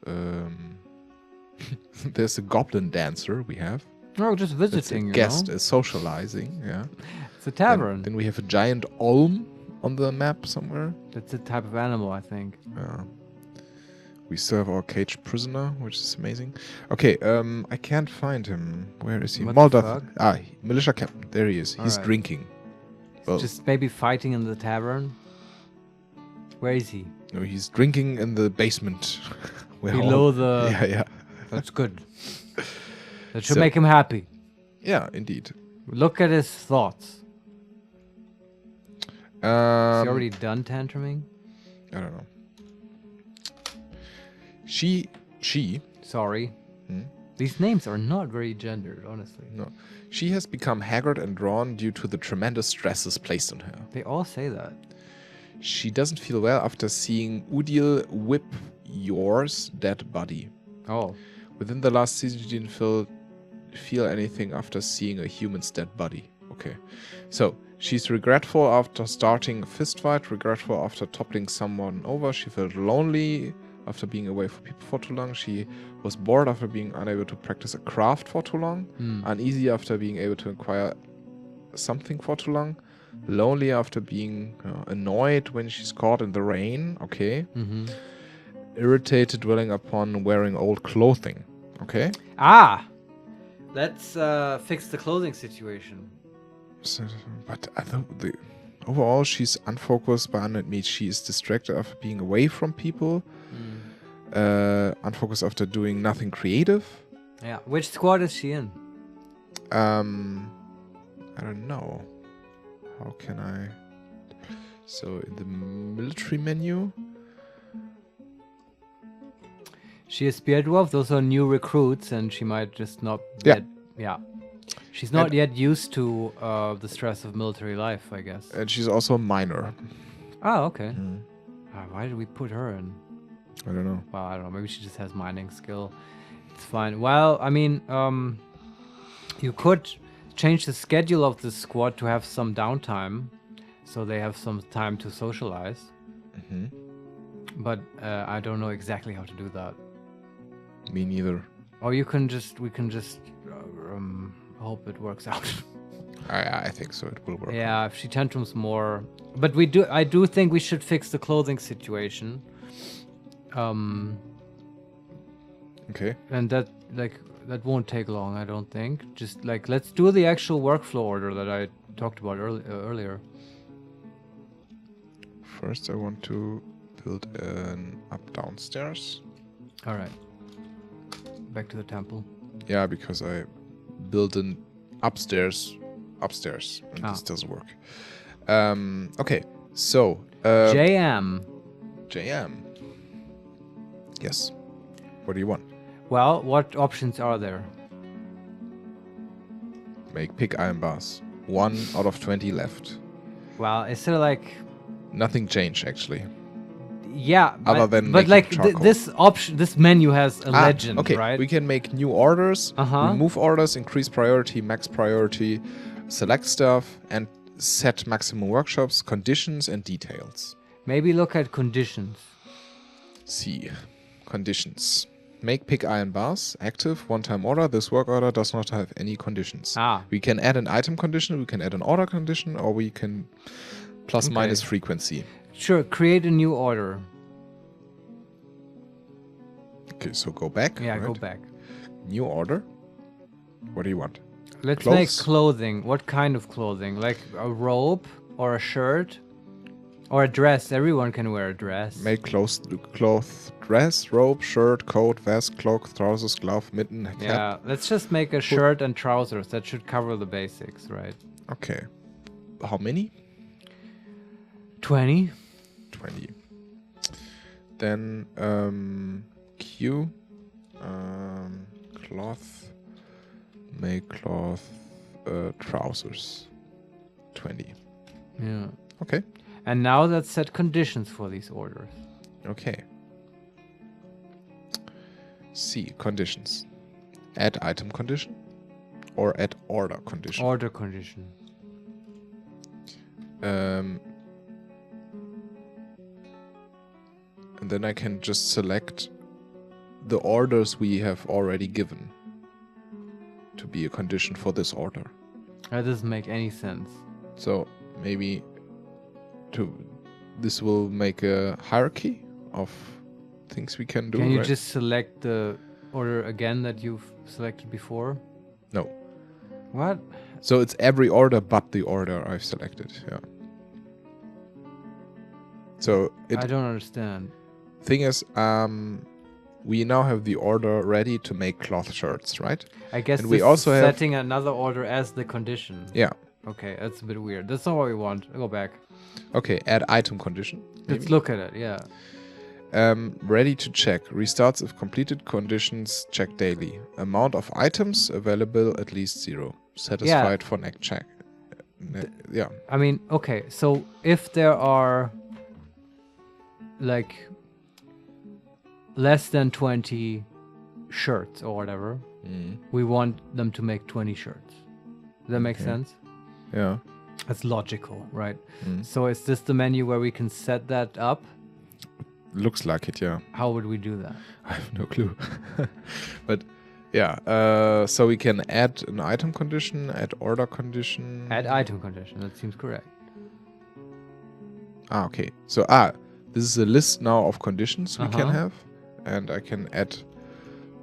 There's a goblin dancer we have. No, just visiting, It's a guest, socializing, yeah. It's a tavern. Then we have a giant olm on the map somewhere. That's a type of animal, I think. Yeah. We still have our caged prisoner, which is amazing. Okay, I can't find him. Where is he? What the Moldath. fuck? Militia captain. There he is. He's Alright. drinking. Well, Just maybe fighting in the tavern. Where is he? no, he's drinking in the basement. where Below all- the... Yeah. That's good. That should So- make him happy. Yeah, indeed. Look at his thoughts. Is he Um, already done tantruming? I don't know. She. Sorry. Hmm? These names are not very gendered, honestly. No. She has become haggard and drawn due to the tremendous stresses placed on her. They all say that. She doesn't feel well after seeing Udil whip yours dead body. Oh. Within the last season, she didn't feel anything after seeing a human's dead body. Okay. So, she's regretful after starting a fist fight, regretful after toppling someone over. She felt lonely after being away from people for too long. She was bored after being unable to practice a craft for too long. Uneasy after being able to acquire something for too long. Lonely after being annoyed when she's caught in the rain. Okay. Mm-hmm. Irritated dwelling upon wearing old clothing. Okay. Let's fix the clothing situation. So, but overall, she's unfocused by unmet needs. She is distracted after being away from people. Unfocused after doing nothing creative. Yeah. Which squad is she in? I don't know. How can I? So in the military menu. She is Spear Dwarf. Those are new recruits, and she might just not. Yeah. She's not yet used to the stress of military life, I guess. And she's also a miner. Oh, okay. Why did we put her in? I don't know. Well, I don't know. Maybe she just has mining skill. It's fine. Well, I mean, you could change the schedule of the squad to have some downtime, so they have some time to socialize. But I don't know exactly how to do that. Me neither. Or we can just hope it works out. I think so. It will work. Yeah, if she tantrums more, but I do think we should fix the clothing situation. Okay. And that won't take long, I don't think. Just let's do the actual workflow order that I talked about earlier. First, I want to build an up downstairs. All right. Back to the temple. Yeah, because I built an upstairs, and this doesn't work. Okay, so JM. Yes. What do you want? Well, what options are there? Make pick iron bars. 1 out of 20 left. Well, is there Nothing changed actually. Yeah, Other than but making like charcoal. this menu has a legend, okay. right? We can make new orders, Uh-huh. remove orders, increase priority, max priority, select stuff, and set maximum workshops, conditions, and details. Maybe look at conditions. See. Conditions. Make pick iron bars active one-time order. This work order does not have any conditions. We can add an item condition, we can add an order condition, or we can plus minus frequency. Sure, create a new order. Okay, so go back. Yeah, right? go back. New order. What do you want? Let's Clothes? make clothing. What kind of clothing? Like a robe or a shirt? Or a dress. Everyone can wear a dress. Make cloth, dress, robe, shirt, coat, vest, cloak, trousers, glove, mitten, cap. Yeah, let's just make a shirt and trousers. That should cover the basics, right? Okay. How many? 20. 20. Then Q. Cloth. Make cloth trousers. 20. Yeah. Okay. And now let's set conditions for these orders. Okay. C. Conditions. Add item condition or add order condition. Order condition. And then I can just select the orders we have already given to be a condition for this order. That doesn't make any sense. So maybe this will make a hierarchy of things we can do. Can you right? just select the order again that you've selected before? No. What? So it's every order but the order I've selected. Yeah. So I don't understand. Thing is, we now have the order ready to make cloth shirts, right? I guess and this we also is have setting another order as the condition. Yeah. Okay, that's a bit weird. That's not what we want. Go back. Okay, add item condition. Let's look at it, yeah. Ready to check. Restarts if completed conditions check daily. Amount of items available at least 0. Satisfied for next check. Yeah. I mean, okay, so if there are like less than 20 shirts or whatever, we want them to make 20 shirts. Does that make sense? Yeah. That's logical, right? So is this the menu where we can set that up? Looks like it, yeah. How would we do that? I have no clue. But yeah, so we can add an item condition, add order condition. Add item condition, that seems correct. Okay. So, this is a list now of conditions we can have. And I can add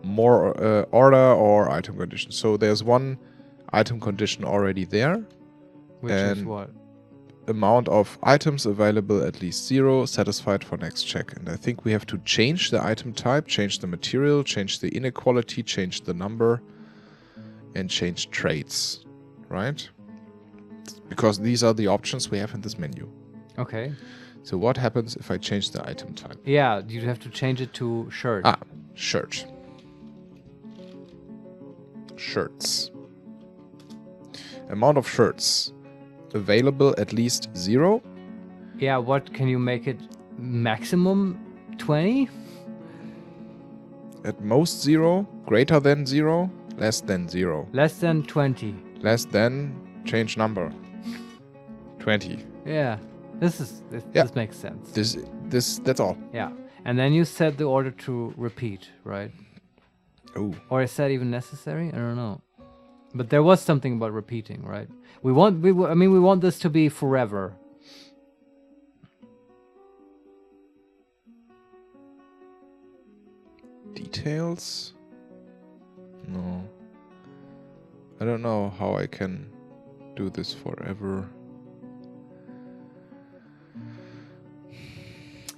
more order or item condition. So there's one item condition already there. Which is what? Amount of items available at least 0, satisfied for next check. And I think we have to change the item type, change the material, change the inequality, change the number, and change traits, right? Because these are the options we have in this menu. Okay. So what happens if I change the item type? Yeah, you have to change it to shirt. Shirt. Shirts. Amount of shirts available at least 0. Yeah, what can you make it maximum 20? At most 0, greater than 0, less than 0. Less than 20. Less than change number. 20. Yeah. This makes sense. That's all. Yeah. And then you set the order to repeat, right? Oh. Or is that even necessary? I don't know. But there was something about repeating, right? We want this to be forever. Details? No. I don't know how I can do this forever.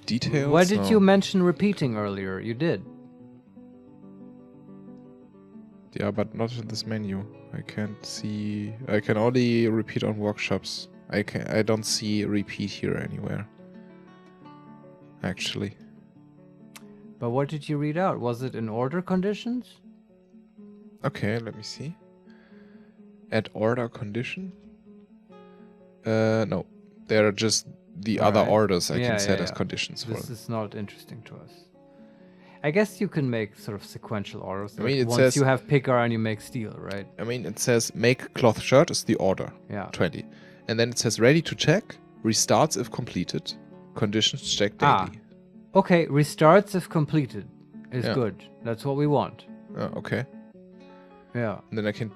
Details? Why did you mention repeating earlier? You did. Yeah, but not in this menu. I can't see. I can only repeat on workshops. I don't see repeat here anywhere. Actually. But what did you read out? Was it in order conditions? Okay, let me see. Add order condition. No, they're just the other Alright. orders I Yeah, can set yeah, as yeah. conditions for This them. is not interesting to us. I guess you can make sort of sequential orders. I mean, it once says- you have pick iron, you make steel, right? I mean, it says make cloth shirt is the order, Yeah. 20. And then it says ready to check, restarts if completed, conditions check daily. Okay, restarts if completed is Yeah. good. That's what we want. Okay. Yeah. And then I can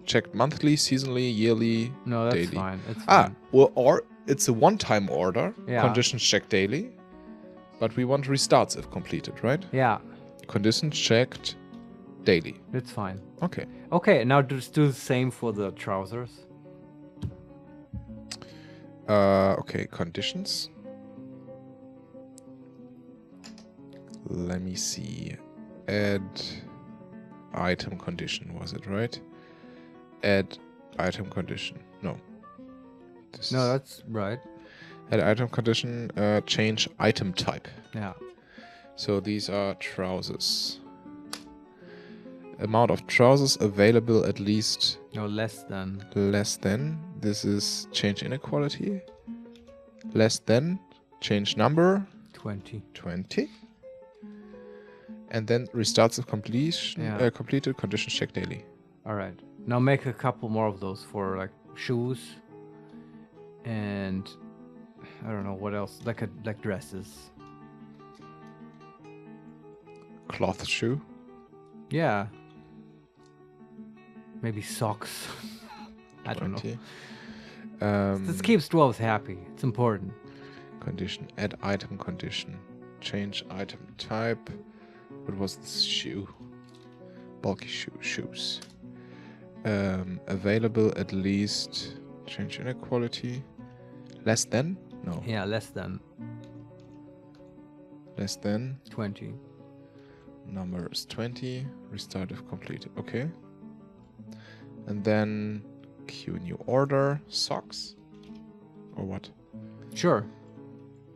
check monthly, seasonally, yearly, No, that's daily. fine. It's Ah, fine. well, or it's a one-time order, Yeah. conditions check daily, but we want restarts if completed, right? Yeah, Conditions checked daily. it's fine. Okay. Okay, now just do the same for the trousers. Okay, conditions. Let me see. Add item condition, was it right? Add item condition. No. This No, is- that's right. Add item condition, change item type. Yeah. So these are trousers. Amount of trousers available at least No, less than. less than. This is change inequality. Less than. Change number. 20. 20. And then restarts of completion. Yeah. Completed. Conditions check daily. All right. Now make a couple more of those for like shoes and I don't know what else. Like dresses. Cloth shoe. Yeah. Maybe socks. I don't know. 20. This keeps dwarves happy. It's important. Condition. Add item condition. Change item type. What was this shoe? Bulky shoes. Available at least. Change inequality. Less than? No. Yeah, less than Less than. 20. Number is 20. Restart if completed. Okay. And then queue new order. Socks. Or what? Sure.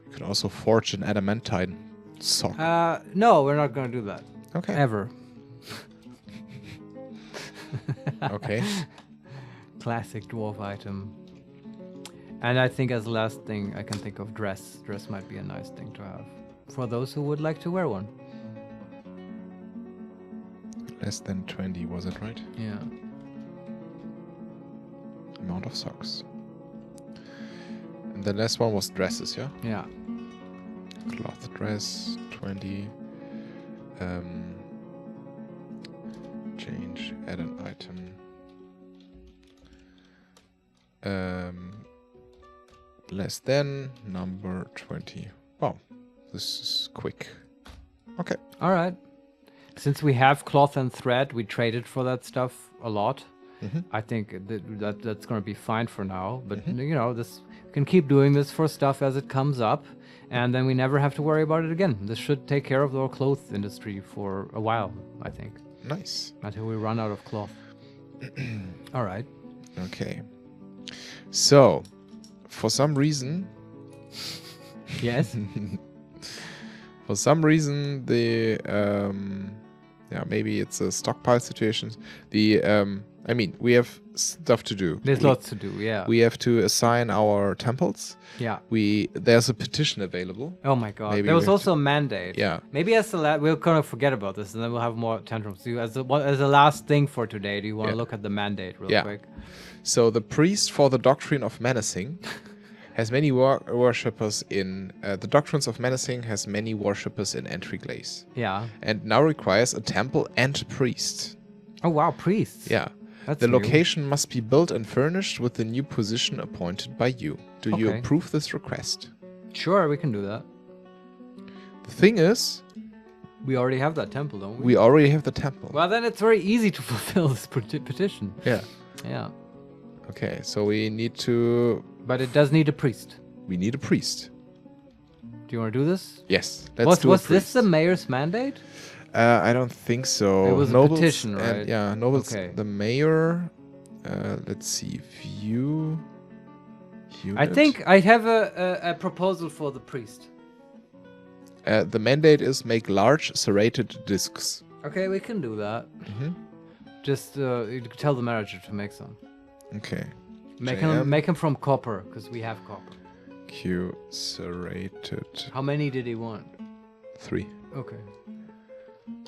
You can also forge an adamantine sock. No, we're not gonna do that. Okay. Ever. Okay. Classic dwarf item. And I think as last thing I can think of dress. Dress might be a nice thing to have. For those who would like to wear one. Less than 20, was it right? Yeah. Amount of socks. And the last one was dresses, yeah? Yeah. Cloth dress, 20. Change, add an item. Less than, number 20. Wow, this is quick. Okay. All right. Since we have cloth and thread, we traded for that stuff a lot. I think that's going to be fine for now. But you know, this we can keep doing this for stuff as it comes up, and then we never have to worry about it again. This should take care of our clothes industry for a while, I think, Nice. until we run out of cloth. All right. Okay. So, for some reason, Yes. for some reason, the yeah, maybe it's a stockpile situation. I mean, we have stuff to do. There's lots to do. Yeah. We have to assign our temples. Yeah. There's a petition available. Oh my God. Maybe There was we have also a mandate. Yeah. Maybe as the we're gonna forget about this, and then we'll have more tantrums. As the last thing for today, do you want to Yeah. look at the mandate real Yeah. quick? So the priest for the doctrine of menacing has many worshippers in the doctrines of menacing has many worshippers in Entry Glaze, Yeah. and now requires a temple and priest. Oh wow, priests. Yeah. That's The new. location must be built and furnished with the new position appointed by you. Do you Okay. approve this request? Sure, we can do that. The thing is, We already have that temple, don't we? we already have the temple. Well, then it's very easy to fulfill this petition. Yeah. Yeah. Okay, so we need to... But it does need a priest. We need a priest. Do you want to do this? Yes, let's do a Was this priest. the mayor's mandate? I don't think so. It was a Nobles petition, and- right? yeah, nobles. Okay. The mayor. Let's see. View. I Unit. think I have a proposal for the priest. The mandate is make large serrated discs. Okay, we can do that. Mhm. Just you can tell the manager to make some. Okay. Make JM. him from copper, because we have copper. Q serrated. How many did he want? 3. Okay.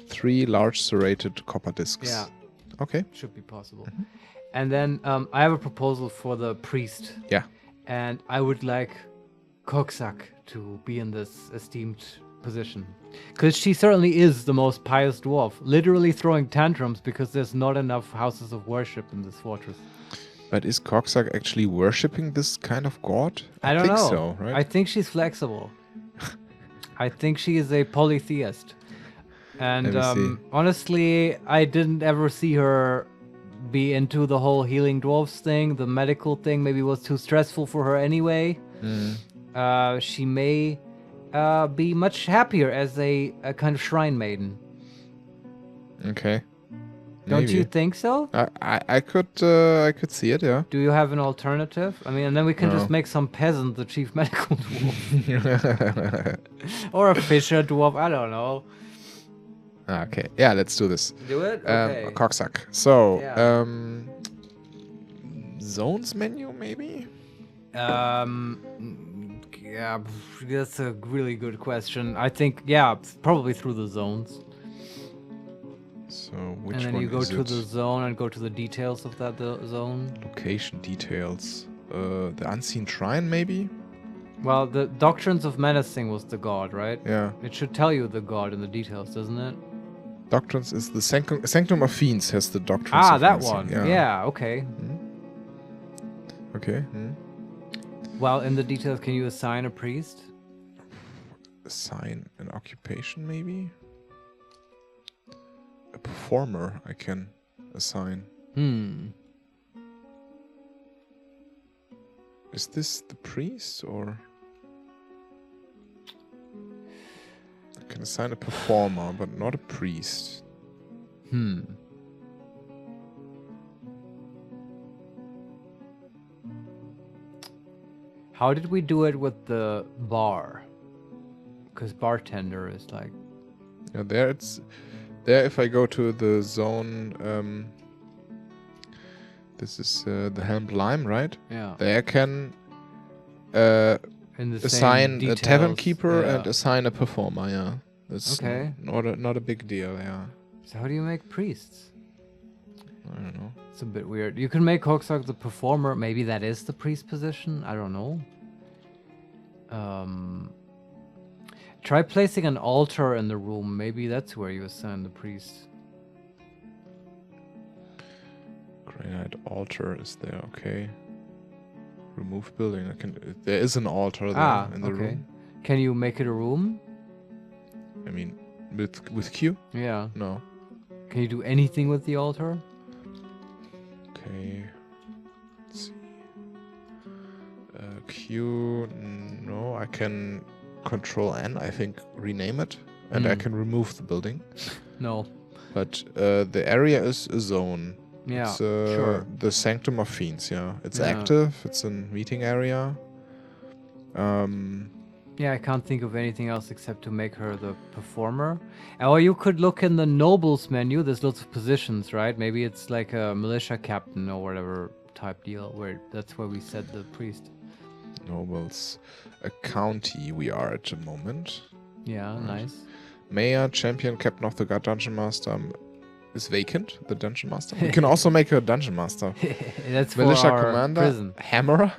3 large serrated copper discs. Yeah. Okay. Should be possible. And then I have a proposal for the priest. Yeah. And I would like Koksak to be in this esteemed position. Because she certainly is the most pious dwarf, literally throwing tantrums because there's not enough houses of worship in this fortress. But is Koksak actually worshipping this kind of god? I don't think know. So, right? I think she's flexible. I think she is a polytheist. And honestly, I didn't ever see her be into the whole healing dwarves thing. The medical thing maybe was too stressful for her anyway. She may be much happier as a kind of shrine maiden. Okay. Don't you think so? I could see it, yeah. Do you have an alternative? I mean, and then we can just make some peasant the chief medical dwarf. Or a fisher dwarf, I don't know. Okay, yeah, let's do this. Do it? Okay. Koksak. So, Yeah. zones menu, maybe? Yeah, that's a really good question. I think, yeah, probably through the zones. So, which one is it? And then you go to the zone and go to the details of that zone. Location details. The unseen shrine, maybe? Well, the Doctrines of Menacing was the god, right? Yeah. It should tell you the god in the details, doesn't it? Doctrines is the Sanctum of Fiends has the Doctrines of that Menacing, one. Yeah. Yeah, okay. Okay. Well, in the details, can you assign a priest? Assign an occupation, maybe? A performer I can assign. Is this the priest, or... I can assign a performer, but not a priest. How did we do it with the bar? Because bartender is like... Yeah, there it's... There, if I go to the zone... this is the Helm Lime, right? Yeah. There I can... in the assign same a tavern details, keeper yeah. and assign a performer, yeah. That's Okay. not a big deal, yeah. So how do you make priests? I don't know. It's a bit weird. You can make Koksak the performer. Maybe that is the priest position. I don't know. Try placing an altar in the room. Maybe that's where you assign the priest. Granite altar is there, okay. Remove building. There is an altar there in the room. Can you make it a room? I mean, with Q? Yeah. No. Can you do anything with the altar? Okay. Let's see. Q. No, I can Control N. I think rename it, and I can remove the building. No. But the area is a zone. Yeah. It's sure. the Sanctum of Fiends. Yeah. It's active. It's a meeting area. Yeah, I can't think of anything else except to make her the performer. Or you could look in the nobles menu. There's lots of positions, right? Maybe it's like a militia captain or whatever type deal, where that's where we set the priest. Nobles. A county we are at the moment. Yeah, nice. Mayor, champion, captain of the guard, dungeon master is vacant. The dungeon master. We can also make a dungeon master. That's militia for our commander, prison. hammerer.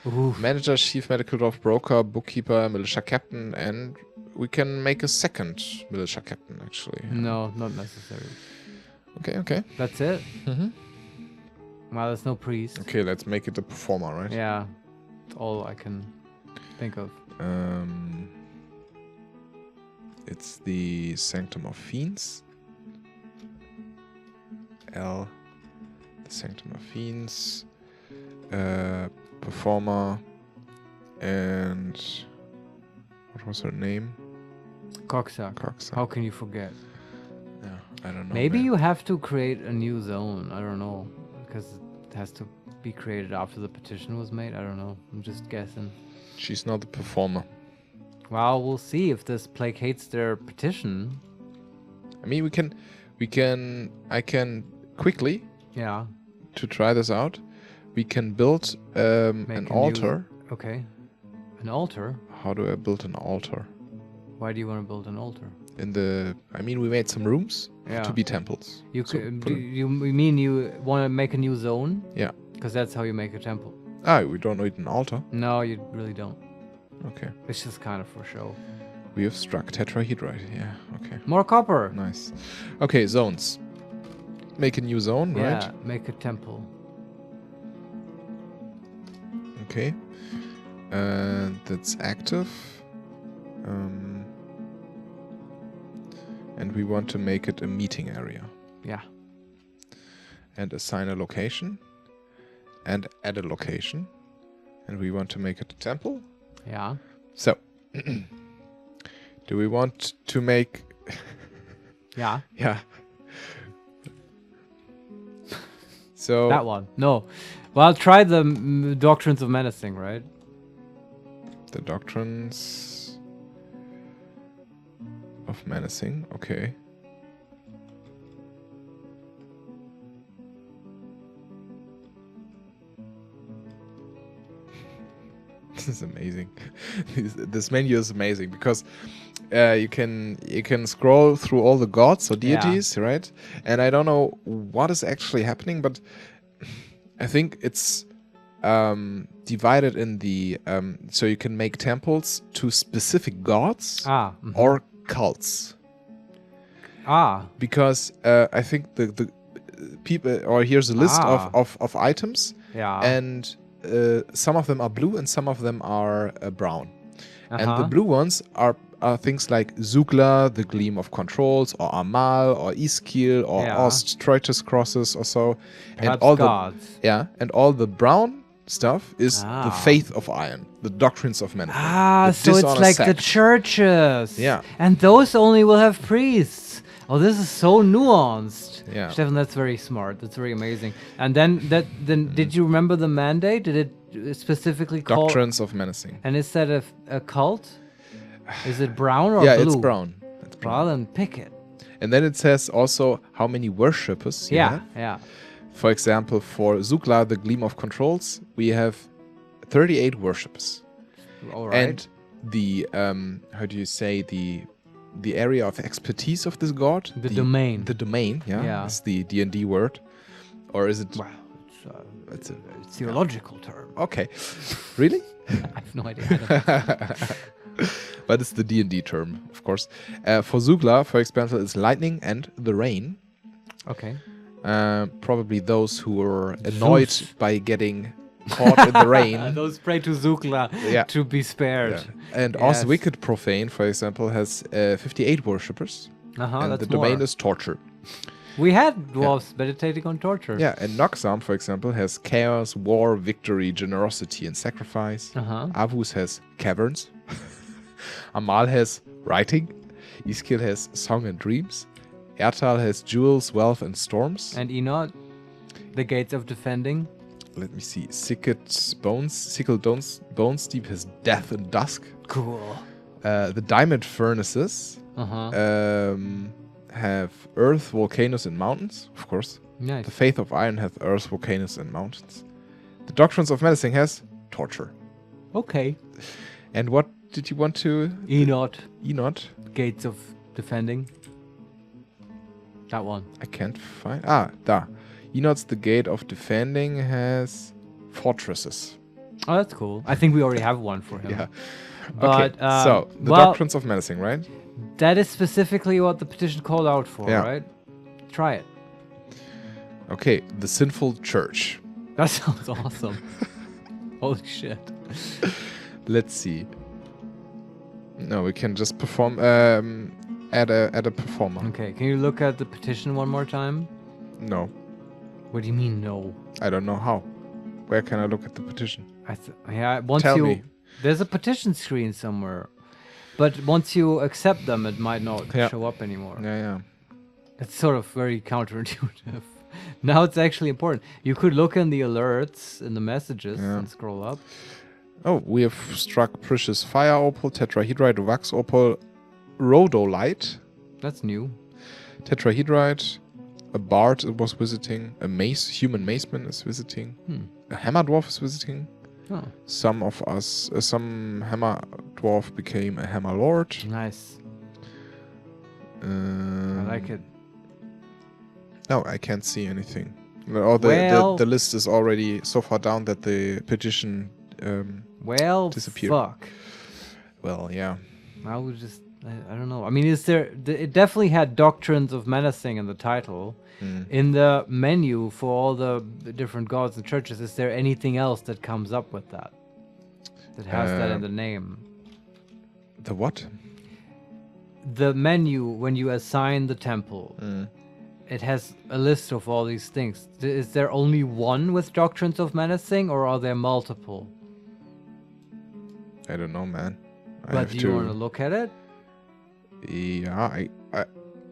Oof. Manager, chief medical dwarf, broker, bookkeeper, militia captain, and we can make a second militia captain, actually. No, not necessary. Okay. That's it? Well, there's no priest. Okay, let's make it a performer, right? Yeah, that's all I can think of. It's the Sanctum of Fiends. L. The Sanctum of Fiends. Performer. And what was her name? Koksak. Koksak. How can you forget? Yeah, I don't know. Maybe man. you have to create a new zone. I don't know. Because it has to be created after the petition was made. I don't know. I'm just guessing. She's not the performer. Well, we'll see if this placates their petition. I mean, I can quickly, Yeah. to try this out, we can build an altar. Okay. An altar? How do I build an altar? Why do you want to build an altar? I mean, we made some rooms to be temples. You So could, put it- you mean you want to make a new zone? Yeah. Because that's how you make a temple. We don't need an altar. No, you really don't. Okay. It's just kind of for show. We have struck tetrahedrite. Yeah, okay. More copper. Nice. Okay, zones. Make a new zone, Yeah, right? make a temple. Okay. That's active. And we want to make it a meeting area. Yeah. And assign a location. And add a location. And we want to make it a temple. Yeah. So, do we want to make... Yeah. Yeah. So... That one. No. Well, try the Doctrines of Menacing, right? The Doctrines of Menacing. Okay. This is amazing. This menu is amazing because you can scroll through all the gods or deities, right? And I don't know what is actually happening, but I think it's divided in the so you can make temples to specific gods or cults. Because I think the people, or here's a list of items, and some of them are blue and some of them are brown. And the blue ones are things like Zugla, the Gleam of Controls, or Amal, or Iskil, or Ost, Troitus Crosses, or so. Perhaps and all gods. and all the brown stuff is the Faith of Iron, the Doctrines of Men. So it's like the churches. Yeah. And those only will have priests. Oh, this is so nuanced. Yeah. Steffen, that's very smart. That's very amazing. And then did you remember the mandate? Did it specifically call Doctrines of Menacing? And is that a cult? Is it brown or blue? Yeah, it's brown. It's brown. Well, then pick it. And then it says also how many worshippers you have. Yeah. For example, for Zugla, the Gleam of Controls, we have 38 worshippers. All right. And the how do you say, the area of expertise of this god? The domain. The domain, Yeah. is the D&D word. Or is it... Well, it's a theological term. Okay. Really? I have no idea. But it's the D&D term, of course. For Zugla, for example, it's lightning and the rain. Okay. Probably those who are annoyed by getting caught in the rain. Those pray to Zugla to be spared. Yeah. And also Wicked Profane, for example, has 58 worshippers. And that's the domain is torture. We had dwarves meditating on torture. Yeah, and Noxam, for example, has chaos, war, victory, generosity, and sacrifice. Avus has caverns. Amal has writing. Iskil has song and dreams. Ertal has jewels, wealth, and storms. And Enod, the gates of defending. Let me see. Sickle Bones Deep has death and dusk. Cool. The diamond furnaces have earth, volcanoes, and mountains, of course. Nice. The Faith of Iron has earth, volcanoes, and mountains. The Doctrines of Menacing has torture. Okay. And what did you want to... Enod. Enod? Gates of defending. That one. I can't find... Da. Enod's the Gate of Defending has fortresses. Oh, that's cool. I think we already have one for him. Yeah. But, okay, so, the Doctrines of Menacing, right? That is specifically what the petition called out for, right? Try it. Okay, the Sinful Church. That sounds awesome. Holy shit. Let's see. No, we can just perform... add a performer. Okay, can you look at the petition one more time? No. What do you mean, no? I don't know how. Where can I look at the petition? Tell me. There's a petition screen somewhere. But once you accept them, it might not show up anymore. Yeah. It's sort of very counterintuitive. Now it's actually important. You could look in the alerts, in the messages, and scroll up. Oh, we have struck precious fire opal, tetrahedrite, wax opal, rhodolite. That's new. Tetrahedrite, a bard was visiting, a human maceman is visiting, a hammer dwarf is visiting, Oh, Some of us, some hammer dwarf became a hammer lord. nice. I like it. No, I can't see anything. Oh, Well- the list is already so far down that the petition Well, disappeared. fuck. Well, yeah. I would just, I don't know. I mean, is there, it definitely had Doctrines of Menacing in the title. In the menu for all the different gods and churches, is there anything else that comes up with that? That has that in the name? The what? The menu, when you assign the temple, it has a list of all these things. Is there only one with Doctrines of Menacing, or are there multiple? I don't know, man. But do you want to look at it? Yeah,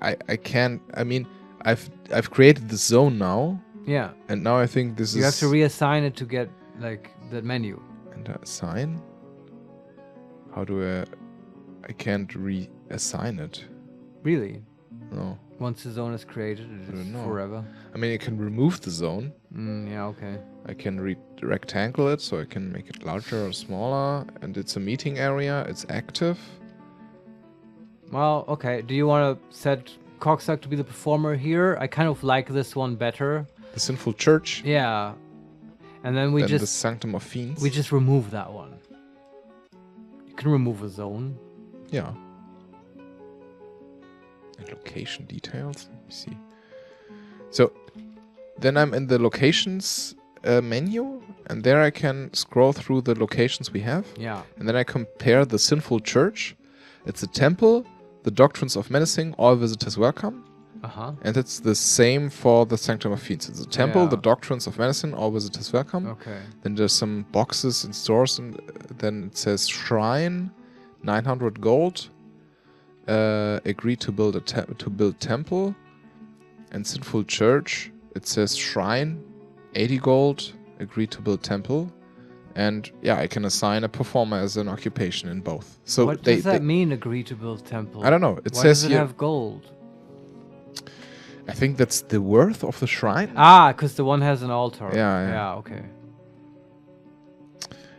I can't. I mean, I've created the zone now, Yeah. and now I think this You is. have to reassign it to get, like, the menu. And assign. How do I can't reassign it. Really? No. Once the zone is created, it is forever. I mean, I can remove the zone. Yeah, okay. I can rectangle it, so I can make it larger or smaller. And it's a meeting area. It's active. Well, okay. Do you want to set Coxsack to be the performer here? I kind of like this one better. The Sinful Church. Yeah. And then we Then the just Sanctum of Fiends. we just remove that one. You can remove a zone. Yeah. And location details. Let me see. So then I'm in the locations menu, and there I can scroll through the locations we have. Yeah. And then I compare the Sinful Church. It's a temple, the Doctrines of Menacing, all visitors welcome. Uh-huh. And it's the same for the Sanctum of Fiends. It's a temple, Yeah. the Doctrines of Menacing, all visitors welcome. Okay. Then there's some boxes and stores, and then it says Shrine, 900 gold. Agree to build temple. And Sinful Church, it says Shrine, 80 gold. Agree to build temple. And yeah, I can assign a performer as an occupation in both. So What does that mean, agree to build temple? I don't know. It Why says does it here. have gold? I think that's the worth of the shrine. Ah, because the one has an altar. Yeah. Yeah, okay.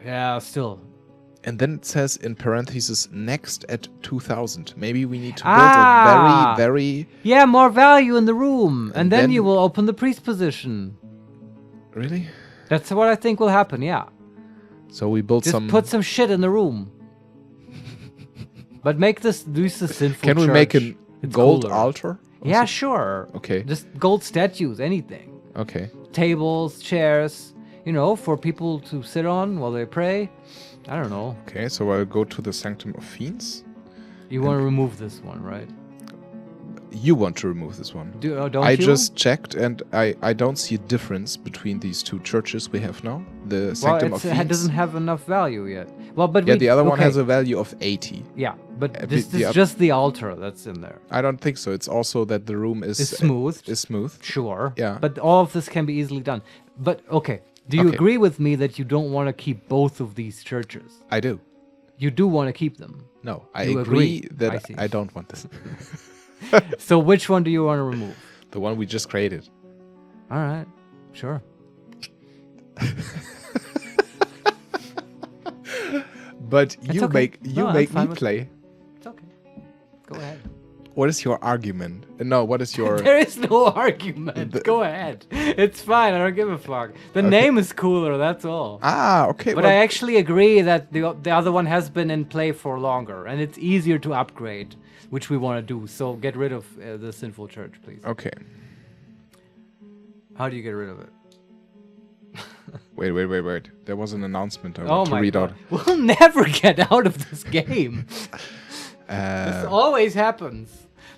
Yeah, still. And then it says in parentheses, next at 2000. Maybe we need to build Ah! a very, Yeah, more value in the room. And then you then- will open the priest position. Really? That's what I think will happen, yeah. So we built Just some. put some shit in the room. But make this the Sinful Can we Church. make a It's gold cooler. altar? Yeah, Also? sure. Okay. Just gold statues, anything. Okay. Tables, chairs, for people to sit on while they pray. I don't know. Okay, so I'll go to the Sanctum of Fiends. You want to remove this one, right? You want to remove this one. Don't I you? just checked, and I don't see a difference between these two churches we have now. The Well, Sanctum of it Fiends. doesn't have enough value yet. Well, but Yeah, we, the other one okay. has a value of 80. Yeah, but the- this the is oth- just the altar that's in there. I don't think so. It's also that the room is It's smooth. Is smooth. Sure. Yeah. But all of this can be easily done. But okay, do you Okay. agree with me that you don't want to keep both of these churches? I do. You do want to keep them. No, I You agree agree. I that see. I don't want this. So which one do you want to remove? The one we just created. All right. Sure. But It's you okay. make No, I'm me fine with- play. It's okay. Go ahead. What is your argument? No, what is your There is no argument. Go ahead. It's fine. I don't give a fuck. The name is cooler. That's all. okay. But well, I actually agree that the other one has been in play for longer, and it's easier to upgrade, which we want to do. So get rid of the Sinful Church, please. okay. How do you get rid of it? Wait. There was an announcement I Oh want to my read god. out. We'll never get out of this game. This always happens.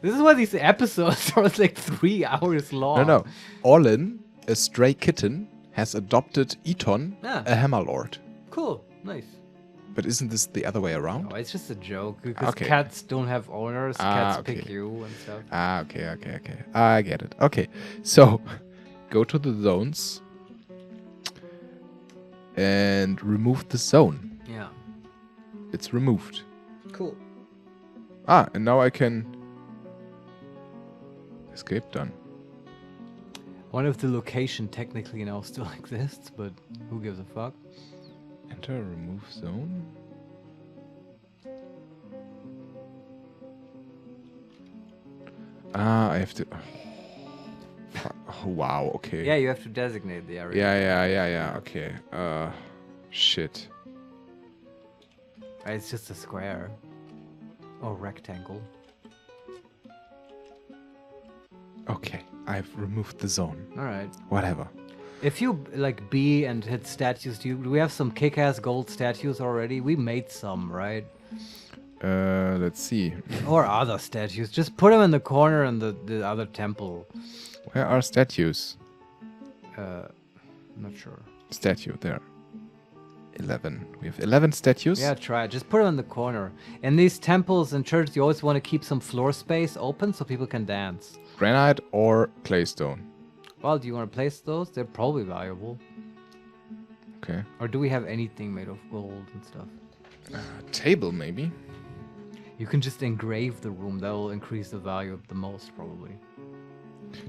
This is why these episodes are like 3 hours long. No. Olin, a stray kitten, has adopted Eton, Ah. a hammerlord. Cool. Nice. But isn't this the other way around? Oh, it's just a joke because Okay. cats don't have owners. Cats pick okay. you and stuff. Okay. I get it. Okay, so go to the zones and remove the zone. Yeah. It's removed. Cool. And now I can escape done. One of the location technically now still exists, but who gives a fuck? Enter remove zone. I have to. Oh, wow. Okay. Yeah, you have to designate the area. Yeah. Okay. Shit. It's just a square. Or rectangle. Okay. I've removed the zone. Alright. Whatever. If you like B and hit statues, do we have some kick-ass gold statues already? We made some, right? Let's see. Or other statues. Just put them in the corner in the other temple. Where are statues? I'm not sure. Statue there. 11. We have 11 statues. Yeah, try it. Just put them in the corner. In these temples and churches, you always want to keep some floor space open so people can dance. Granite or claystone. Well, do you want to place those? They're probably valuable. Okay. Or do we have anything made of gold and stuff? Table maybe. You can just engrave the room. That will increase the value the most, probably.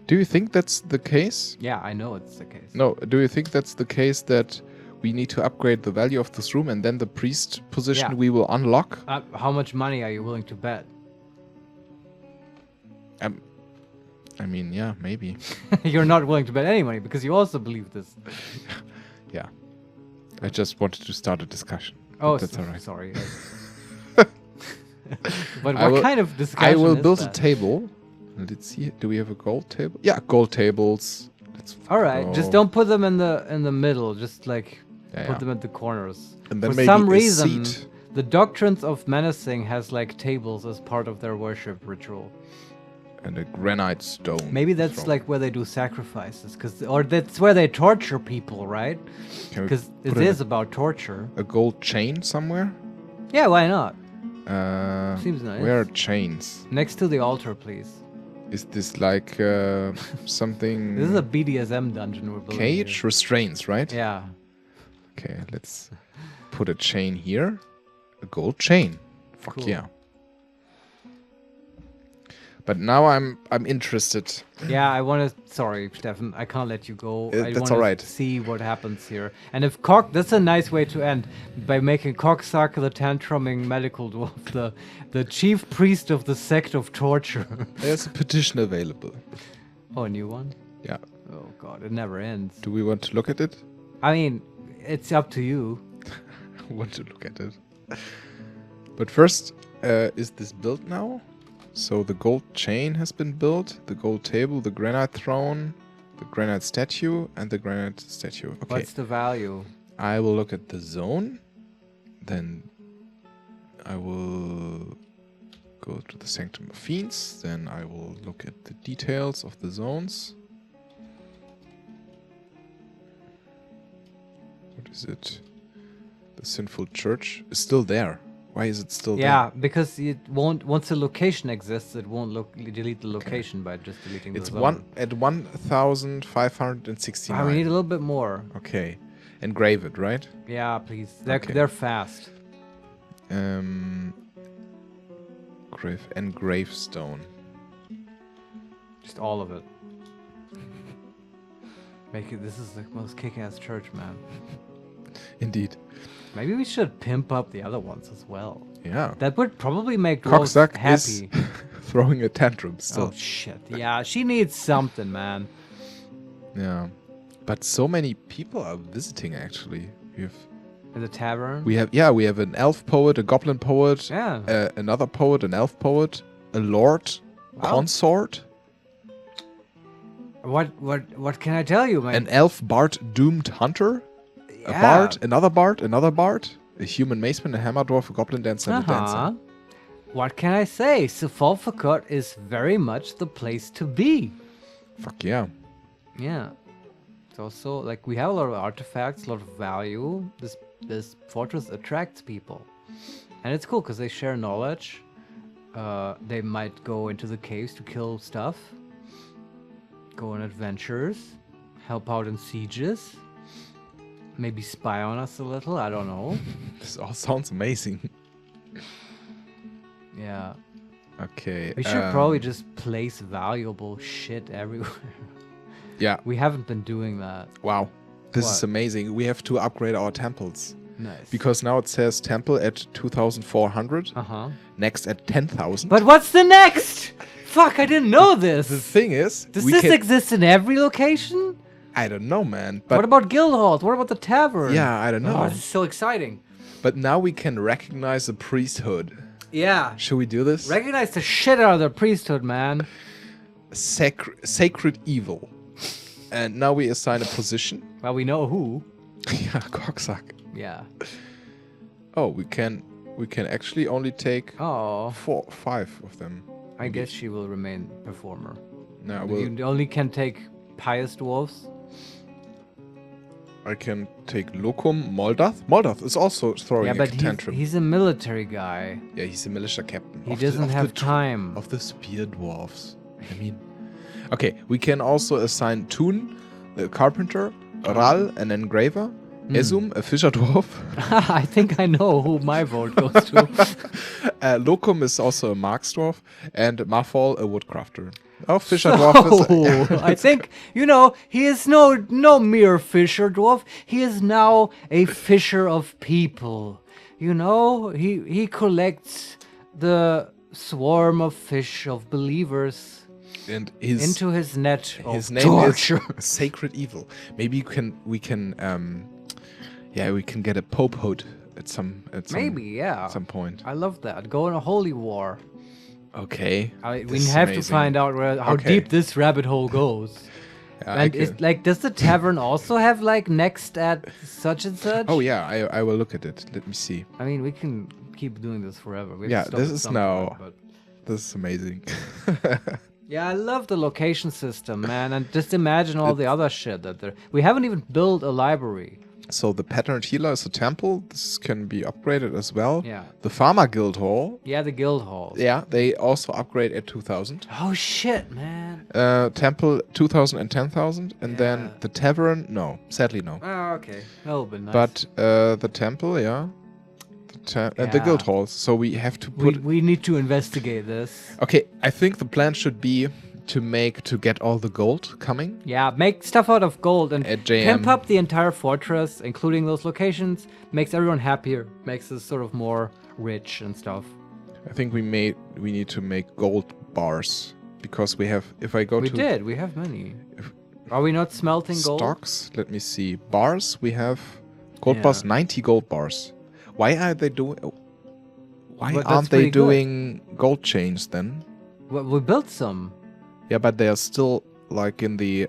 Do you think that's the case? Yeah, I know it's the case. No, do you think that's the case that we need to upgrade the value of this room and then the priest position we will unlock? How much money are you willing to bet? I mean, yeah, maybe. You're not willing to bet any money because you also believe this. Yeah. I just wanted to start a discussion. Oh, that's all right. Sorry. But what kind of discussion I will is build that? a table. Let's see. Do we have a gold table? Yeah, gold tables. All right, just don't put them in the middle. Just like put them at the corners. And then For maybe some a reason, seat. the doctrines of menacing has like tables as part of their worship ritual. And a granite stone. Maybe that's like where they do sacrifices, or that's where they torture people, right? Can we Because it put is about torture. a gold chain somewhere? Yeah, why not? Seems nice. Where are chains? Next to the altar, please. Is this like something? This is a BDSM dungeon we're building. Cage restraints, right? Yeah. Okay, let's put a chain here. A gold chain. Fuck Cool. yeah. But now I'm interested. Yeah, I want to. Sorry, Steffen, I can't let you go. I That's want all right. to see what happens here. And if that's a nice way to end by making Cocksucker the tantruming medical dwarf the chief priest of the sect of torture. There's a petition available. Oh, a new one? Yeah. Oh god, it never ends. Do we want to look at it? I mean, it's up to you. I want to look at it. But first, is this built now? So the gold chain has been built, the gold table, the granite throne, the granite statue, and the granite statue. Okay. What's the value? I will look at the zone. Then I will go to the Sanctum of Fiends. Then I will look at the details of the zones. What is it? The Sinful Church is still there. Why is it still there? Yeah, because it won't. Once a location exists, it won't delete the location by just deleting the zone. It's 1,569. We need a little bit more. Okay, engrave it, right? Yeah, please. Okay. They're fast. Engrave stone. Just all of it. Make it. This is the most kick-ass church, man. Indeed. Maybe we should pimp up the other ones as well. Yeah. That would probably make Rose Cocksuck happy. is throwing a tantrum still. Oh shit! Yeah, she needs something, man. Yeah, but so many people are visiting. Actually, In the tavern. we have an elf poet, a goblin poet, Yeah. another poet, an elf poet, a lord, consort, What can I tell you, man? an elf bard doomed hunter, a bard, another bard, a human maceman, a hammer dwarf, a goblin dancer, and a dancer. What can I say? Sefolfikod is very much the place to be. Fuck yeah. Yeah. It's also like we have a lot of artifacts, a lot of value. This fortress attracts people, and it's cool because they share knowledge. They might go into the caves to kill stuff, go on adventures, help out in sieges, maybe spy on us a little. I don't know. This all sounds amazing. Yeah. Okay. We should probably just place valuable shit everywhere. Yeah. We haven't been doing that. Wow. This What? is amazing. We have to upgrade our temples. Nice. Because now it says temple at 2,400. Next at 10,000. But what's the next? Fuck, I didn't know this. The thing is... Does this exist in every location? I don't know, man. But what about guild halls? What about the tavern? Yeah, I don't know. Oh, this is so exciting. But now we can recognize the priesthood. Yeah. Should we do this? Recognize the shit out of the priesthood, man. Sacred evil. And now we assign a position. Well, we know who. Yeah, cocksuck. Yeah. Oh, we can actually only take 5 of them. I guess she will remain performer. No, you only can take pious dwarves. I can take Lokum, Moldath. Moldath is also throwing a tantrum. He's a military guy. Yeah, he's a militia captain. He doesn't have time. Of the spear dwarves. I mean... Okay, we can also assign Toon, the carpenter, Ral, an engraver, Ezum, a fisher dwarf. I think I know who my vote goes to. Lokum is also a marks dwarf, and Marfal, a woodcrafter. Oh, fisher dwarf is... I think, he is no mere fisher dwarf. He is now a fisher of people. He collects the swarm of fish of believers. And into his net his of name torture. Is Sacred Evil. Maybe we can get a popehood at some point. I love that. Go on a holy war. Okay. We have to find out how deep this rabbit hole goes. And does the tavern also have next at such and such? Oh yeah, I will look at it. Let me see. I mean, we can keep doing this forever. This is amazing. Yeah, I love the location system, man, and just imagine all the other shit that there. We haven't even built a library. So the patterned healer is a temple. This can be upgraded as well. Yeah. The farmer guild hall. Yeah, the guild halls. Yeah, they also upgrade at 2,000. Oh shit, man. Temple 2,000 and 10,000, and then the tavern. No, sadly no. Oh, okay, that'll be nice. But the temple, yeah. The guild halls. So we have to put. We need to investigate this. Okay, I think the plan should be to get all the gold coming. Yeah, make stuff out of gold and camp up the entire fortress, including those locations. Makes everyone happier. Makes us sort of more rich and stuff. I think we need to make gold bars because we have. If I go we have many. Are we not smelting gold? Stocks. Let me see. Bars. We have gold bars. 90 gold bars. Why are they doing? Why aren't they doing gold chains then? Well, we built some. Yeah, but they are still in the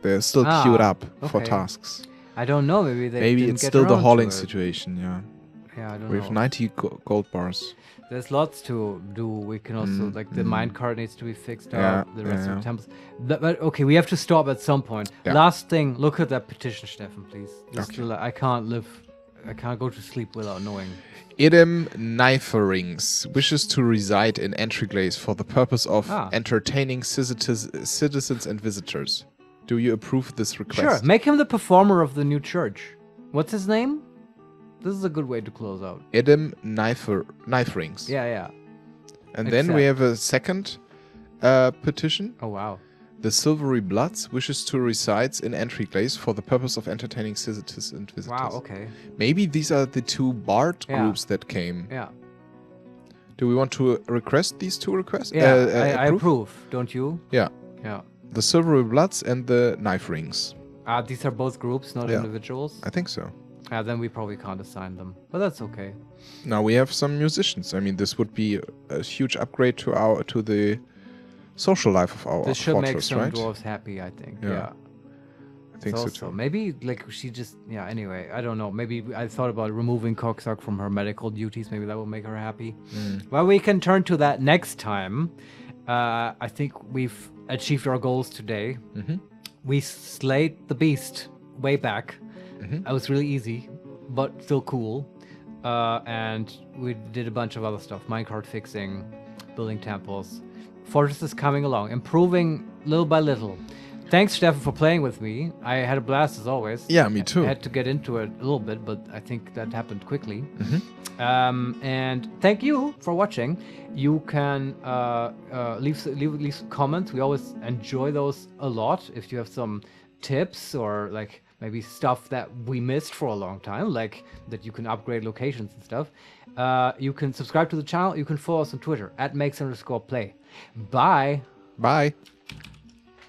they're still queued up for tasks. I don't know. Maybe it's still the hauling situation. Yeah. Yeah, I don't know. We have 90 gold bars. There's lots to do. We can also the minecart needs to be fixed up. The rest of the temples. But okay, we have to stop at some point. Yeah. Last thing, look at that petition, Steffen, please. I can't go to sleep without knowing. Idem Kniferings wishes to reside in Entreglaze for the purpose of entertaining citizens and visitors. Do you approve this request? Sure. Make him the performer of the new church. What's his name? This is a good way to close out. Idem Kniferings. Yeah. And then we have a second petition. Oh, wow. The Silvery Bloods wishes to reside in Entreglaze for the purpose of entertaining citizens and visitors. Wow, okay. Maybe these are the two Bard groups that came. Yeah. Do we want to request these two requests? Yeah, I approve. Don't you? Yeah. Yeah. The Silvery Bloods and the Knife Rings. These are both groups, not individuals? I think so. Then we probably can't assign them. But that's okay. Now we have some musicians. I mean, this would be a huge upgrade to the social life of our this should fortress, make some right? dwarves happy, I think. Yeah. I think so too. Maybe she just anyway, I don't know. Maybe I thought about removing Coxark from her medical duties. Maybe that will make her happy. Well, we can turn to that next time. I think we've achieved our goals today. We slayed the beast way back. That was really easy, but still cool. And we did a bunch of other stuff. Minecart fixing, building temples. Fortress is coming along, improving little by little. Thanks, Steffen, for playing with me. I had a blast as always. Yeah, me too. I had to get into it a little bit, but I think that happened quickly. And thank you for watching. You can leave some comments. We always enjoy those a lot. If you have some tips or maybe stuff that we missed for a long time, like that you can upgrade locations and stuff, you can subscribe to the channel. You can follow us on Twitter @makes_play. Bye. Bye.